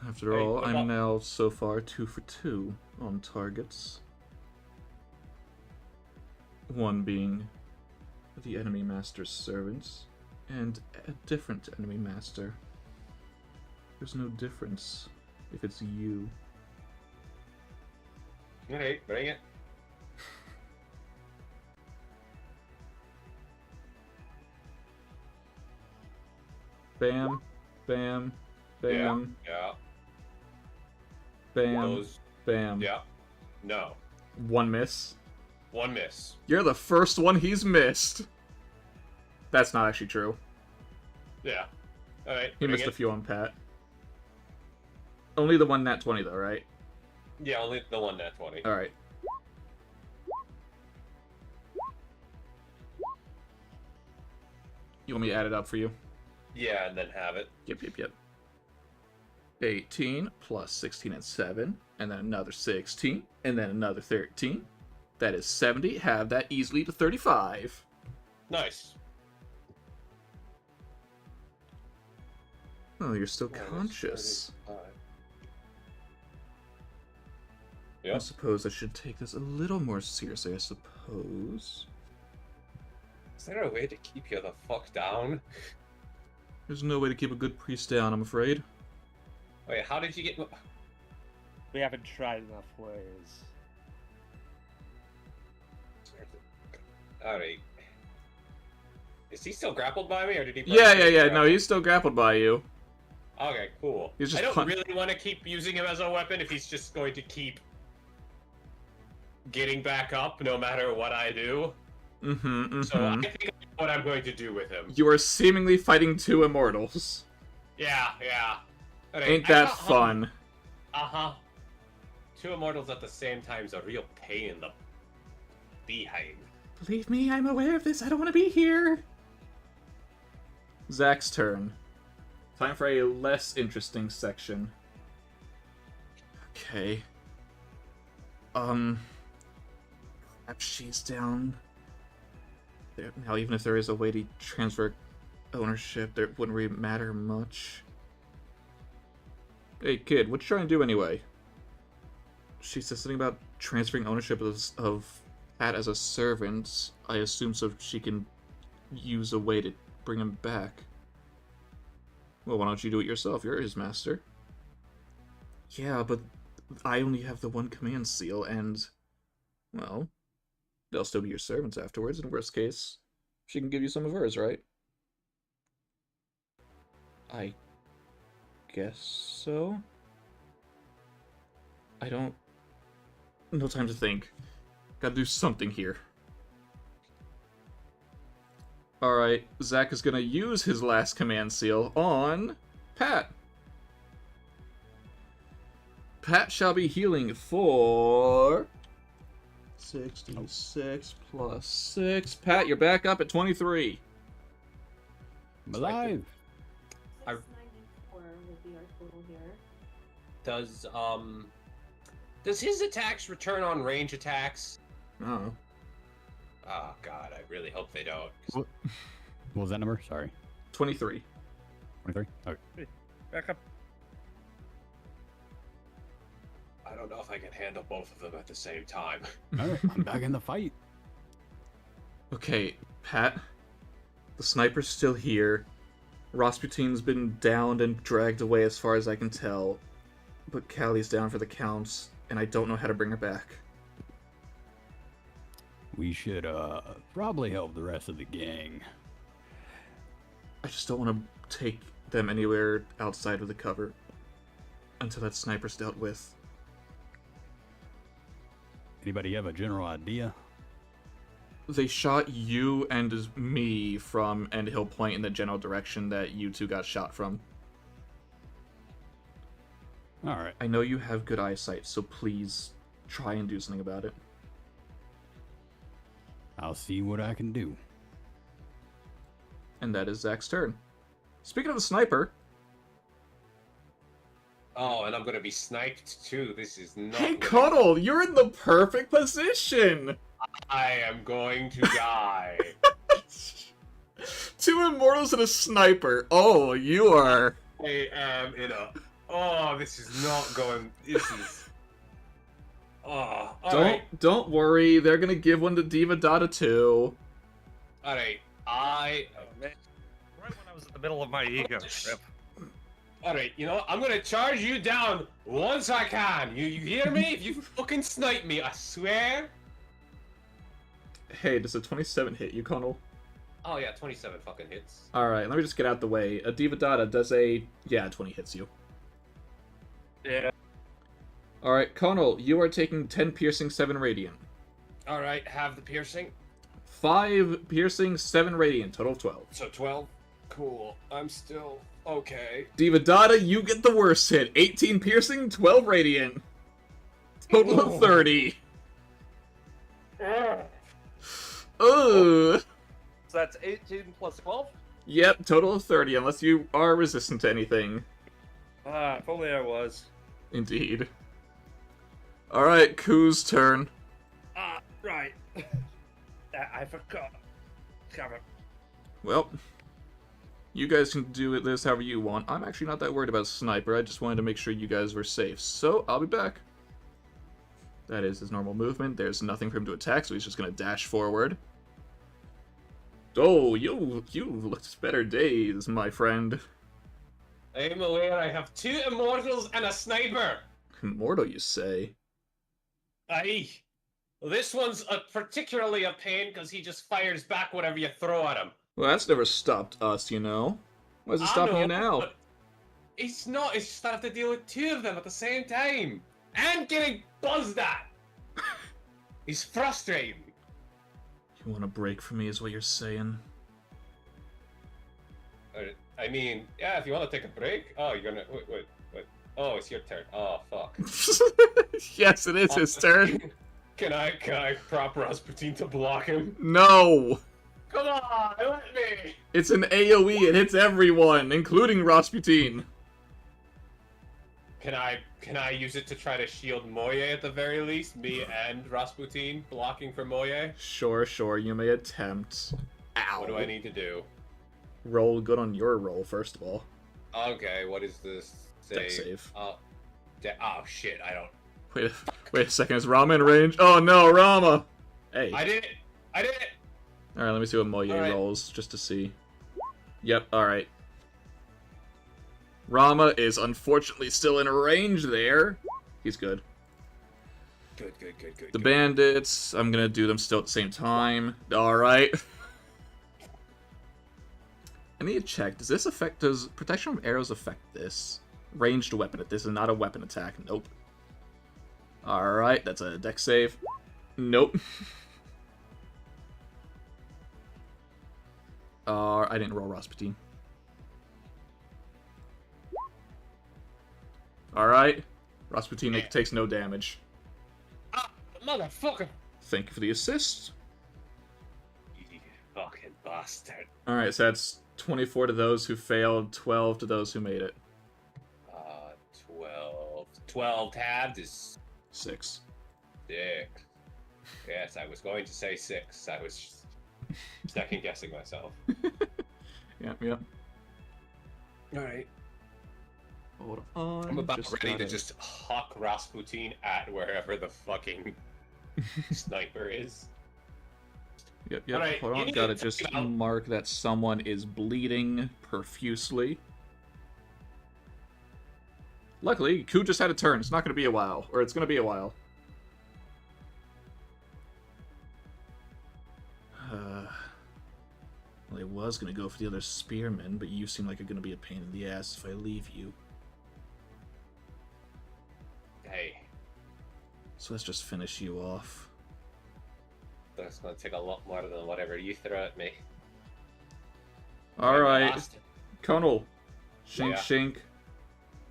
After Hey, all, what I'm about- now so far 2 for 2 on targets. 1 being the enemy master's servants, and a different enemy master. There's no difference if it's you. Alright, bring it. Bam, bam, bam, Yeah. bam, Those. bam. Yeah. No. 1 miss. 1 miss. You're the first one he's missed. That's not actually true. Yeah. Alright. He bring missed it. a few on Pat. Only the one nat 20 though, right? Yeah, only the one nat 20. Alright. You want me to add it up for you? Yeah, and then have it. Yep. 18 plus 16 and 7, and then another 16, and then another 13. That is 70. Have that easily to 35. Nice. Oh, you're still Minus conscious. 35. I Yep. suppose I should take this a little more seriously, I suppose. Is there a way to keep you the fuck down? There's no way to keep a good priest down, I'm afraid. Wait, how did you get... We haven't tried enough ways. Alright. Is he still grappled by me, or did he... Yeah, no, he's still grappled by you. Okay, cool. He's just I don't pun- really want to keep using him as a weapon if he's just going to keep getting back up no matter what I do. So I think I know what I'm going to do with him. You are seemingly fighting 2 immortals. Yeah. Alright, Ain't I that got fun? Uh-huh. 2 immortals at the same time is a real pain in the behind. Believe me, I'm aware of this. I don't want to be here. Zach's turn. Time for a less interesting section. Okay. She's down. Now, even if there is a way to transfer ownership, it wouldn't really matter much. Hey, kid, what you trying to do anyway? She says something about transferring ownership of Pat as a servant. I assume so she can use a way to bring him back. Well, why don't you do it yourself? You're his master. Yeah, but I only have the 1 command seal, and... well, they'll still be your servants afterwards. In worst case, she can give you some of hers, right? I guess so? I don't... no time to think. Gotta do something here. Alright, Zach is gonna use his last command seal on Pat. Pat shall be healing for 66 plus 6. Pat, you're back up at 23. I'm alive. I- Plus 94 will be our total here. Does Does his attacks return on range attacks? Oh. Oh god, I really hope they don't. What was that number? Sorry. 23. 23? Okay. Back up. I don't know if I can handle both of them at the same time. Alright, I'm back in the fight. Okay, Pat. The sniper's still here. Rasputin's been downed and dragged away as far as I can tell. But Callie's down for the count, and I don't know how to bring her back. We should probably help the rest of the gang. I just don't want to take them anywhere outside of the cover until that sniper's dealt with. Anybody have a general idea? They shot you and me from End Hill Point in the general direction that you two got shot from. Alright. I know you have good eyesight, so please try and do something about it. I'll see what I can do. And that is Zach's turn. Speaking of the sniper... Oh, and I'm gonna be sniped too. This is not. Hey, what Connell, you're in the perfect position! I am going to die. 2 immortals and a sniper. Oh, you are... I am in a. Oh, this is not going. This is. Oh, alright. Don't worry, they're gonna give one to Diva Dada too. Alright, Oh, man. Right when I was in the middle of my ego trip. Alright, you know what? I'm gonna charge you down once I can. You hear me? If you fucking snipe me, I swear. Hey, does a 27 hit you, Connell? Oh yeah, 27 fucking hits. Alright, let me just get out the way. A Diva Dada does a... Yeah, 20 hits you. Yeah. Alright, Connell, you are taking 10 piercing, 7 radiant. Alright, have the piercing. 5 piercing, 7 radiant, total of 12. So 12. Cool. I'm still okay. Diva Dada, you get the worst hit. 18 piercing, 12 radiant. Total of 30. Ugh. So that's 18 plus 12? Yep, total of 30, unless you are resistant to anything. Ah, if only I was. Indeed. Alright, Koo's turn. Ah, right. I forgot. Damn it. Well, you guys can do this however you want. I'm actually not that worried about Sniper. I just wanted to make sure you guys were safe. So, I'll be back. That is his normal movement. There's nothing for him to attack, so he's just going to dash forward. Oh, you've looked better days, my friend. I'm aware I have 2 immortals and a sniper. Immortal, you say? Aye. This one's particularly a pain because he just fires back whatever you throw at him. Well, that's never stopped us, you know. Why is it I stopping you know, now? but It's not. It's just I have to deal with 2 of them at the same time. And getting buzzed at. He's frustrating. You want a break from me, is what you're saying? I mean, yeah, if you want to take a break. Oh, you're gonna... Wait. Oh, it's your turn. Oh, fuck. Yes, it is his turn. Can I prop Rasputin to block him? No! Come on, let me! It's an AoE, it hits everyone, including Rasputin. Can I use it to try to shield Moye at the very least? Me and Rasputin blocking for Moye? Sure, you may attempt. Ow. What do I need to do? Roll good on your roll, first of all. Okay, what is this? Deck save. Oh shit, I don't... Wait a second, is Rama in range? Oh no, Rama! Hey. I did it! Alright, let me see what Moye Alright. rolls, just to see. Yep, alright. Rama is unfortunately still in range there. He's good. Good. The bandits, I'm gonna do them still at the same time. Alright. I need to check, does protection from arrows affect this? Ranged weapon, this is not a weapon attack, nope. Alright, that's a deck save. Nope. I didn't roll Rasputin. Alright. Rasputin takes no damage. Ah, motherfucker! Thank you for the assist. You fucking bastard. Alright, so that's 24 to those who failed, 12 to those who made it. 12 tabbed is 6. 6. Yes, I was going to say 6. I was second guessing myself. Yep. Alright. Hold on. I'm about ready to gotta- just huck Rasputin at wherever the fucking sniper is. Yep. Alright, Hold you on. need Gotta to just think about- mark that someone is bleeding profusely. Luckily, Ku just had a turn. It's not gonna be a while. Or it's gonna be a while. Well, I was gonna go for the other spearmen, but you seem like you're gonna be a pain in the ass if I leave you. Hey, So let's just finish you off. that's gonna take a lot more than whatever you throw at me. Alright, Lost. Conal. Shink Yeah. shink.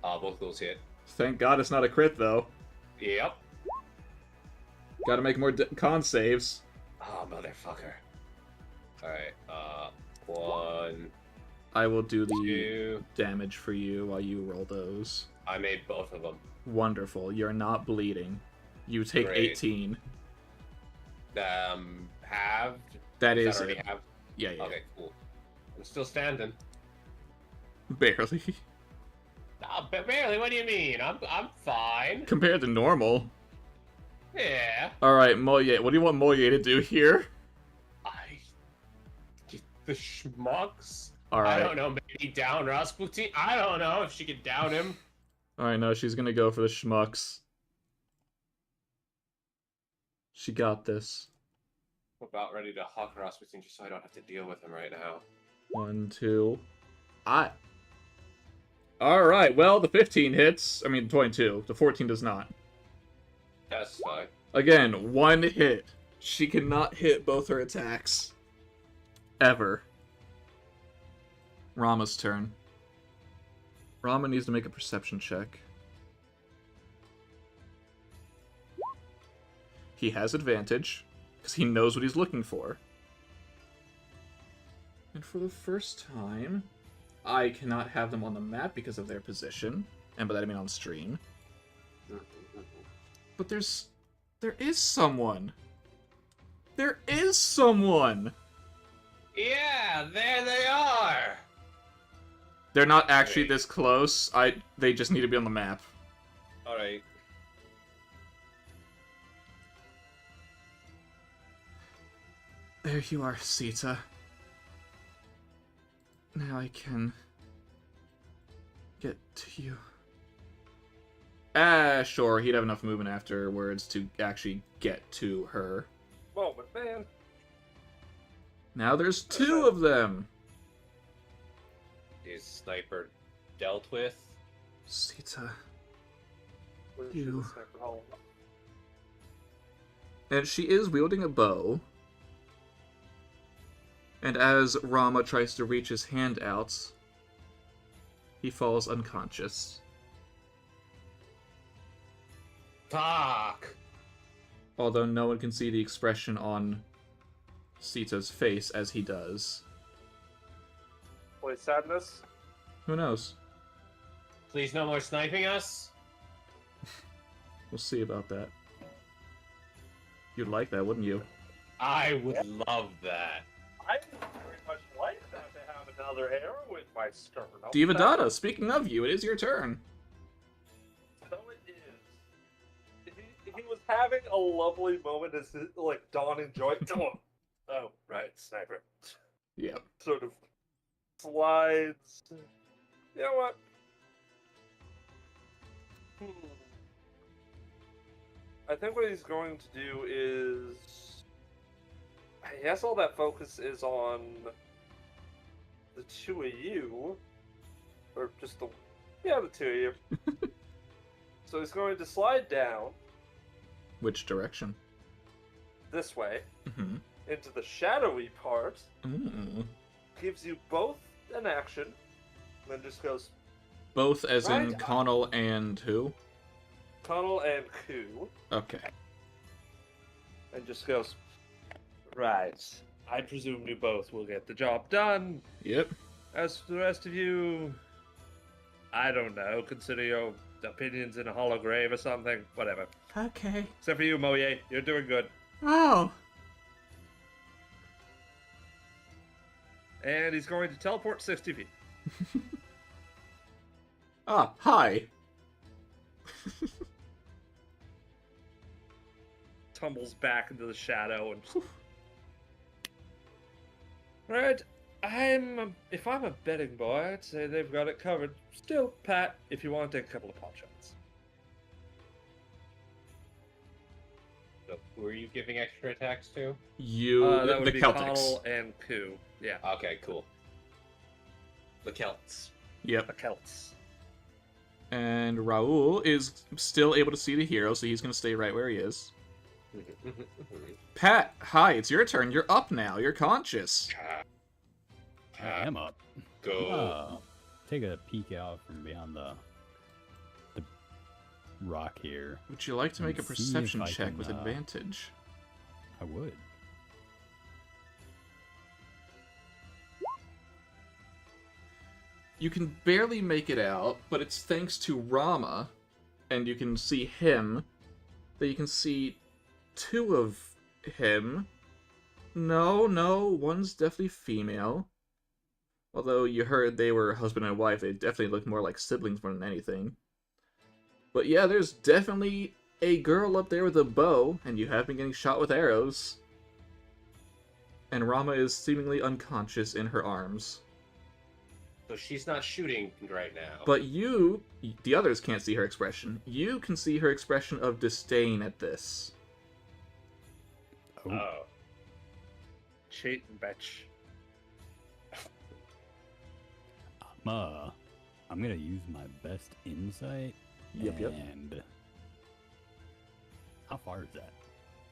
Both those hit. Thank God it's not a crit, though. Yep. Gotta make more con saves. Oh, motherfucker. Alright, 1, I will do the 2. damage for you while you roll those. I made both of them. Wonderful. You're not bleeding. You take Great. 18. Halved? That Is is that already it. halved? Yeah. Okay, cool. I'm still standing. Barely. Barely, what do you mean? I'm fine. Compared to normal. Yeah. Alright, Moye. What do you want Moye to do here? The schmucks? I Alright. don't know, maybe down Rasputin? I don't know if she could down him. Alright, no, she's gonna go for the schmucks. She got this. I'm about ready to huck Rasputin just so I don't have to deal with him right now. 1, 2. Alright, well, the 15 hits. I mean, 22. The 14 does not. That's fine. Again, 1 hit. She cannot hit both her attacks. Ever. Rama's turn. Rama needs to make a perception check. He has advantage, because he knows what he's looking for. And for the first time, I cannot have them on the map because of their position, and by that I mean on stream. But there is someone. There is someone! Yeah, there they are! They're not actually Wait. this close. They just need to be on the map. Alright. There you are, Sita. Now I can get to you. Sure, he'd have enough movement afterwards to actually get to her. Moment, man. Now there's 2 of them! Is Sniper dealt with? Sita. Where's You. the sniper hole? And she is wielding a bow. And as Rama tries to reach his hand out, he falls unconscious. Fuck! Although no one can see the expression on Sita's face as he does. Wait, sadness? Who knows? Please no more sniping us? We'll see about that. You'd like that, wouldn't you? I would love that. I would very much like that to have another arrow with my sternum. Divadata, speaking of you, it is your turn. So it is. He was having a lovely moment as his, like, dawning joy. Oh, right, sniper. Yep. Sort of slides. You know what? I think what he's going to do is... I guess all that focus is on the 2 of you. Or just the... Yeah, the 2 of you. So he's going to slide down Which direction? this way Mm-hmm. into the shadowy part. Ooh. Gives you both an action. And then just goes Both as in Right. Connell and who? Tunnel and Coup. Okay. And just goes, right. I presume you both will get the job done. Yep. As for the rest of you, I don't know. Consider your opinions in a hollow grave or something. Whatever. Okay. Except for you, Moye. You're doing good. Oh. And he's going to teleport 60 feet. Ah, hi. Tumbles back into the shadow and. Right. If I'm a betting boy, I'd say they've got it covered. Still, Pat, if you want to take a couple of pot shots. So who are you giving extra attacks to? You, That would the be Celtics. Connell and Ku. Yeah, Okay, cool. The Celts. Yep. the Celts. And Raul is still able to see the hero, so he's going to stay right where he is. Pat, hi, it's your turn. You're up now. You're conscious. I am up. Go. Take a peek out from beyond the rock here. Would you like to make a Let's see if perception I check can, with advantage? I would. You can barely make it out, but it's thanks to Rama, and you can see him, that you can see two of him. No, one's definitely female. Although you heard they were husband and wife, they definitely look more like siblings more than anything. But yeah, there's definitely a girl up there with a bow, and you have been getting shot with arrows. And Rama is seemingly unconscious in her arms. So she's not shooting right now. But you, the others can't see her expression. You can see her expression of disdain at this. Oh. Cheating, bitch. I'm gonna use my best insight. Yep. And how far is that?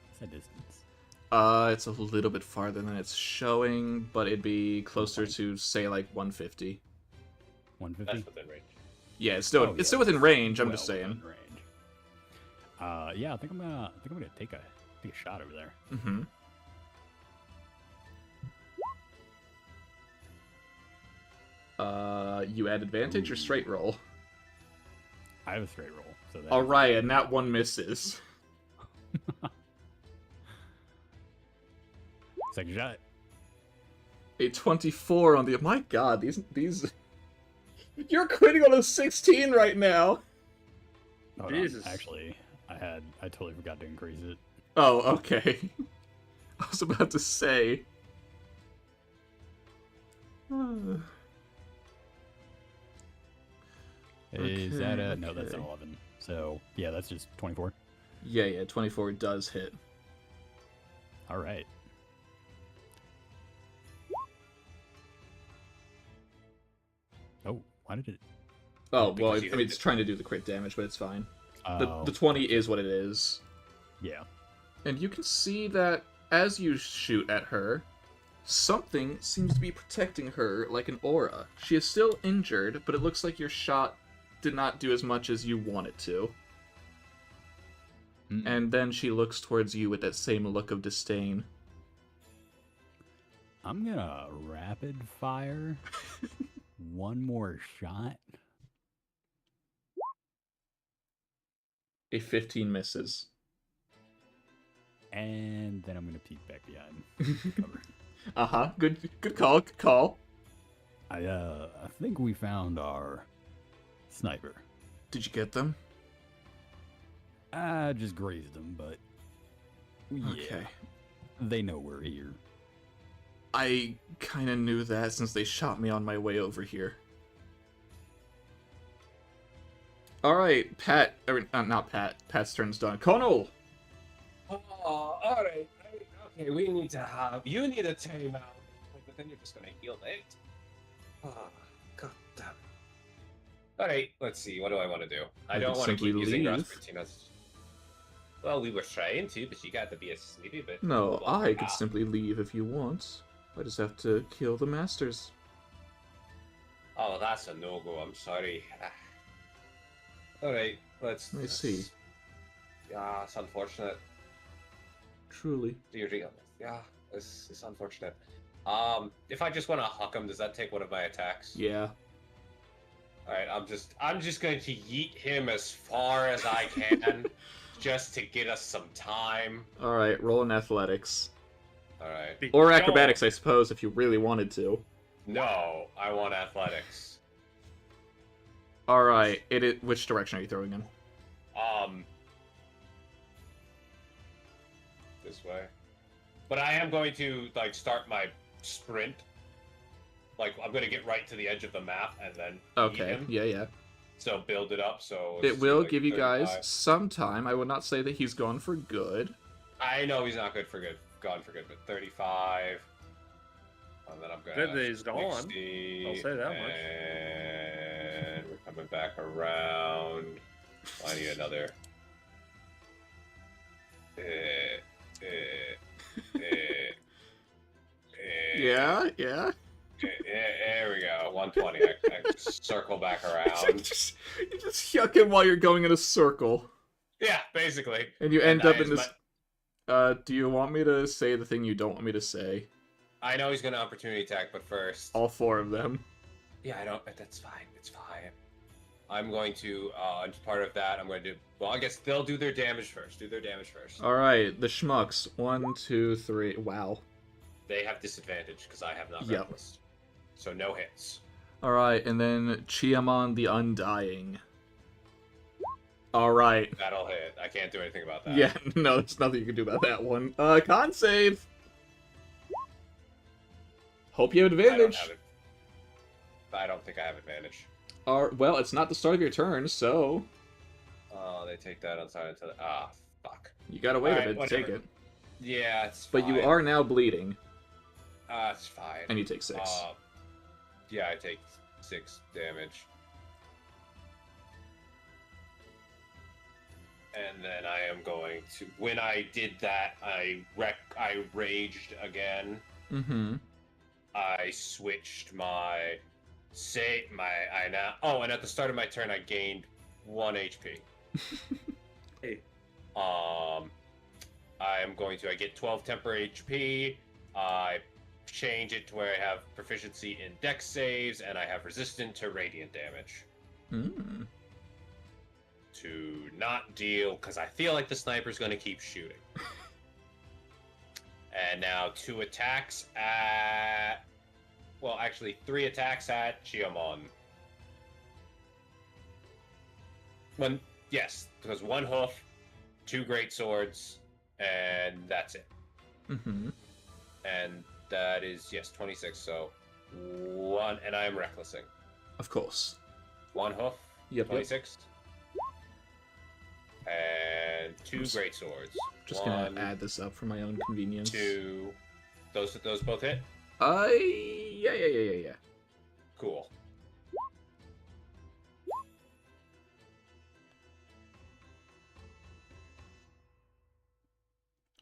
What's that distance? It's a little bit farther than it's showing, but it'd be closer to, say, like 150. 150. That's within range. Yeah, it's still it's still within range. I'm just saying. Within range. Yeah, I think I'm gonna take a shot over there. Mm-hmm. You add advantage or straight roll? I have a straight roll, so that Alright, and that one misses. second shot. A 24 on the... My god, these... You're quitting on a 16 right now! Hold Jesus. on. Actually, I totally forgot to increase it. Oh, okay. I was about to say... Is that a... No, that's okay. an 11. So, yeah, that's just 24. Yeah, 24 does hit. Alright. Oh, why did it... Oh, Because well, you I mean, hit it's it. trying to do the crit damage, but it's fine. Oh, The 20 is what it is. yeah. And you can see that as you shoot at her, something seems to be protecting her like an aura. She is still injured, but it looks like your shot did not do as much as you want it to. Mm-mm. And then she looks towards you with that same look of disdain. I'm gonna rapid fire one more shot. A 15 misses. And then I'm gonna peek back behind cover. Uh-huh. Good call. I think we found our sniper. Did you get them? I just grazed them, but yeah, Okay. they know we're here. I kinda knew that since they shot me on my way over here. Alright, Pat, or not Pat, Pat's turn's done. Connell! Oh, alright. Okay, we need to have... You need a timeout. But then you're just gonna heal it. Oh, god damn it. Alright, let's see. What do I want to do? I don't could want to simply keep using leave. Rasputin's. Well, we were trying to, but you got to be a sleepy bit. No, I could Ah. simply leave if you want. I just have to kill the masters. Oh, that's a no-go. I'm sorry. Alright, let's... I see. Yeah, it's unfortunate. Truly. Yeah, it's unfortunate. If I just want to huck him, does that take one of my attacks? Yeah. Alright, I'm just going to yeet him as far as I can, just to get us some time. Alright, roll in athletics. Alright. Or acrobatics, I suppose, if you really wanted to. No, I want athletics. Alright, which direction are you throwing in? This way. But I am going to, like, start my sprint. Like, I'm going to get right to the edge of the map and then Okay, beat him. yeah. So build it up, so... It will like give you 35. guys some time. I would not say that he's gone for good. I know he's not gone for good, but 35. And then I'm going Good that he's gone. 60, I'll say that much. And we're coming back around. I need another... Yeah. There we go. 120. I circle back around. you just yuck him while you're going in a circle. Yeah, basically. And you end up in use this... do you want me to say the thing you don't want me to say? I know he's going to opportunity attack, but first... All 4 of them. Yeah, I don't... That's fine. It's fine. I'm going to, as part of that, I'm going to do... Well, I guess they'll do their damage first. Do their damage first. Alright, the schmucks. 1, 2, 3... Wow. They have disadvantage, because I have not Yep. reckless. So no hits. Alright, and then Chiamon the Undying. Alright. That'll hit. I can't do anything about that. Yeah, no, there's nothing you can do about that one. Con save! Hope you have advantage. I don't think I have advantage. Well, it's not the start of your turn, so... Oh, they take that outside until... Ah, fuck. You gotta wait Alright, a bit to take whatever. it. Yeah, it's fine. But you are now bleeding, It's fine. and you take 6. Yeah, I take 6 damage. And then I am going to... When I did that, I raged again. Mm-hmm. I switched my... Oh, and at the start of my turn, I gained 1 HP. Hey. I get 12 temporary HP. I change it to where I have proficiency in dex saves, and I have resistant to radiant damage. Mm. To not deal, because I feel like the sniper's going to keep shooting. And now 2 attacks at... Well, actually, 3 attacks at Chiamon. Yes, because 1 hoof, 2 great swords, and that's it. Mm-hmm. And that is, yes, 26, so 1, and I am recklessing. Of course. 1 hoof, Yep. 26. And 2 great swords. Just 1, gonna add this up for my own convenience. 2. Those both hit? Yeah. Cool.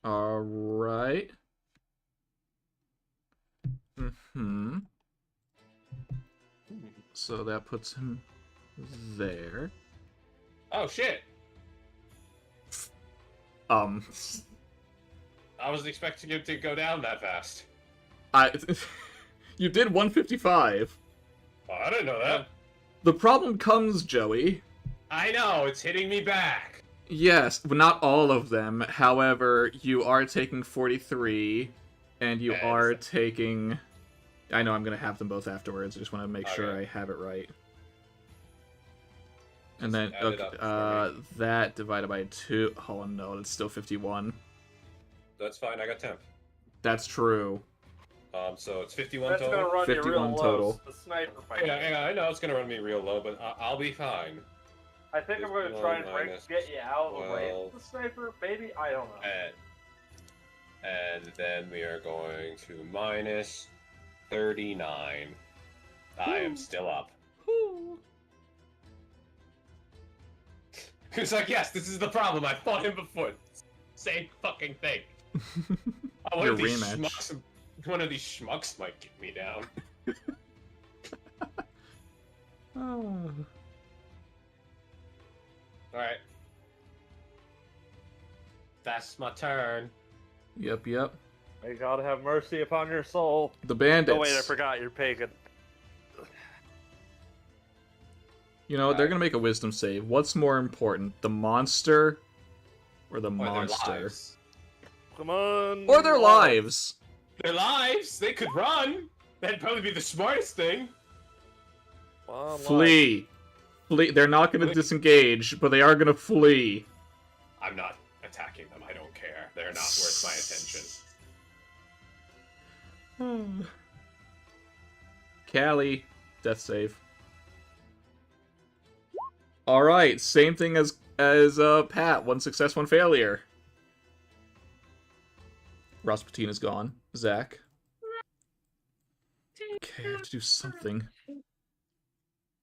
Alright. Mm-hmm. So that puts him there. Oh, shit! I I wasn't expecting him to go down that fast. You did 155. Oh, I didn't know that. The problem comes, Joey. I know, it's hitting me back. Yes, but not all of them. However, you are taking 43, and you Yes. are taking... I know I'm going to have them both afterwards. I just want to make sure Okay. I have it right. And Just then, add it okay, up for that divided by 2... Oh no, it's still 51. That's fine, I got temp. That's true. So it's 51 That's total. gonna run you 51 real total. low. The sniper fight. Yeah, I know it's gonna run me real low, but I'll be fine. I think I'm gonna try and get you out of the way of 12. the sniper. Maybe I don't know. And then we are going to minus 39. I am still up. It's like, yes, this is the problem. I fought him before. Same fucking thing. Oh, Your rematch. One of these schmucks might get me down. Oh. Alright. That's my turn. Yep. May God have mercy upon your soul. The bandits. Oh wait, I forgot you're pagan. You know, they're gonna make a wisdom save. What's more important, the monster or the Or their monster? lives. Come on. Or their lives. Their lives? They could run. That'd probably be the smartest thing. Come on, Flee. Flee. They're not gonna disengage, but they are gonna flee. I'm not attacking them. I don't care. They're not worth my attention. Callie, death save. All right, same thing as Pat. One success, one failure. Rasputina's gone. Zach. Okay, I have to do something. I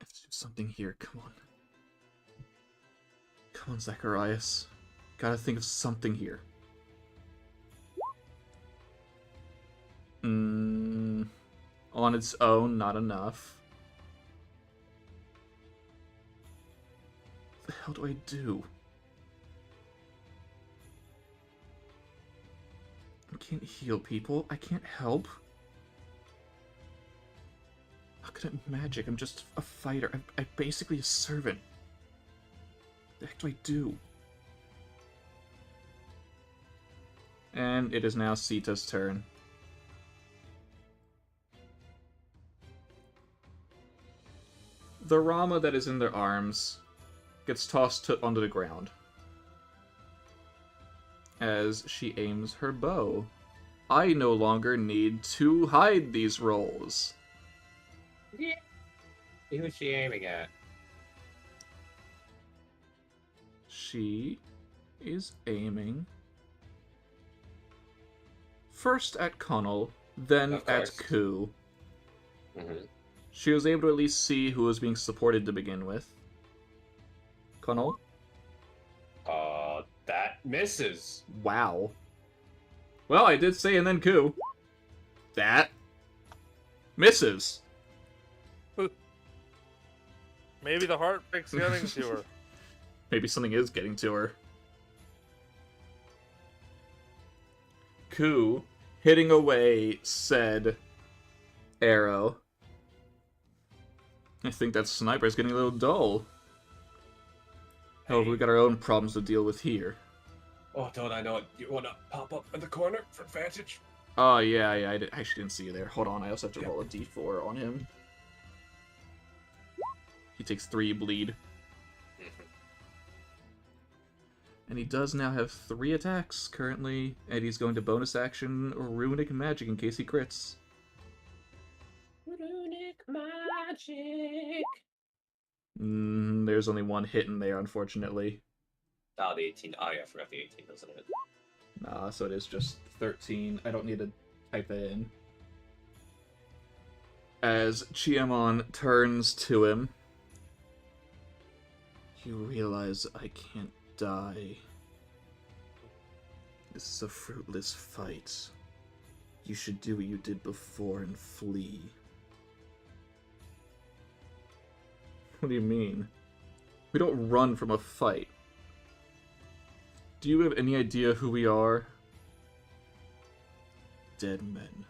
have to do something here. Come on. Come on, Zacharias. Gotta think of something here. On its own, not enough. What the hell do I do? I can't heal people. I can't help. How could I magic? I'm just a fighter. I'm basically a servant. What the heck do I do? And it is now Sita's turn. The Rama that is in their arms gets tossed onto the ground as she aims her bow. I no longer need to hide these rolls. Yeah. Who's she aiming at? She is aiming first at Connell, then Of at course. Ku. Mm-hmm. She was able to at least see who was being supported to begin with. Connell? That misses. Wow. Well, I did say and then Ku. That misses. Maybe the heart pick's getting to her. Maybe something is getting to her. Ku, hitting away said arrow. I think that sniper is getting a little dull. Hell, we got our own problems to deal with here. Oh, don't I know it? You want to pop up in the corner for advantage? Oh, yeah, I actually didn't see you there. Hold on, I also have to Yeah. roll a d4 on him. He takes 3 bleed. And he does now have 3 attacks currently, and he's going to bonus action Runic Magic in case he crits. Runic magic. There's only 1 hit in there, unfortunately. Oh, the 18. Oh, yeah, I forgot the 18 doesn't it? Nah, so it is just 13. I don't need to type that in. As Chiamon turns to him, you realize I can't die. This is a fruitless fight. You should do what you did before and flee. What do you mean? We don't run from a fight. Do you have any idea who we are? Dead men.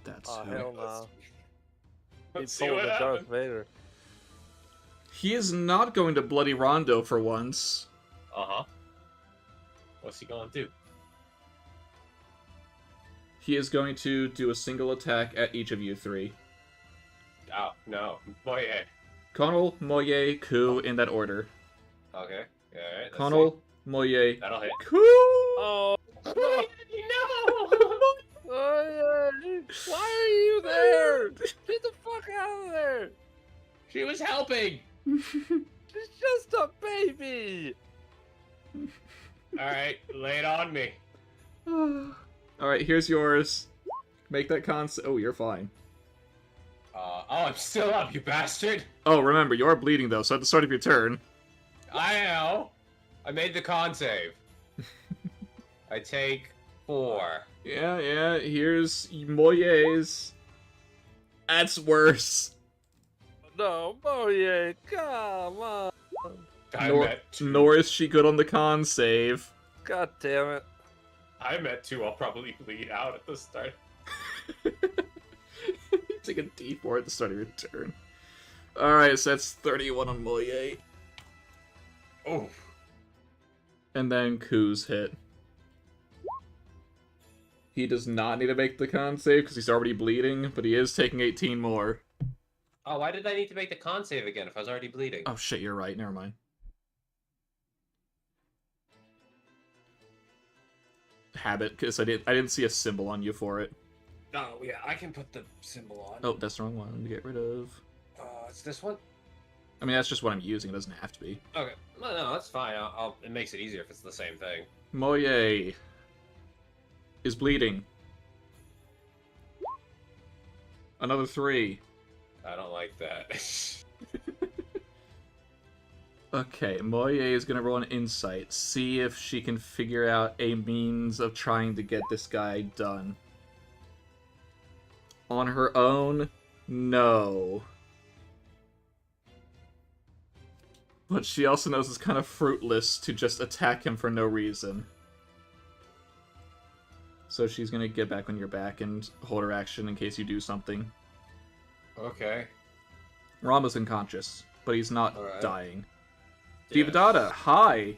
That's Oh, who. hell no. Let's He see pulled what the Darth happens. Vader. He is not going to Bloody Rondo for once. Uh-huh. What's he gonna do? He is going to do a single attack at each of you 3. Oh, no. Boy, yeah. Connell, Moye, Ku, in that order. Okay. Alright. let's Connell, Moye, see. That'll hit. Ku! Oh, No! oh yeah. Why are you there? Get the fuck out of there. She was helping! She's just a baby. Alright, lay it on me. Alright, here's yours. Make that oh, you're fine. Oh, I'm still up, you bastard! Oh, remember, you are bleeding though, so at the start of your turn. I know! I made the con save. I take 4. Yeah, here's Moye's. That's worse. No, Moye, come on. I'm at 2. Nor is she good on the con save. God damn it. I'm at 2. I'll probably bleed out at the start. Take a D4 at the start of your turn. Alright, so that's 31 on Moye. Oh. And then Ku's hit. He does not need to make the con save because he's already bleeding, but he is taking 18 more. Oh, why did I need to make the con save again if I was already bleeding? Oh shit, you're right. Never mind. Habit, because I didn't see a symbol on you for it. Oh, yeah, I can put the symbol on. Oh, that's the wrong one to get rid of. It's this one? I mean, that's just what I'm using. It doesn't have to be. Okay. No, that's fine. It makes it easier if it's the same thing. Moye is bleeding. Another 3. I don't like that. Okay, Moye is gonna roll an insight. See if she can figure out a means of trying to get this guy done. On her own, no. But she also knows it's kind of fruitless to just attack him for no reason. So she's gonna get back on your back and hold her action in case you do something. Okay. Rama's unconscious, but he's not Alright. dying. Yes. Devadatta, hi!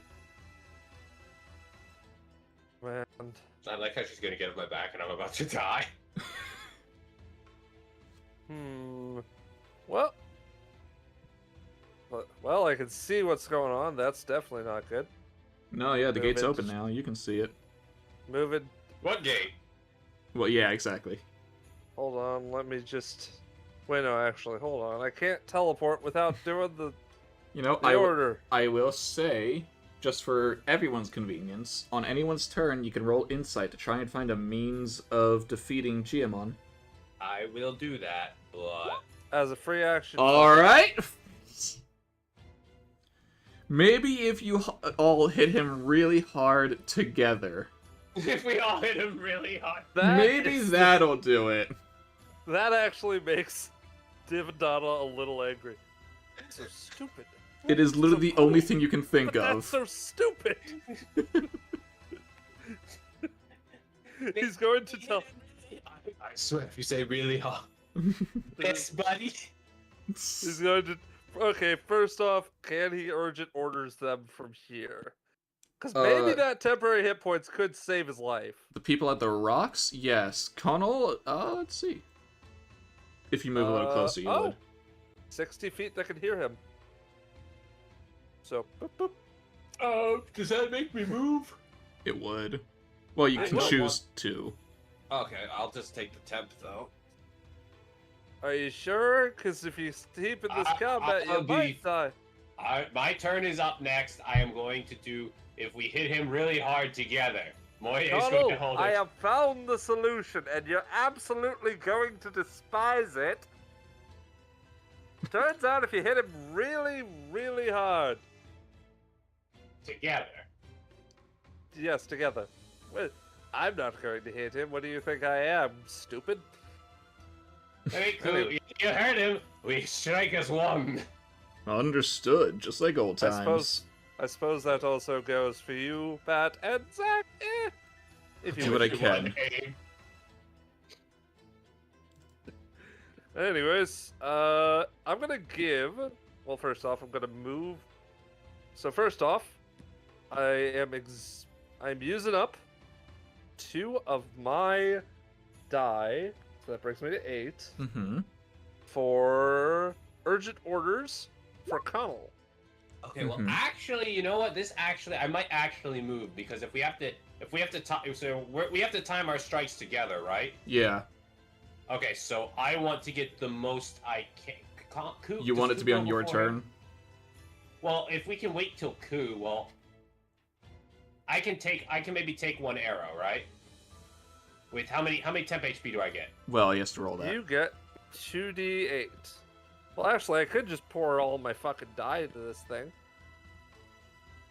Man. I like how she's gonna get on my back and I'm about to die. Well. Well, I can see what's going on. That's definitely not good. No, yeah, the Move gate's it. open now. You can see it. Moving. What gate? Well, yeah, exactly. Hold on. Let me just. Wait, no, actually, hold on. I can't teleport without doing the You know, order. I will say, just for everyone's convenience, on anyone's turn, you can roll insight to try and find a means of defeating Giamon. I will do that, but... As a free action. Alright! Maybe if you all hit him really hard together. If we all hit him really hard. Maybe that'll do it. That actually makes Devadatta a little angry. That's so stupid. It is literally So the only cool. thing you can think But of. that's so stupid. He's going to tell. I swear, if you say really hard. Yes, buddy. He's going to. Okay, first off, can he urgent orders them from here? Because maybe that temporary hit points could save his life. The people at the rocks? Yes. Connell? Let's see. If you move a little closer, you would. 60 feet that can hear him. So, boop, boop. Does that make me move? It would. Well, you I can don't choose to. Okay, I'll just take the temp, though. Are you sure? Because if you keep in this combat, I'll you might be- die. My turn is up next. I am going to do... If we hit him really hard together, Moya is going Connell, to hold I it. have found the solution, and you're absolutely going to despise it. Turns out if you hit him really, really hard. Together. Yes, together. Well, I'm not going to hit him. What do you think I am? Stupid? Hey, cool. You heard him. We strike as one. Understood. Just like old times. I suppose that also goes for you, Pat, and Zach. If you Do what I wish. can. Anyways, I'm gonna give. Well, first off, I'm gonna move. So first off, I'm using up 2 of my die, so that brings me to 8 Mm-hmm. for urgent orders for Connell. Okay, well, Mhm. actually, you know what? I might actually move because if we have to time our strikes together, right? Yeah. Okay, so I want to get the most I can. You want it to be on your turn? Well, if we can wait till Ku, well, I can maybe take 1 arrow, right? With how many temp HP do I get? Well, he has to roll that. You get 2d8. Well, actually, I could just pour all my fucking die into this thing.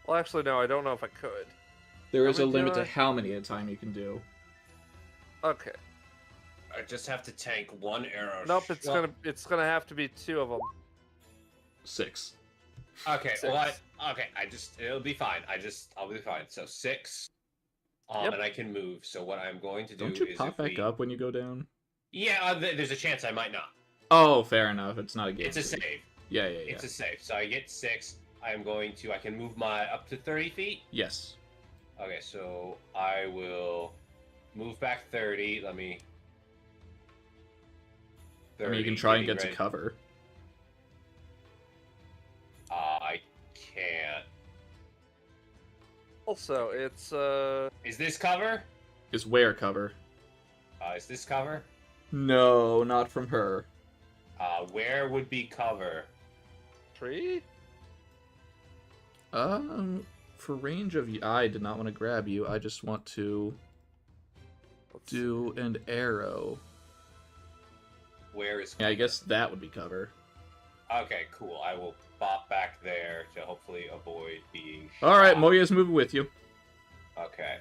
Well, actually, no, I don't know if I could. There How is a many limit do to I- how many at a time you can do. Okay. I just have to tank 1 arrow. Nope, it's gonna have to be 2 of them. 6. Okay, 6. well, it'll be fine. I'll be fine. So 6. Yep. And I can move. So what I'm going to do Don't you is pop if back up when you go down? Yeah, there's a chance I might not. Oh, fair enough. It's not a game. It's a save. Yeah. It's a save. So I get 6. I can move my up to 30 feet. Yes. Okay, so I will move back 30. Let me. 30, I mean, you can getting try and get ready. to cover. I can't. Also, it's Is this cover? Is where cover? Is this cover? No, not from her. Where would be cover? tree. For range of I did not want to grab you. I just want to do an arrow. Where is? Yeah, I guess that would be cover. Okay, cool. I will bop back there to hopefully avoid being. All right, shot. Moya's moving with you. Okay.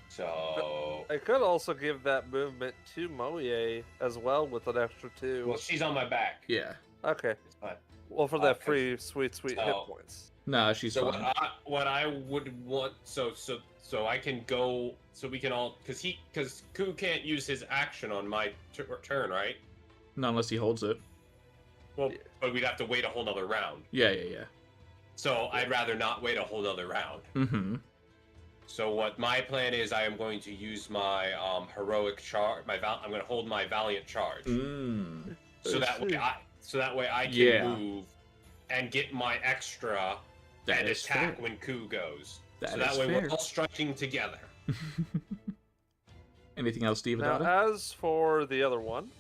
So. I could also give that movement to Moye as well with an extra 2. Well, she's on my back. Yeah. Okay. It's fine. Well, for that Okay. free, sweet hit Oh. points. Nah, she's So fine. what I would want so I can go so we can all because Ku can't use his action on my turn, right? Not unless he holds it. Well, but we'd have to wait a whole nother round. Yeah. So I'd rather not wait a whole nother round. Mm-hmm. So what my plan is, I am going to use my heroic charge. I'm going to hold my valiant charge. So that way I can move and get my extra and attack when Ku goes. That way we're all striking together. Anything else, Diva Dada? Now, as for the other one,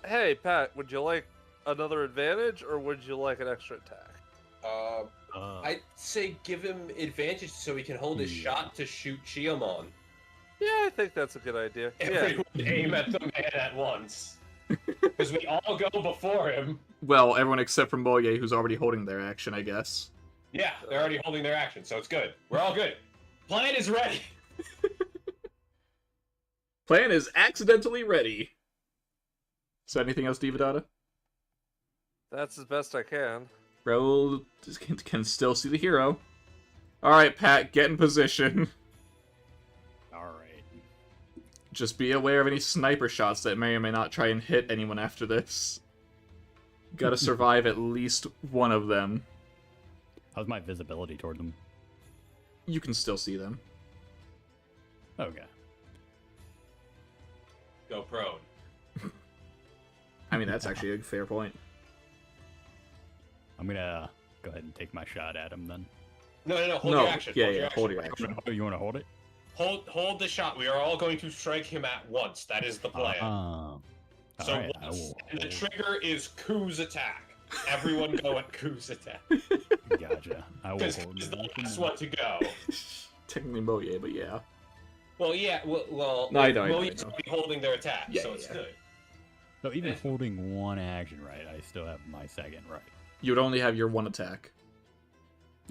hey Pat, would you like another advantage or would you like an extra attack? I'd say give him advantage so he can hold his shot to shoot Shiomon. Yeah, I think that's a good idea. Everyone aim at the man at once. Because we all go before him. Well, everyone except for Moye, who's already holding their action, I guess. Yeah, they're already holding their action, so it's good. We're all good. Plan is ready. Plan is accidentally ready. Is there anything else, Diva Dada? That's as best I can. Bro can still see the hero. Alright, Pat, get in position. Alright. Just be aware of any sniper shots that may or may not try and hit anyone after this. Gotta survive at least one of them. How's my visibility toward them? You can still see them. Okay. Go prone. I mean, that's actually a fair point. I'm gonna go ahead and take my shot at him then. No, hold your action. Hold your action. Oh, you want to hold it? Hold the shot. We are all going to strike him at once. That is the plan. So right, and the trigger is Ku's attack. Everyone go at Ku's attack. Gotcha. I will Because hold he's it. the last one to go. Technically Moye, but yeah. Well, yeah. Well. No, I know. Moye's already holding their attack, Yeah, so it's good. So even holding one action right, I still have my second right. You would only have your one attack.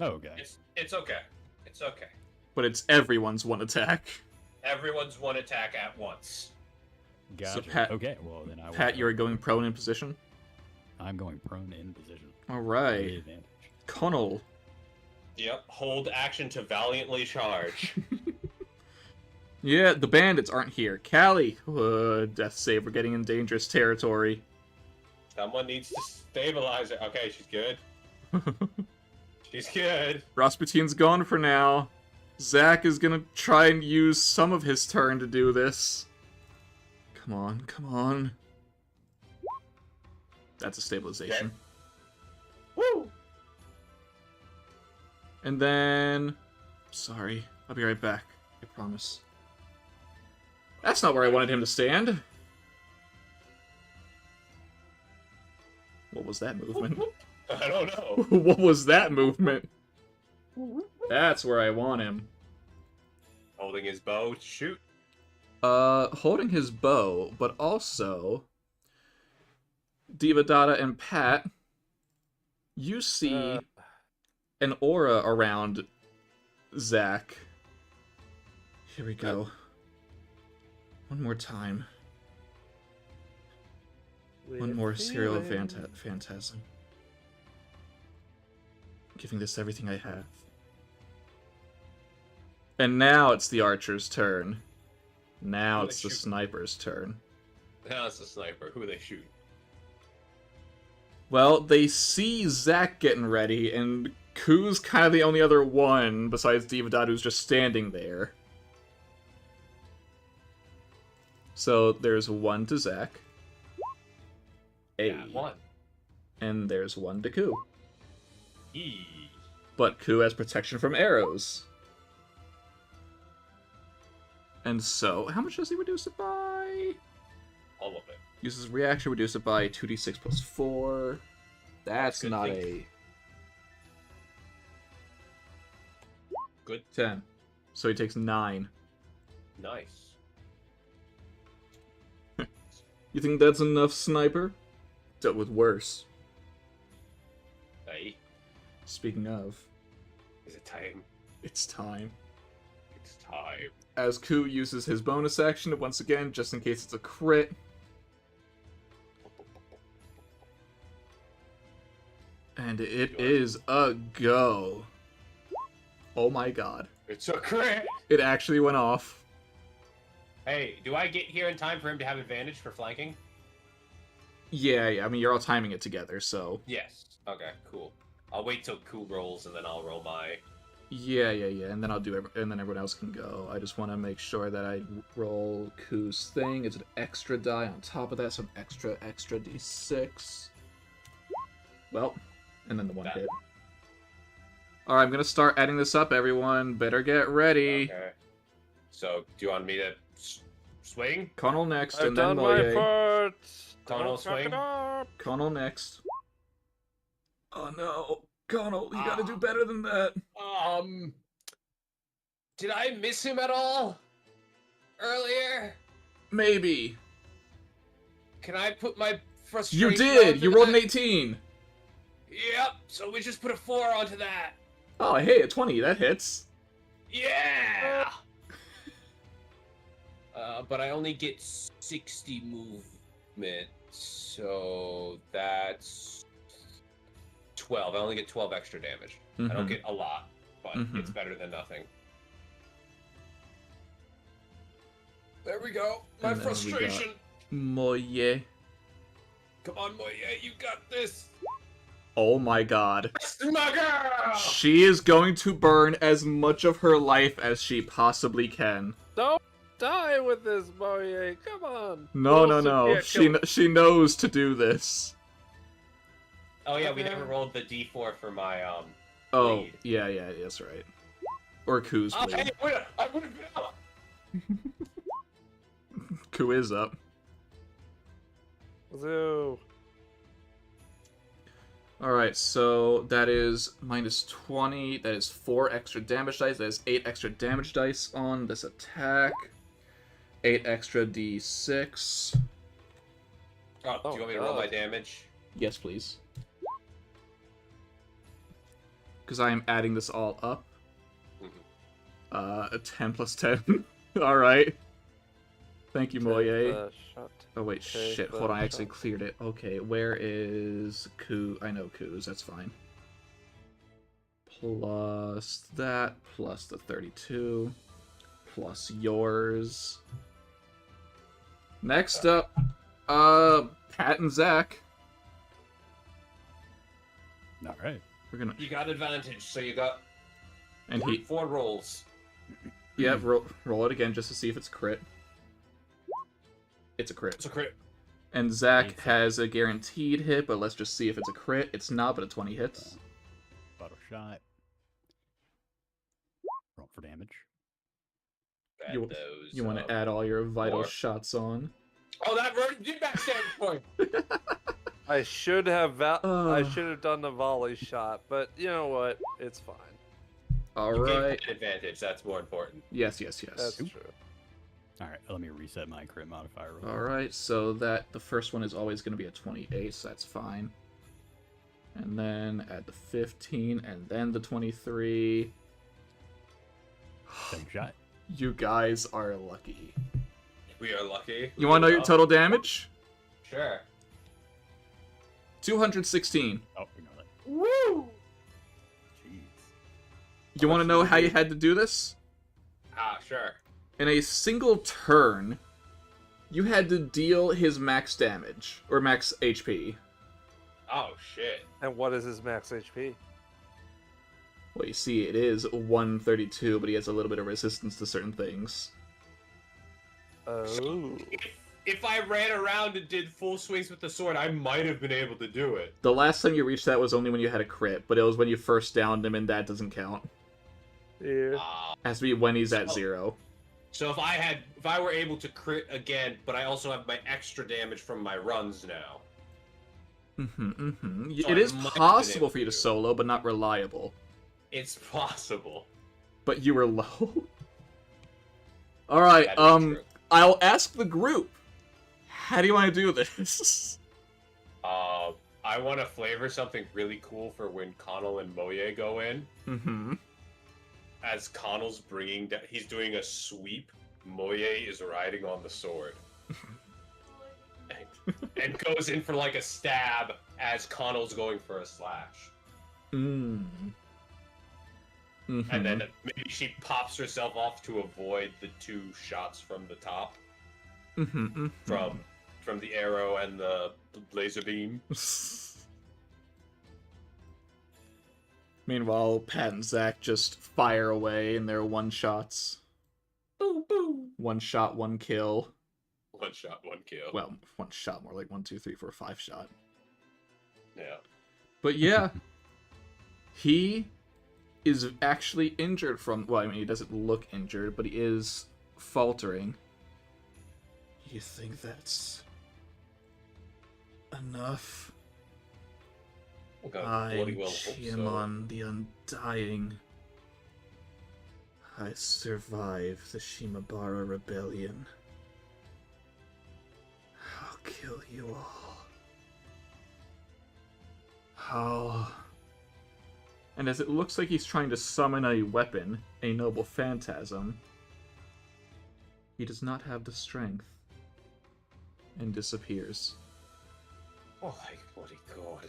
Oh, okay. It's okay. It's okay. But it's everyone's one attack. Everyone's one attack at once. Gotcha. Pat- okay, well then I will. Pat, you're going prone in position. I'm going prone in position. Alright. Advantage. Connell. Yep. Hold action to valiantly charge. Yeah, the bandits aren't here. Callie. Death save. We're getting in dangerous territory. Someone needs to stabilize her. Okay, she's good. She's good. Rasputin's gone for now. Zach is gonna try and use some of his turn to do this. Come on, come on. That's a stabilization. Woo! And then... Sorry, I'll be right back. I promise. That's not where I wanted him to stand. What was that movement? I don't know. What was that movement? That's where I want him. Holding his bow, shoot. Holding his bow, but also... Diva Dada and Pat, you see an aura around Zach. Here we go. One more time. One more serial phantasm. Giving this everything I have. And now it's the archer's turn. Now it's the sniper's turn. Now it's a sniper. Who are they shooting? Well, they see Zach getting ready, and Ku's kind of the only other one besides Devadatta who's just standing there. So there's one to Zach. Yeah, one. And there's one to Ku. E. But Ku has protection from arrows. And so, how much does he reduce it by? All of it. Uses reaction, reduce it by 2d6 plus 4. That's Good not thing. Good. 10. So he takes 9. Nice. You think that's enough, Sniper? Dealt with worse. Hey, Speaking of, is it time? it's time. It's time. As Ku uses his bonus action once again, just in case it's a crit. And it is a go. Oh my god. It's a crit! It actually went off. Hey, do I get here in time for him to have advantage for flanking? Yeah, I mean, you're all timing it together, so... Yes. Okay, cool. I'll wait till Ku rolls and then I'll roll my... Yeah, and then I'll do and then everyone else can go. I just want to make sure that I roll Ku's thing. It's an extra die on top of that, so an extra d6. Well, and then the one That- hit. Alright, I'm gonna start adding this up, everyone. Better get ready. Okay. So, do you want me to swing? Connell next, I've and then done my Moye. part. Connell Don't fuck swing. it up. Connell next. Oh no. Connell, you gotta do better than that. Did I miss him at all? Earlier? Maybe. Can I put my frustration You did! onto You rolled an that? 18. Yep, so we just put a 4 onto that. Oh, hey, a 20. That hits. Yeah! But I only get 60 movement, so that's 12. I only get 12 extra damage. I don't Mhm. get a lot, but Mhm. it's better than nothing. There we go. My And then we got- frustration. Moye. Come on, Moye, you got this. Oh my god. My girl! She is going to burn as much of her life as she possibly can. Don't die with this, Moye. Come on. No. Yeah, She knows to do this. Oh yeah, we Okay. never rolled the D4 for my Oh, Bleed. yeah, that's right. Or Ku's bleed. Okay, I would have been up. Ku is up. Zoo. Alright, so that is minus 20. That is 4 extra damage dice. That is 8 extra damage dice on this attack. 8 extra d6. Oh, do you want me to roll God. my damage? Yes, please. Because I am adding this all up. Mhm. A 10 plus 10. Alright. Thank you, Moye. Shot. Oh wait, Okay, shit, but hold on, I actually shot. cleared it. Okay, where is Ku? I know Ku's, that's fine. Plus that, plus the 32, plus yours. Next up, Pat and Zach. All right. We're gonna, You got advantage, so you got and he, 4 rolls. yeah, roll it again just to see if it's crit. It's a crit. It's a crit. And Zach has a guaranteed hit, but let's just see if it's a crit. It's not, but a 20 hits. Bottle shot. Roll for damage. Add You- those You want up. to add all your vital More. shots on. Oh, that already did backstab point. I should have I Ugh. should have done the volley shot, but you know what? It's fine. All You gave right. that advantage. That's more important. Yes. That's true. All right, let me reset my crit modifier. Real All right. So that the first one is always going to be a 28, so that's fine. And then add the 15, and then the 23. quick. Take a shot. You guys are lucky. We are lucky. You want to know your total damage? Sure. 216. Oh, ignore that. Woo! Jeez. You want to know how you had to do this? Ah, sure. In a single turn, You had to deal his max damage, or max HP. Oh shit. And what is his max HP? Well, you see, it is 132, but he has a little bit of resistance to certain things. Oh. If I ran around and did full swings with the sword, I might have been able to do it. The last time you reached that was only when you had a crit, but it was when you first downed him, and that doesn't count. Yeah. It has to be when he's at 0. So if I were able to crit again, but I also have my extra damage from my runs now. So It I is might have been possible able for you to to. solo, but not reliable. It's possible. But you were low. Alright, That is true. I'll ask the group. How do you want to do this? I want to flavor something really cool for when Connell and Moye go in. As Connell's he's doing a sweep, Moye is riding on the sword. and goes in for like a stab as Connell's going for a slash. And then maybe she pops herself off to avoid the 2 shots from the top. From the arrow and the laser beam. Meanwhile, Pat and Zach just fire away in their one-shots. Boom, boom. 1 shot, 1 kill. 1 shot, 1 kill. Well, 1 shot, more like 1, 2, 3, 4, 5 shot. Yeah. But yeah, he is actually injured from... Well, I mean, he doesn't look injured, but he is faltering. You think that's enough? Okay, I bloody well hope am so. on the Undying. I survived the Shimabara Rebellion. I'll kill you all. How? And as it looks like he's trying to summon a weapon, a noble phantasm, he does not have the strength and disappears. Oh my bloody god.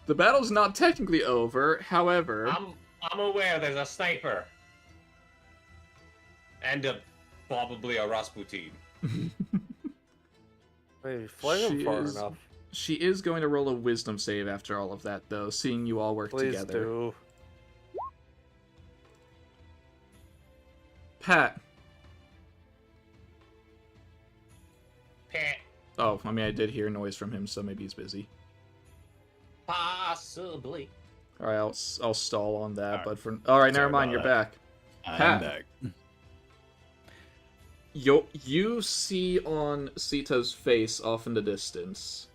The battle's not technically over, however... I'm aware there's a sniper. And probably a Rasputin. Maybe fling him far enough. She is going to roll a wisdom save after all of that, though, seeing you all work Please together. do. Pat. Pat. Oh, I mean, I did hear noise from him, so maybe he's busy. Possibly. Alright, I'll stall on that, Alright. but for... Alright, never Sorry mind, about you're that. back. I'm Pat. back. You see on Sita's face off in the distance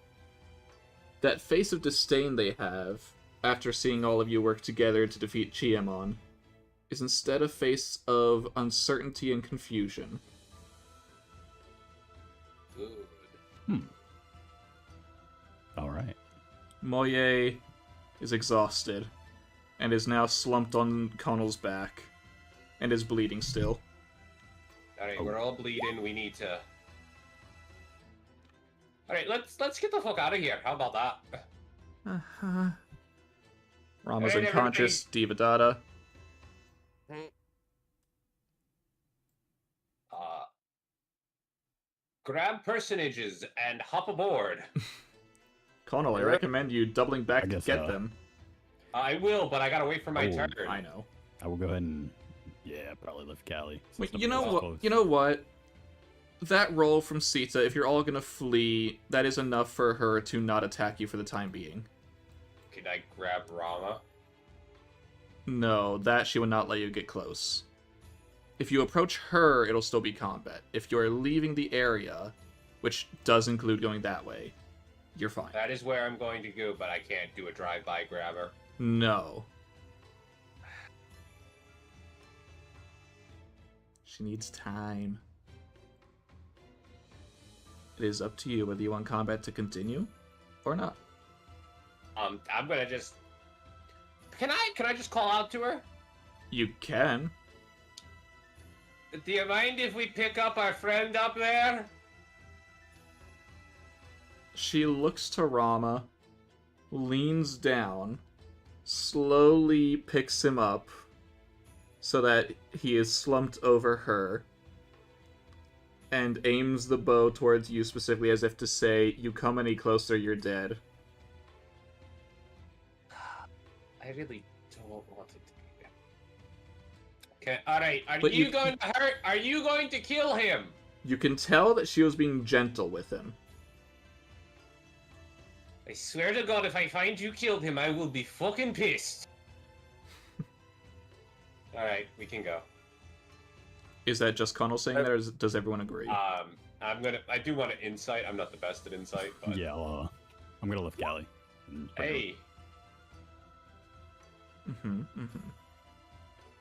that face of disdain they have after seeing all of you work together to defeat Chiamon is instead a face of uncertainty and confusion. Good. Alright. Moye is exhausted and is now slumped on Connell's back and is bleeding still. Alright, we're all bleeding. We need to. Alright, let's get the fuck out of here. How about that? Rama's Alright, unconscious, Devadatta. Grab personages and hop aboard. Connell, I recommend you doubling back I to guess get so. them. I will, but I gotta wait for my Oh, turn. I know. I will go ahead and probably lift Callie. Wait, since you know nobody else what? close. You know what? That roll from Sita, if you're all gonna flee, that is enough for her to not attack you for the time being. Can I grab Rama? No, that she would not let you get close. If you approach her, it'll still be combat. If you're leaving the area, which does include going that way, you're fine. That is where I'm going to go, but I can't do a drive-by grabber. No. She needs time. It is up to you whether you want combat to continue or not. I'm gonna just. Can I just call out to her? You can. Do you mind if we pick up our friend up there? She looks to Rama, leans down, slowly picks him up, so that he is slumped over her and aims the bow towards you specifically as if to say, you come any closer, you're dead. I really don't want it to be. Okay, alright. Are But you you- going to hurt? Are you going to kill him? You can tell that she was being gentle with him. I swear to God, if I find you killed him, I will be fucking pissed. Alright, we can go. Is that just Connell saying that, or does everyone agree? I do want to insight. I'm not the best at insight, but Yeah, I'm gonna lift Callie. and put her- hey,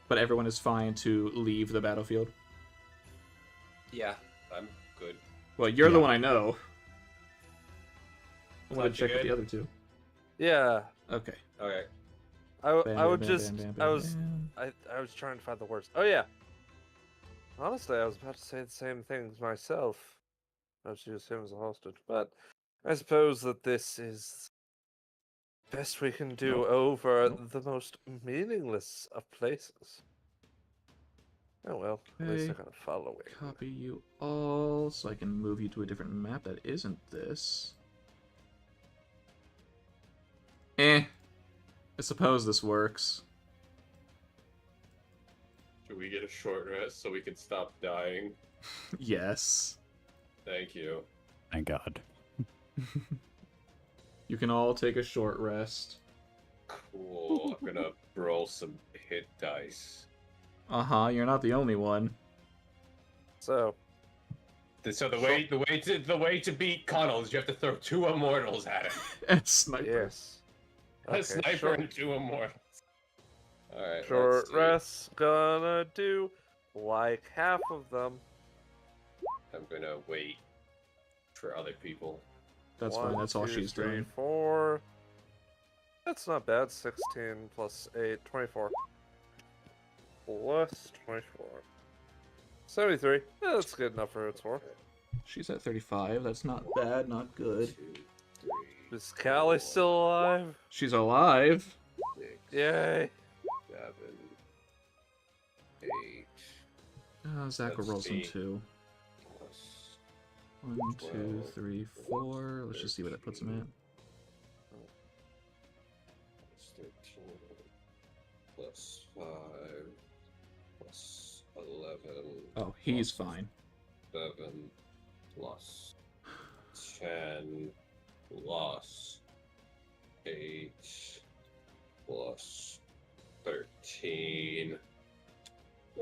But everyone is fine to leave the battlefield? yeah, I'm good. Well, you're the Yeah. one I know. I want Thought to you check with good? the other two. Yeah. Okay. Okay. I would just bam, I was bam. I was trying to find the words. Oh yeah. Honestly, I was about to say the same things myself. I was use him as a hostage, but I suppose that this is best we can do over the most meaningless of places. Oh well, at least I Okay. got a following. Copy you all, so I can move you to a different map that isn't this. I suppose this works. Should we get a short rest so we can stop dying? Yes. Thank you. Thank God. You can all take a short rest. Cool. I'm gonna roll some hit dice. Uh-huh, you're not the only one. So So the way to beat Connell is you have to throw 2 immortals at him. And sniper. yes. A sniper and 2 immortals. Alright. Short rest, gonna do like half of them. I'm gonna wait for other people. That's fine, that's all she's doing. 4. That's not bad. 16 plus 8, 24. Plus 24. 73. Yeah, that's good enough for its work. She's at 35, that's not bad, not good. 2, 3, Is Callie still alive? She's alive. 6, Yay. 7, 8. Zach will Let's roll some see. too. Plus 1, 2, 12, 3, 4. Let's just see what that puts him at. plus 13. Plus 5. Plus 11. Oh, he's fine. 7. Plus 10. Plus 8. Plus 13.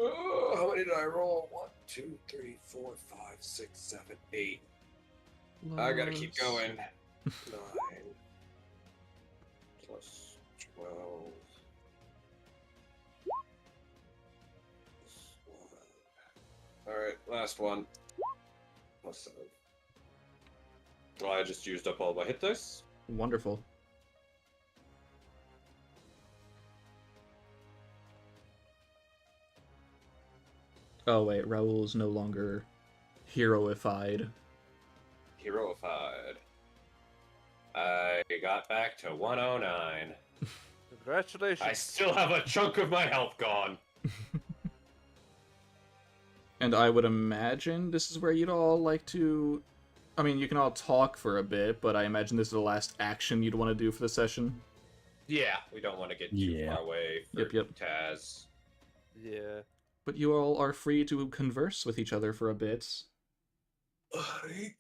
Oh, how many did I roll? 1, 2, 3, 4, 5, 6, 7, 8. I gotta keep Plus- going. 9. Plus 12. Alright, last one. Plus 7. Well, I just used up all my hit dice. Wonderful. Oh wait, Raoul's no longer heroified. Heroified. I got back to 109. Congratulations. I still have a chunk of my health gone. And I would imagine this is where you'd all like to... I mean, you can all talk for a bit, but I imagine this is the last action you'd want to do for the session. Yeah, we don't want to get too Yeah. far away for Yep. Taz. Yeah. But you all are free to converse with each other for a bit.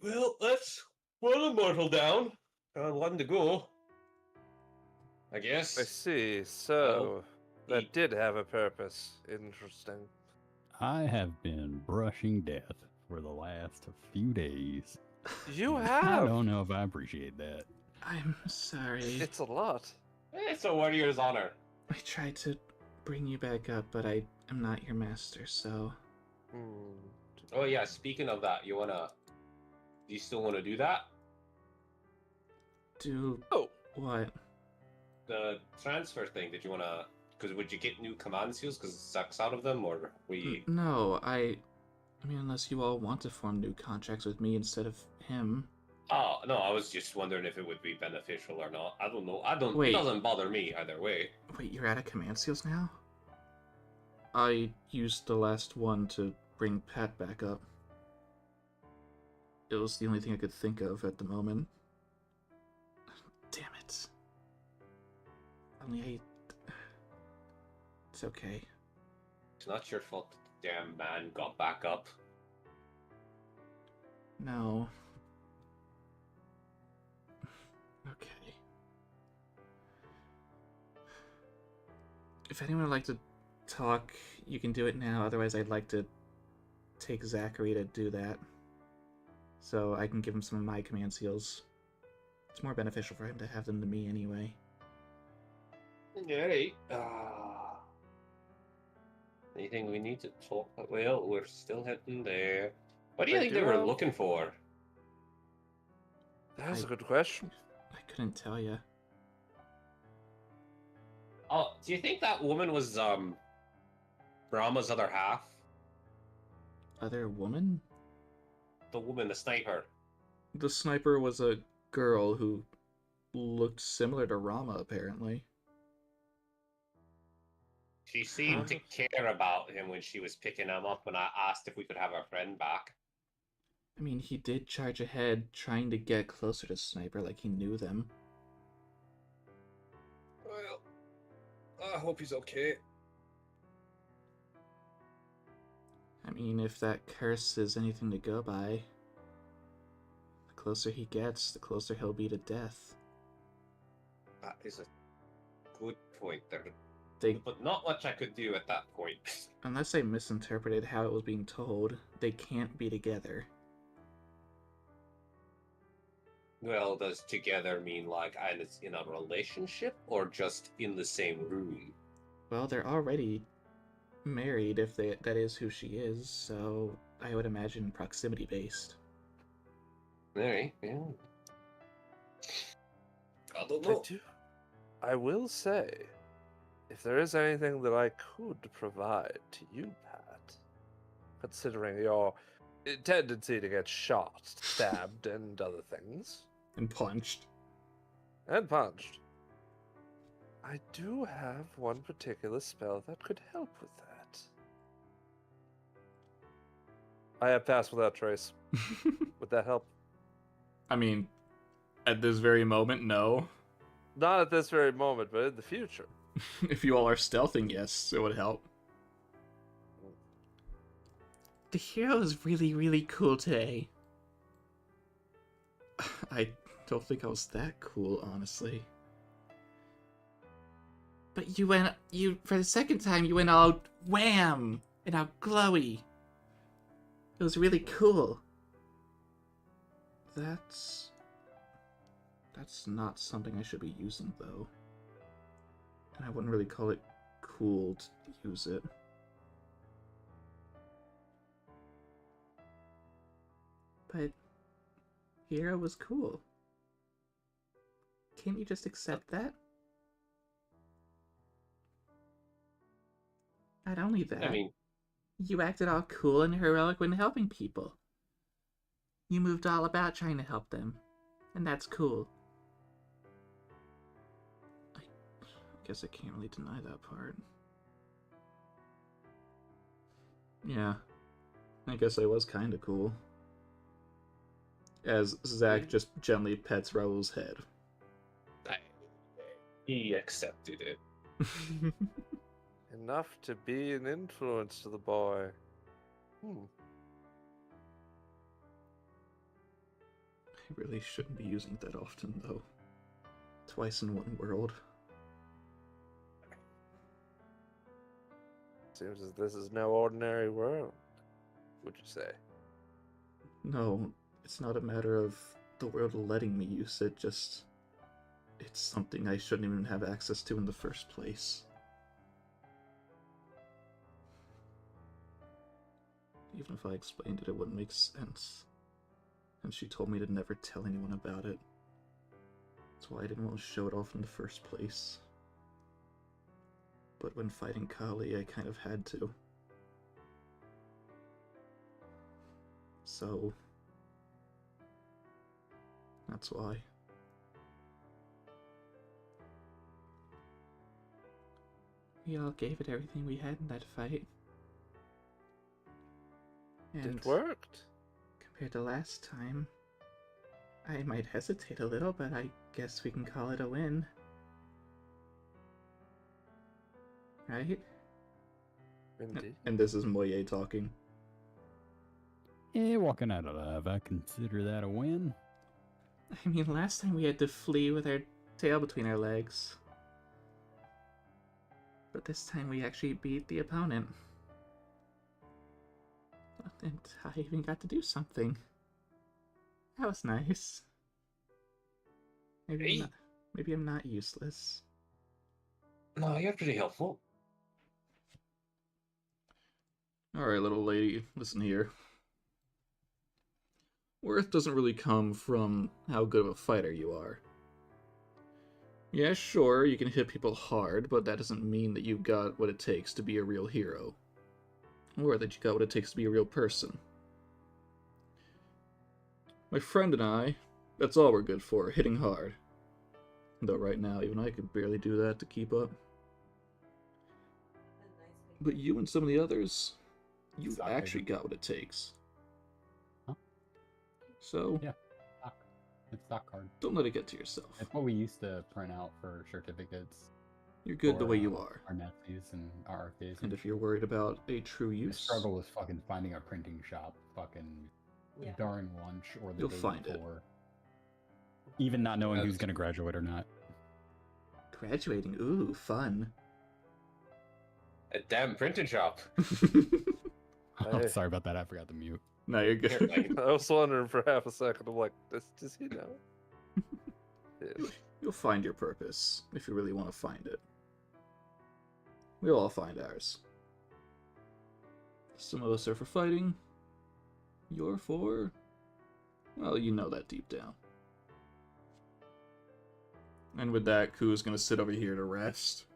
Well, that's one immortal down. One to go. I guess. I see. So, that eat. did have a purpose. Interesting. I have been brushing death for the last few days. You I have. don't know if I appreciate that. I'm sorry. It's a lot. It's a warrior's honor. I tried to bring you back up, but I am not your master, so... Hmm. Oh yeah, speaking of that, do you still want to do that? Do... Oh. What? The transfer thing, did you want to... Because would you get new command seals because it sucks out of them, or we... No, I mean, unless you all want to form new contracts with me instead of him. Oh, no, I was just wondering if it would be beneficial or not. I don't know. Wait. It doesn't bother me either way. Wait, you're out of command seals now? I used the last one to bring Pat back up. It was the only thing I could think of at the moment. Damn it. It's okay. It's not your fault that the damn man got back up. No. Okay. If anyone would like to talk, you can do it now. Otherwise, I'd like to take Zachary to do that. So I can give him some of my command seals. It's more beneficial for him to have them than me anyway. Alright. Anything we need to talk about? Well, we're still heading there. What do you think they were looking for? That's a good question. I couldn't tell you. Oh, do you think that woman was, Brahma's other half? Other woman? The woman, the sniper. The sniper was a girl who looked similar to Rama, apparently. She seemed to care about him when she was picking him up when I asked if we could have our friend back. I mean, he did charge ahead, trying to get closer to Sniper like he knew them. Well, I hope he's okay. I mean, if that curse is anything to go by, the closer he gets, the closer he'll be to death. That is a good point there. They, But not much I could do at that point. unless I misinterpreted how it was being told, they can't be together. Well, does together mean like it's in a relationship or just in the same room? Well, they're already married if that is who she is, so I would imagine proximity based. Alright, yeah. I don't I know. I will say, if there is anything that I could provide to you, Pat, considering your tendency to get shot, stabbed, and other things, And punched. and punched, I do have one particular spell that could help with that. I have passed without trace. Would that help? I mean, at this very moment, no. Not at this very moment, but in the future. If you all are stealthing, yes, it would help. The hero is really, really cool today. I don't think I was that cool, honestly. But for the second time, you went all wham! And all glowy. It was really cool. That's not something I should be using, though. And I wouldn't really call it cool to use it. But Hero was cool. Can't you just accept that? Not only that, I mean, you acted all cool and heroic when helping people. You moved all about trying to help them, and that's cool. I guess I can't really deny that part. Yeah, I guess I was kinda cool. As Zach just gently pets Raoul's head. he accepted it. Enough to be an influence to the boy. I really shouldn't be using it that often, though. Twice in one world. Seems as this is no ordinary world, would you say? No, it's not a matter of the world letting me use it, just... it's something I shouldn't even have access to in the first place. Even if I explained it, it wouldn't make sense. And she told me to never tell anyone about it. That's why I didn't want to show it off in the first place. But when fighting Kali, I kind of had to. So... that's why. We all gave it everything we had in that fight. And It worked. compared to last time, I might hesitate a little, but I guess we can call it a win. Right? Indeed. And this is Moye talking. Yeah, walking out alive, I consider that a win. I mean, last time we had to flee with our tail between our legs. But this time we actually beat the opponent. And I even got to do something. That was nice. Maybe, Hey. maybe I'm not useless. No, you're pretty helpful. Alright, little lady, listen here. Worth doesn't really come from how good of a fighter you are. Yeah, sure, you can hit people hard, but that doesn't mean that you've got what it takes to be a real hero. Or that you got what it takes to be a real person. My friend and I, that's all we're good for, hitting hard. Though right now, even I could barely do that to keep up. But you and some of the others, you've Sock actually paper. got what it takes. Huh? So, Yeah. Stock. It's stock card. don't let it get to yourself. It's what we used to print out for certificates. You're good the for, way you are. Our nephews and our arcades. And if you're worried about a true The use, struggle was fucking finding a printing shop fucking Yeah. during lunch or the You'll day find it. before. Even not knowing who's That's- going to graduate or not. graduating, ooh, fun. A damn printing shop. Oh, Hey. sorry about that. I forgot to mute. No, you're Here, good. like, I was wondering for half a second. I'm like, does he know? Yeah. You'll find your purpose, if you really want to find it. We'll all find ours. Some of us are for fighting. You're for... well, you know that deep down. And with that, Ku's gonna sit over here to rest.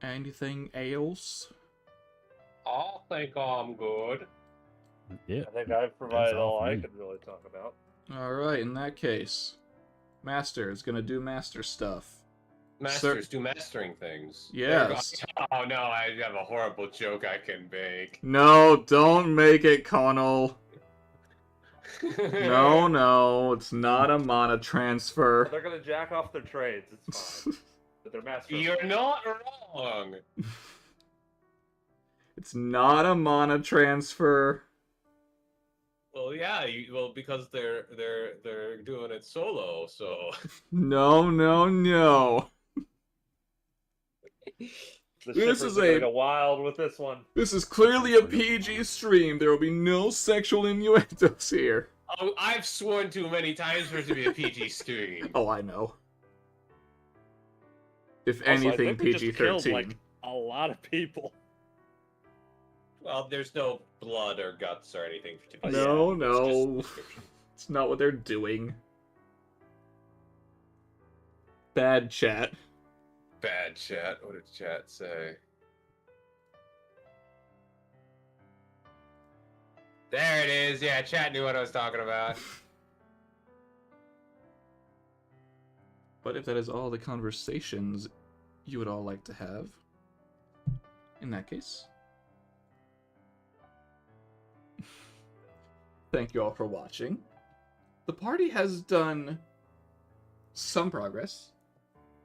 Anything else? I think I'm good. Yeah. I think I've provided all all for I me. could really talk about. Alright, in that case, Master is gonna do Master stuff. Masters do mastering things. Yes. Oh no, I have a horrible joke I can make. No, don't make it, Connell. No, no, it's not a mana transfer. They're gonna jack off their trades. It's fine. But they're masters. You're not wrong. It's not a mana transfer. Well, yeah, because they're doing it solo, so No, no, no. The This shippers is are gonna a- go wild with this one. This is clearly a PG stream. There will be no sexual innuendos here. oh, I've sworn too many times for it to be a PG stream. Oh, I know. If Also, I anything, think we just killed, PG-13. like, a lot of people. Well, there's no blood or guts or anything to be No, said. no. It's just description. It's not what they're doing. Bad chat. Bad chat. What did chat say? There it is. Yeah, chat knew what I was talking about. But if that is all the conversations you would all like to have, in that case, thank you all for watching. The party has done some progress.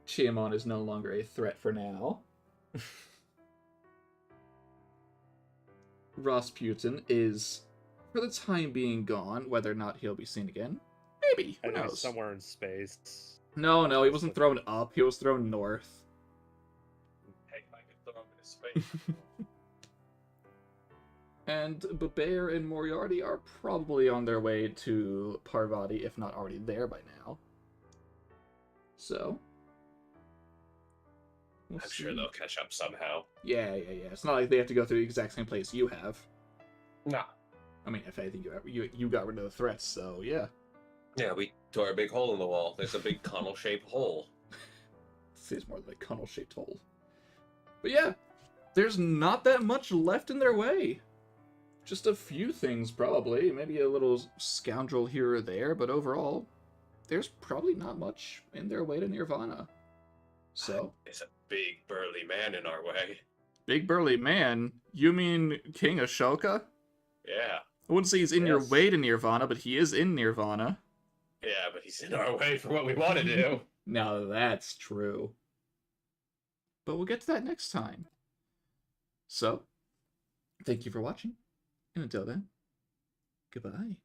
Chiamon is no longer a threat for now. Rasputin is, for the time being, gone. Whether or not he'll be seen again, maybe. Who I know he's knows? somewhere in space. No, he wasn't thrown up. He was thrown north. Hey, I could throw him in his face. And Babear and Moriarty are probably on their way to Parvati, if not already there by now. So, we'll I'm sure see. they'll catch up somehow. Yeah. It's not like they have to go through the exact same place you have. Nah. I mean, if anything, you got rid of the threats, so yeah. Yeah, we tore a big hole in the wall. There's a big Connell-shaped hole. It's more like a Connell-shaped hole. But yeah, there's not that much left in their way. Just a few things, probably. Maybe a little scoundrel here or there, but overall, there's probably not much in their way to Nirvana. So, It's a big burly man in our way. big burly man? You mean King Ashoka? Yeah. I wouldn't say he's in your Yes. way to Nirvana, but he is in Nirvana. Yeah, but he's in our way for what we want to do. Now that's true. But we'll get to that next time. So, thank you for watching, and until then, goodbye.